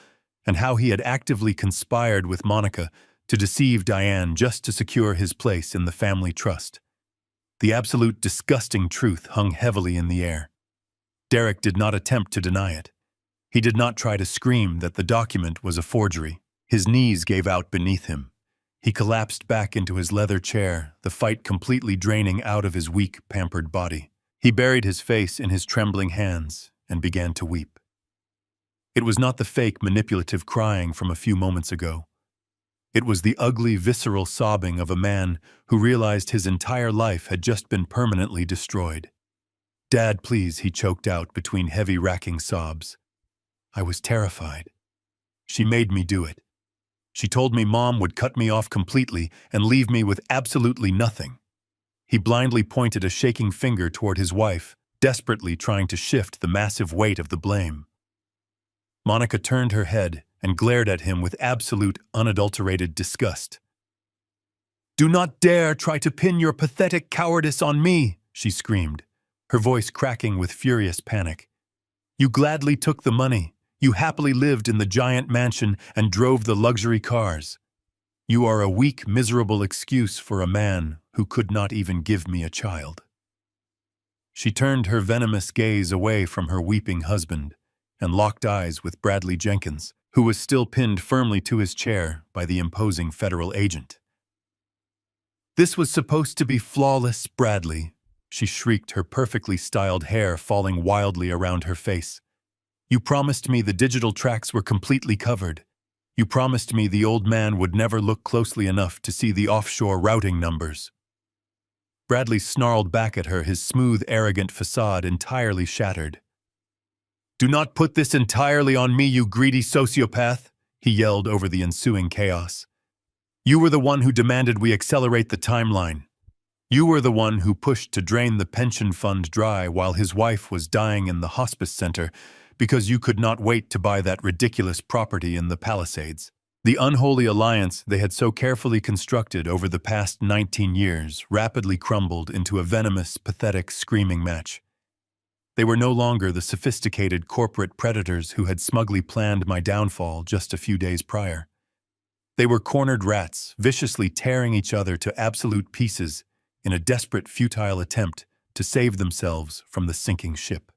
and how he had actively conspired with Monica to deceive Diane just to secure his place in the family trust. The absolute disgusting truth hung heavily in the air. Derek did not attempt to deny it. He did not try to scream that the document was a forgery. His knees gave out beneath him. He collapsed back into his leather chair, the fight completely draining out of his weak, pampered body. He buried his face in his trembling hands and began to weep. It was not the fake, manipulative crying from a few moments ago. It was the ugly, visceral sobbing of a man who realized his entire life had just been permanently destroyed. "Dad, please," he choked out between heavy, racking sobs. "I was terrified. She made me do it. She told me Mom would cut me off completely and leave me with absolutely nothing." He blindly pointed a shaking finger toward his wife, desperately trying to shift the massive weight of the blame. Monica turned her head and glared at him with absolute, unadulterated disgust. "Do not dare try to pin your pathetic cowardice on me," she screamed, her voice cracking with furious panic. "You gladly took the money. You happily lived in the giant mansion and drove the luxury cars. You are a weak, miserable excuse for a man who could not even give me a child." She turned her venomous gaze away from her weeping husband and locked eyes with Bradley Jenkins, who was still pinned firmly to his chair by the imposing federal agent. "This was supposed to be flawless, Bradley," she shrieked, her perfectly styled hair falling wildly around her face. "You promised me the digital tracks were completely covered. You promised me the old man would never look closely enough to see the offshore routing numbers." Bradley snarled back at her, his smooth, arrogant facade entirely shattered. "Do not put this entirely on me, you greedy sociopath," he yelled over the ensuing chaos. "You were the one who demanded we accelerate the timeline. You were the one who pushed to drain the pension fund dry while his wife was dying in the hospice center because you could not wait to buy that ridiculous property in the Palisades." The unholy alliance they had so carefully constructed over the past 19 years rapidly crumbled into a venomous, pathetic screaming match. They were no longer the sophisticated corporate predators who had smugly planned my downfall just a few days prior. They were cornered rats, viciously tearing each other to absolute pieces in a desperate, futile attempt to save themselves from the sinking ship.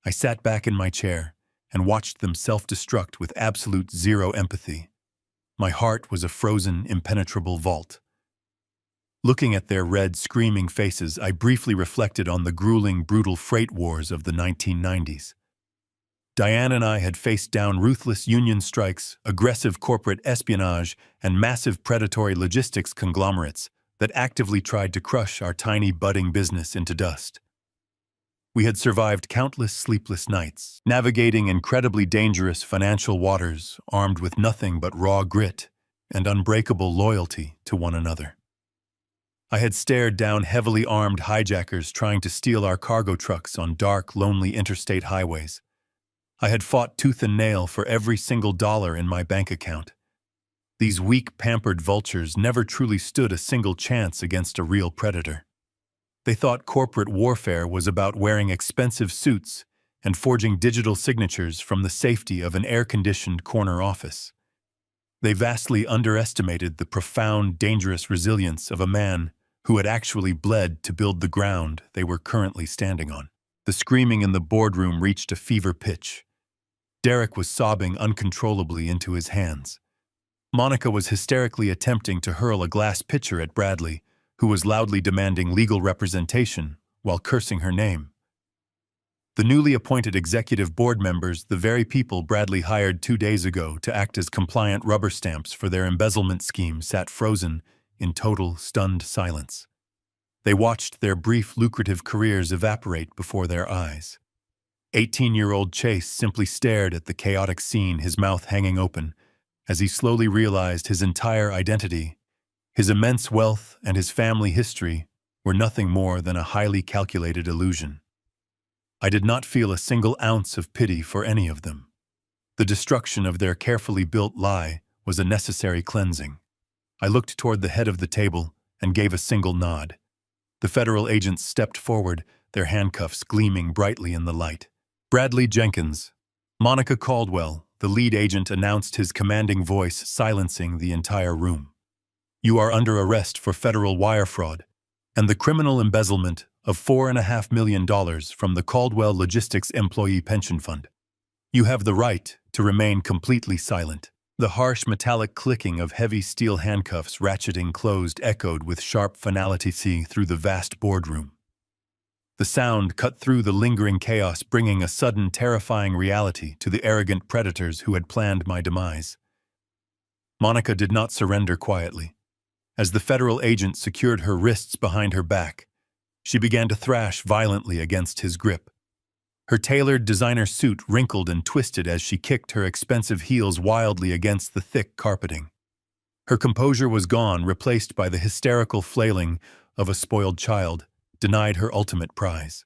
I sat back in my chair and watched them self-destruct with absolute zero empathy. My heart was a frozen, impenetrable vault. Looking at their red, screaming faces, I briefly reflected on the grueling, brutal freight wars of the 1990s. Diane and I had faced down ruthless union strikes, aggressive corporate espionage, and massive predatory logistics conglomerates that actively tried to crush our tiny, budding business into dust. We had survived countless sleepless nights, navigating incredibly dangerous financial waters, armed with nothing but raw grit and unbreakable loyalty to one another. I had stared down heavily armed hijackers trying to steal our cargo trucks on dark, lonely interstate highways. I had fought tooth and nail for every single dollar in my bank account. These weak, pampered vultures never truly stood a single chance against a real predator. They thought corporate warfare was about wearing expensive suits and forging digital signatures from the safety of an air-conditioned corner office. They vastly underestimated the profound, dangerous resilience of a man who had actually bled to build the ground they were currently standing on. The screaming in the boardroom reached a fever pitch. Derek was sobbing uncontrollably into his hands. Monica was hysterically attempting to hurl a glass pitcher at Bradley, who was loudly demanding legal representation while cursing her name. The newly appointed executive board members, the very people Bradley hired 2 days ago to act as compliant rubber stamps for their embezzlement scheme, sat frozen in total, stunned silence. They watched their brief, lucrative careers evaporate before their eyes. 18-year-old Chase simply stared at the chaotic scene, his mouth hanging open, as he slowly realized his entire identity, his immense wealth, and his family history were nothing more than a highly calculated illusion. I did not feel a single ounce of pity for any of them. The destruction of their carefully built lie was a necessary cleansing. I looked toward the head of the table and gave a single nod. The federal agents stepped forward, their handcuffs gleaming brightly in the light. "Bradley Jenkins." Monica Caldwell, the lead agent, announced, his commanding voice silencing the entire room. "You are under arrest for federal wire fraud and the criminal embezzlement of $4.5 million from the Caldwell Logistics Employee Pension Fund. You have the right to remain completely silent." The harsh metallic clicking of heavy steel handcuffs ratcheting closed echoed with sharp finality through the vast boardroom. The sound cut through the lingering chaos, bringing a sudden, terrifying reality to the arrogant predators who had planned my demise. Monica did not surrender quietly. As the federal agent secured her wrists behind her back, she began to thrash violently against his grip. Her tailored designer suit wrinkled and twisted as she kicked her expensive heels wildly against the thick carpeting. Her composure was gone, replaced by the hysterical flailing of a spoiled child, denied her ultimate prize.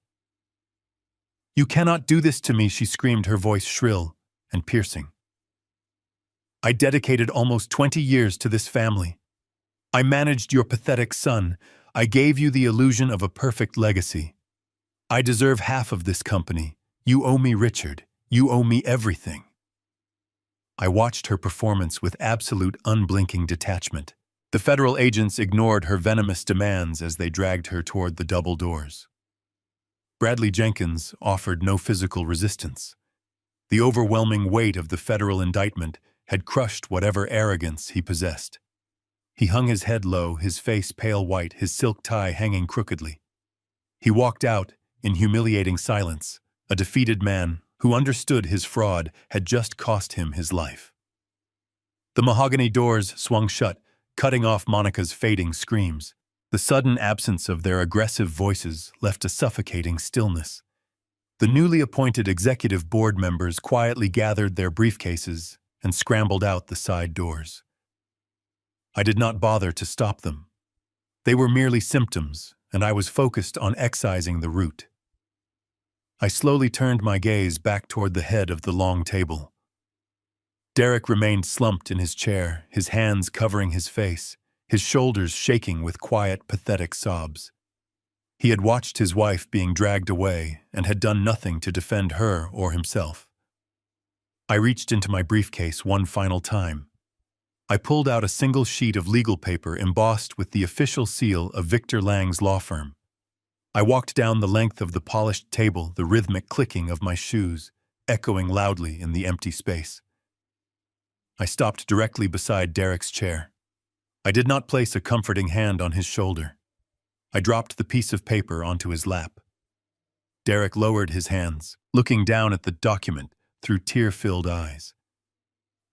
"You cannot do this to me," she screamed, her voice shrill and piercing. "I dedicated almost 20 years to this family. I managed your pathetic son. I gave you the illusion of a perfect legacy. I deserve half of this company. You owe me, Richard. You owe me everything." I watched her performance with absolute, unblinking detachment. The federal agents ignored her venomous demands as they dragged her toward the double doors. Bradley Jenkins offered no physical resistance. The overwhelming weight of the federal indictment had crushed whatever arrogance he possessed. He hung his head low, his face pale white, his silk tie hanging crookedly. He walked out in humiliating silence, a defeated man who understood his fraud had just cost him his life. The mahogany doors swung shut, cutting off Monica's fading screams. The sudden absence of their aggressive voices left a suffocating stillness. The newly appointed executive board members quietly gathered their briefcases and scrambled out the side doors. I did not bother to stop them. They were merely symptoms, and I was focused on excising the root. I slowly turned my gaze back toward the head of the long table. Derek remained slumped in his chair, his hands covering his face, his shoulders shaking with quiet, pathetic sobs. He had watched his wife being dragged away and had done nothing to defend her or himself. I reached into my briefcase one final time. I pulled out a single sheet of legal paper embossed with the official seal of Victor Lang's law firm. I walked down the length of the polished table, the rhythmic clicking of my shoes echoing loudly in the empty space. I stopped directly beside Derek's chair. I did not place a comforting hand on his shoulder. I dropped the piece of paper onto his lap. Derek lowered his hands, looking down at the document through tear-filled eyes.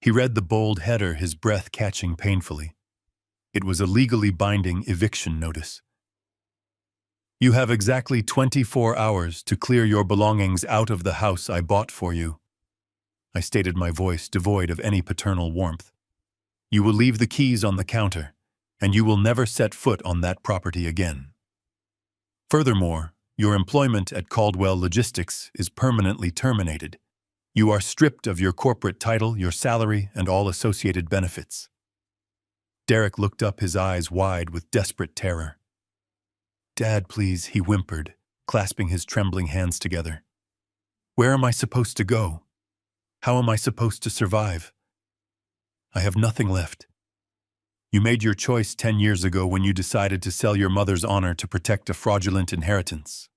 He read the bold header, his breath catching painfully. It was a legally binding eviction notice. You have exactly 24 hours to clear your belongings out of the house I bought for you. I stated, my voice devoid of any paternal warmth. You will leave the keys on the counter, and you will never set foot on that property again. Furthermore, your employment at Caldwell Logistics is permanently terminated. You are stripped of your corporate title, your salary, and all associated benefits. Derek looked up, his eyes wide with desperate terror. Dad, please, he whimpered, clasping his trembling hands together. Where am I supposed to go? How am I supposed to survive? I have nothing left. You made your choice 10 years ago when you decided to sell your mother's honor to protect a fraudulent inheritance.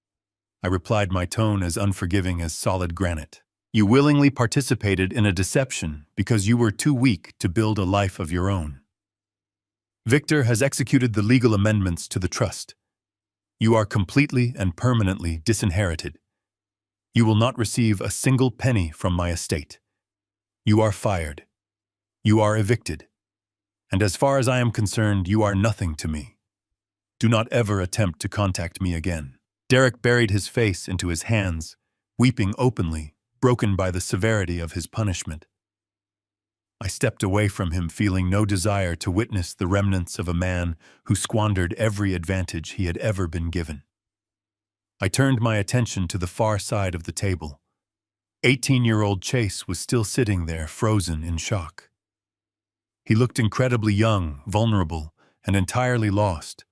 I replied, my tone as unforgiving as solid granite. You willingly participated in a deception because you were too weak to build a life of your own. Victor has executed the legal amendments to the trust. You are completely and permanently disinherited. You will not receive a single penny from my estate. You are fired. You are evicted. And as far as I am concerned, you are nothing to me. Do not ever attempt to contact me again. Derek buried his face into his hands, weeping openly, broken by the severity of his punishment. I stepped away from him, feeling no desire to witness the remnants of a man who squandered every advantage he had ever been given. I turned my attention to the far side of the table. 18-year-old Chase was still sitting there, frozen in shock. He looked incredibly young, vulnerable, and entirely lost.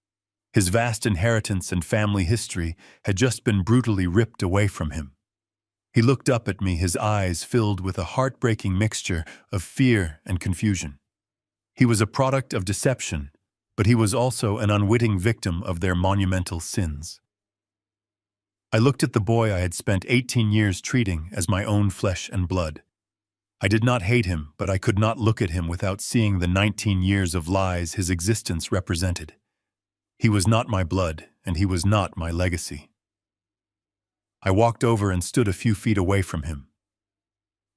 His vast inheritance and family history had just been brutally ripped away from him. He looked up at me, his eyes filled with a heartbreaking mixture of fear and confusion. He was a product of deception, but he was also an unwitting victim of their monumental sins. I looked at the boy I had spent 18 years treating as my own flesh and blood. I did not hate him, but I could not look at him without seeing the 19 years of lies his existence represented. He was not my blood, and he was not my legacy. I walked over and stood a few feet away from him.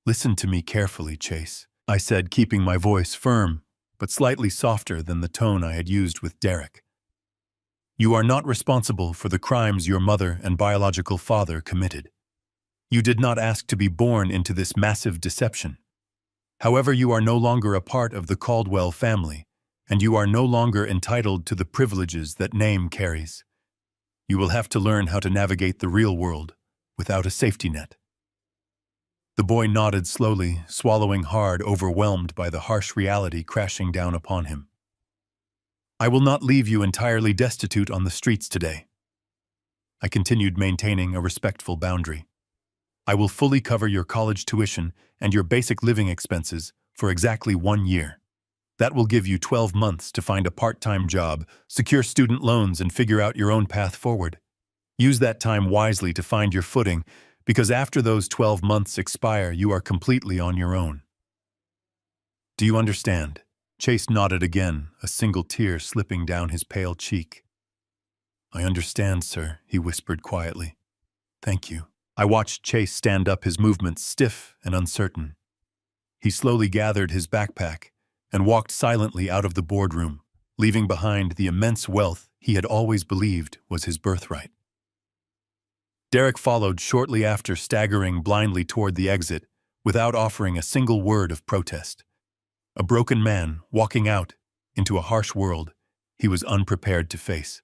Listen to me carefully, Chase, I said, keeping my voice firm, but slightly softer than the tone I had used with Derek. You are not responsible for the crimes your mother and biological father committed. You did not ask to be born into this massive deception. However, you are no longer a part of the Caldwell family, and you are no longer entitled to the privileges that name carries. You will have to learn how to navigate the real world without a safety net. The boy nodded slowly, swallowing hard, overwhelmed by the harsh reality crashing down upon him. I will not leave you entirely destitute on the streets today. I continued, maintaining a respectful boundary. I will fully cover your college tuition and your basic living expenses for exactly 1 year. That will give you 12 months to find a part-time job, secure student loans, and figure out your own path forward. Use that time wisely to find your footing, because after those 12 months expire, you are completely on your own. Do you understand? Chase nodded again, a single tear slipping down his pale cheek. I understand, sir, he whispered quietly. Thank you. I watched Chase stand up, his movements stiff and uncertain. He slowly gathered his backpack and walked silently out of the boardroom, leaving behind the immense wealth he had always believed was his birthright. Derek followed shortly after, staggering blindly toward the exit without offering a single word of protest. A broken man walking out into a harsh world he was unprepared to face.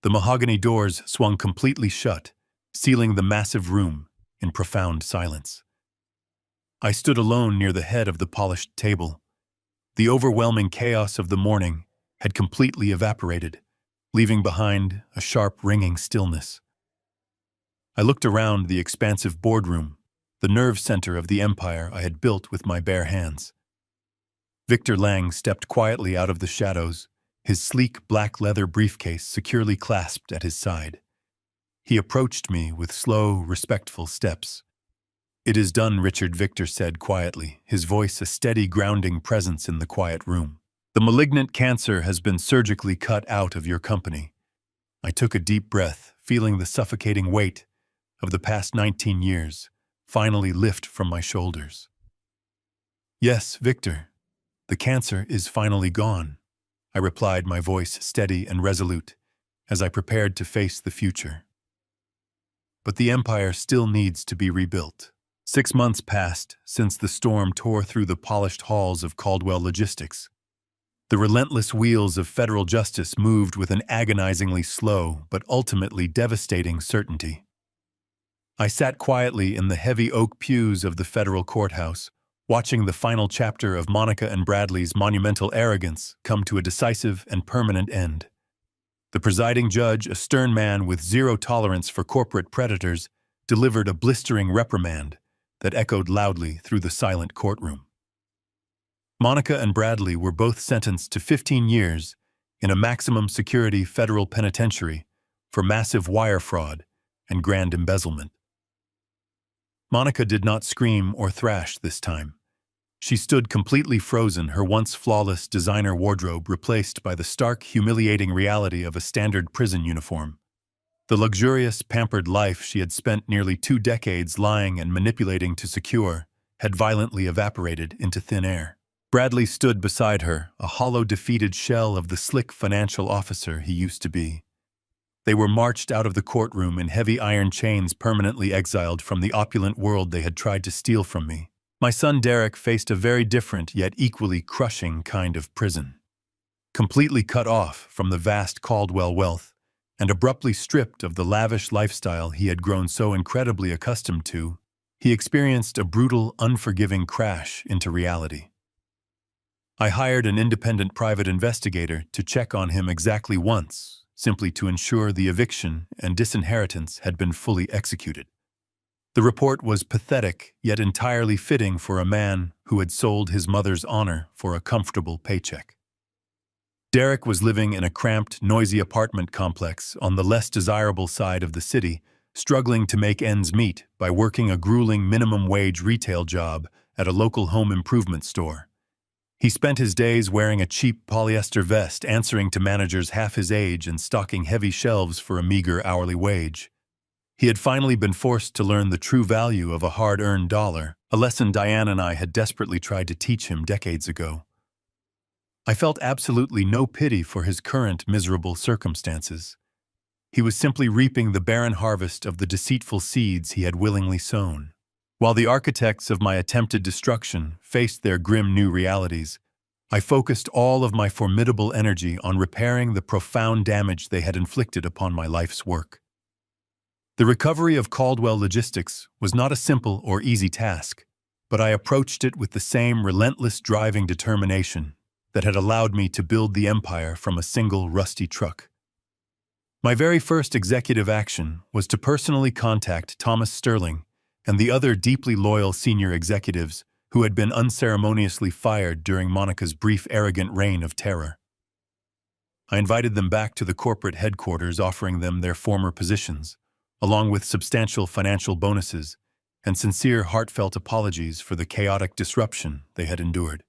The mahogany doors swung completely shut, sealing the massive room in profound silence. I stood alone near the head of the polished table. The overwhelming chaos of the morning had completely evaporated, leaving behind a sharp, ringing stillness. I looked around the expansive boardroom, the nerve center of the empire I had built with my bare hands. Victor Lang stepped quietly out of the shadows, his sleek black leather briefcase securely clasped at his side. He approached me with slow, respectful steps. "It is done, Richard," Victor said quietly, his voice a steady, grounding presence in the quiet room. "The malignant cancer has been surgically cut out of your company." I took a deep breath, feeling the suffocating weight of the past 19 years finally lift from my shoulders. "Yes, Victor, the cancer is finally gone," I replied, my voice steady and resolute, as I prepared to face the future. "But the empire still needs to be rebuilt." 6 months passed since the storm tore through the polished halls of Caldwell Logistics. The relentless wheels of federal justice moved with an agonizingly slow but ultimately devastating certainty. I sat quietly in the heavy oak pews of the federal courthouse, watching the final chapter of Monica and Bradley's monumental arrogance come to a decisive and permanent end. The presiding judge, a stern man with zero tolerance for corporate predators, delivered a blistering reprimand that echoed loudly through the silent courtroom. Monica and Bradley were both sentenced to 15 years in a maximum security federal penitentiary for massive wire fraud and grand embezzlement. Monica did not scream or thrash this time. She stood completely frozen, her once flawless designer wardrobe replaced by the stark, humiliating reality of a standard prison uniform. The luxurious, pampered life she had spent nearly 2 decades lying and manipulating to secure had violently evaporated into thin air. Bradley stood beside her, a hollow, defeated shell of the slick financial officer he used to be. They were marched out of the courtroom in heavy iron chains, permanently exiled from the opulent world they had tried to steal from me. My son Derek faced a very different yet equally crushing kind of prison. Completely cut off from the vast Caldwell wealth and abruptly stripped of the lavish lifestyle he had grown so incredibly accustomed to, he experienced a brutal, unforgiving crash into reality. I hired an independent private investigator to check on him exactly once, simply to ensure the eviction and disinheritance had been fully executed. The report was pathetic, yet entirely fitting for a man who had sold his mother's honor for a comfortable paycheck. Derek was living in a cramped, noisy apartment complex on the less desirable side of the city, struggling to make ends meet by working a grueling minimum-wage retail job at a local home improvement store. He spent his days wearing a cheap polyester vest, answering to managers half his age and stocking heavy shelves for a meager hourly wage. He had finally been forced to learn the true value of a hard-earned dollar, a lesson Diane and I had desperately tried to teach him decades ago. I felt absolutely no pity for his current miserable circumstances. He was simply reaping the barren harvest of the deceitful seeds he had willingly sown. While the architects of my attempted destruction faced their grim new realities, I focused all of my formidable energy on repairing the profound damage they had inflicted upon my life's work. The recovery of Caldwell Logistics was not a simple or easy task, but I approached it with the same relentless driving determination that had allowed me to build the empire from a single rusty truck. My very first executive action was to personally contact Thomas Sterling and the other deeply loyal senior executives who had been unceremoniously fired during Monica's brief, arrogant reign of terror. I invited them back to the corporate headquarters, offering them their former positions, along with substantial financial bonuses and sincere, heartfelt apologies for the chaotic disruption they had endured.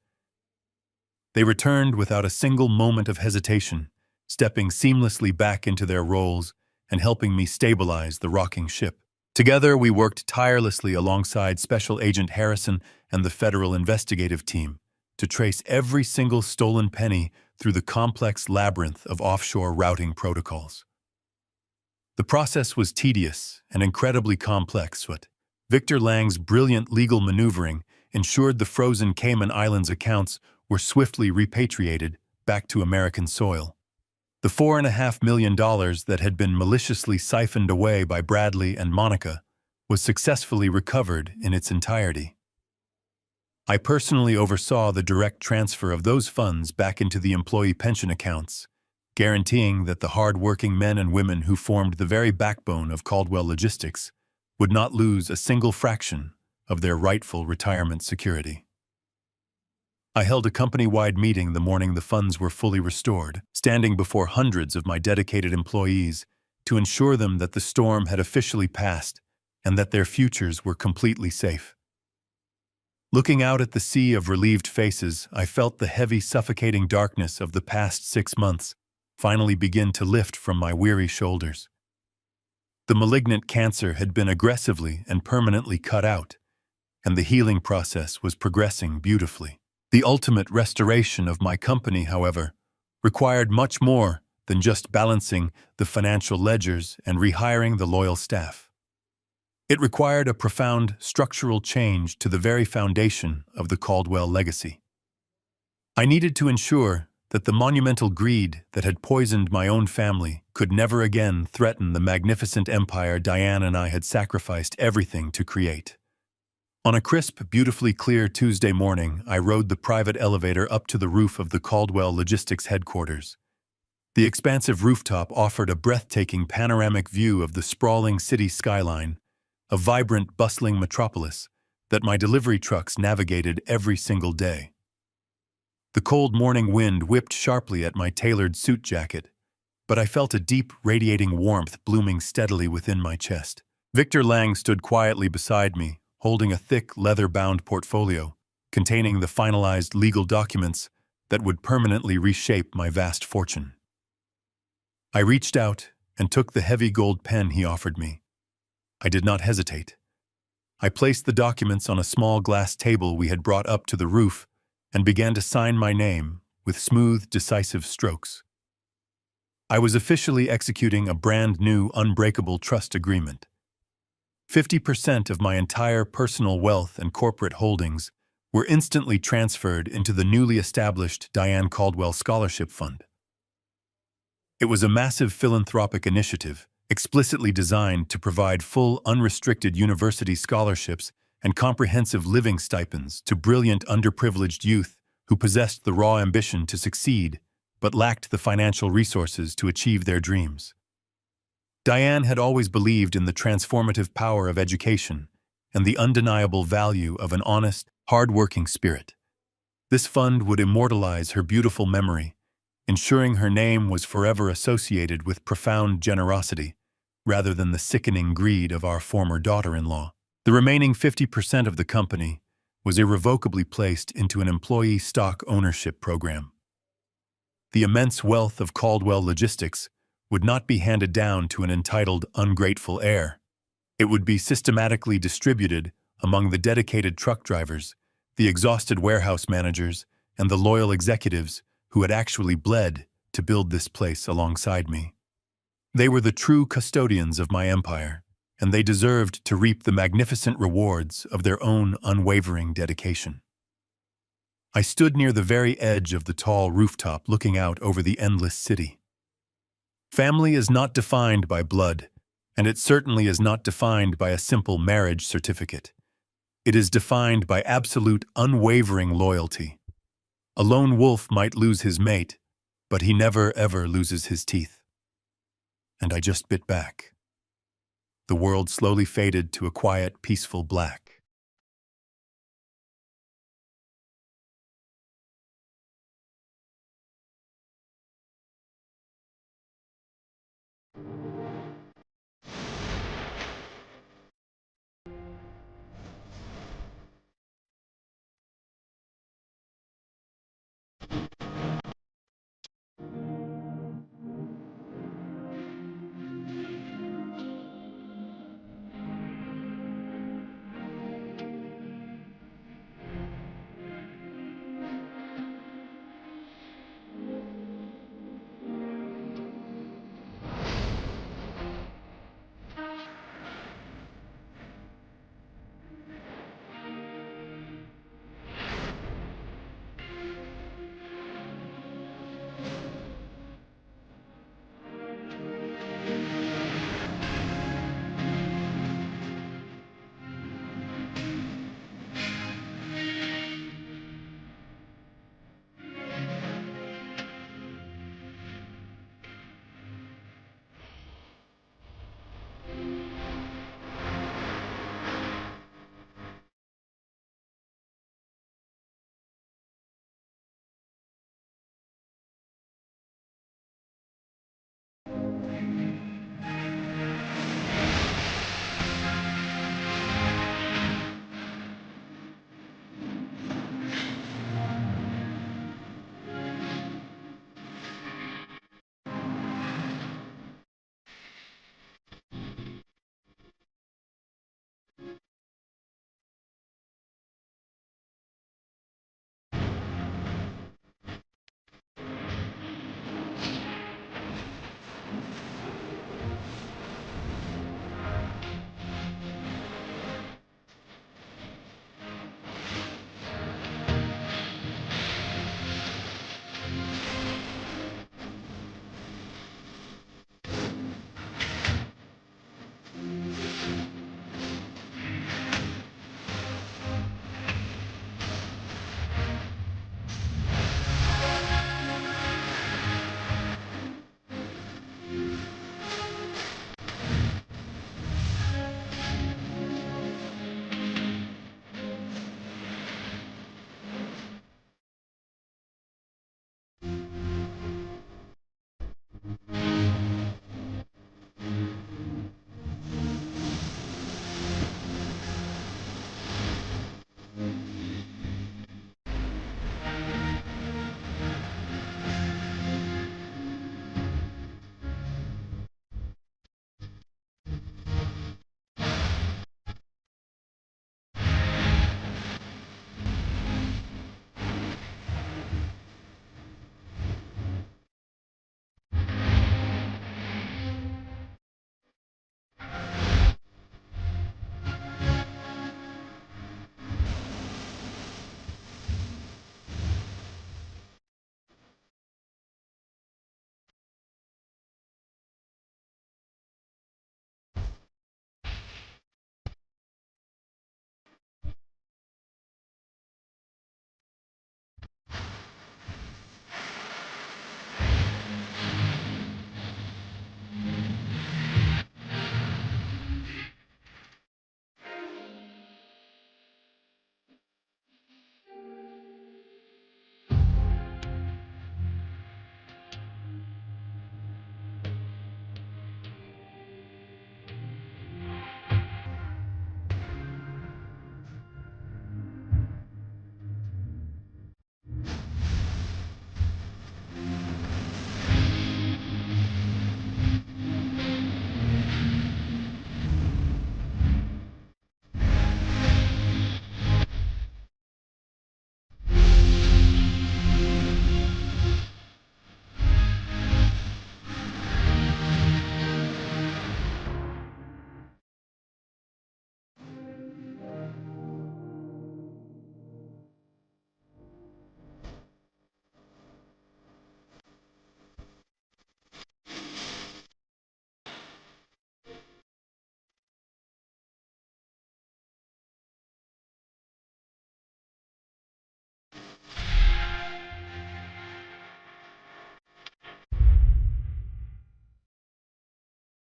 They returned without a single moment of hesitation, stepping seamlessly back into their roles and helping me stabilize the rocking ship. Together, we worked tirelessly alongside Special Agent Harrison and the federal investigative team to trace every single stolen penny through the complex labyrinth of offshore routing protocols. The process was tedious and incredibly complex, but Victor Lang's brilliant legal maneuvering ensured the frozen Cayman Islands accounts were swiftly repatriated back to American soil. The $4.5 million that had been maliciously siphoned away by Bradley and Monica was successfully recovered in its entirety. I personally oversaw the direct transfer of those funds back into the employee pension accounts, guaranteeing that the hard-working men and women who formed the very backbone of Caldwell Logistics would not lose a single fraction of their rightful retirement security. I held a company-wide meeting the morning the funds were fully restored, standing before hundreds of my dedicated employees to ensure them that the storm had officially passed and that their futures were completely safe. Looking out at the sea of relieved faces, I felt the heavy, suffocating darkness of the past 6 months finally begin to lift from my weary shoulders. The malignant cancer had been aggressively and permanently cut out, and the healing process was progressing beautifully. The ultimate restoration of my company, however, required much more than just balancing the financial ledgers and rehiring the loyal staff. It required a profound structural change to the very foundation of the Caldwell legacy. I needed to ensure that the monumental greed that had poisoned my own family could never again threaten the magnificent empire Diane and I had sacrificed everything to create. On a crisp, beautifully clear Tuesday morning, I rode the private elevator up to the roof of the Caldwell Logistics headquarters. The expansive rooftop offered a breathtaking panoramic view of the sprawling city skyline, a vibrant, bustling metropolis that my delivery trucks navigated every single day. The cold morning wind whipped sharply at my tailored suit jacket, but I felt a deep, radiating warmth blooming steadily within my chest. Victor Lang stood quietly beside me, holding a thick, leather-bound portfolio containing the finalized legal documents that would permanently reshape my vast fortune. I reached out and took the heavy gold pen he offered me. I did not hesitate. I placed the documents on a small glass table we had brought up to the roof and began to sign my name with smooth, decisive strokes. I was officially executing a brand new, unbreakable trust agreement. 50% of my entire personal wealth and corporate holdings were instantly transferred into the newly established Diane Caldwell Scholarship Fund. It was a massive philanthropic initiative, explicitly designed to provide full, unrestricted university scholarships and comprehensive living stipends to brilliant, underprivileged youth who possessed the raw ambition to succeed but lacked the financial resources to achieve their dreams. Diane had always believed in the transformative power of education and the undeniable value of an honest, hard-working spirit. This fund would immortalize her beautiful memory, ensuring her name was forever associated with profound generosity, rather than the sickening greed of our former daughter-in-law. The remaining 50% of the company was irrevocably placed into an employee stock ownership program. The immense wealth of Caldwell Logistics would not be handed down to an entitled, ungrateful heir. It would be systematically distributed among the dedicated truck drivers, the exhausted warehouse managers, and the loyal executives who had actually bled to build this place alongside me. They were the true custodians of my empire, and they deserved to reap the magnificent rewards of their own unwavering dedication. I stood near the very edge of the tall rooftop looking out over the endless city. Family is not defined by blood, and it certainly is not defined by a simple marriage certificate. It is defined by absolute, unwavering loyalty. A lone wolf might lose his mate, but he never, ever loses his teeth. And I just bit back. The world slowly faded to a quiet, peaceful black.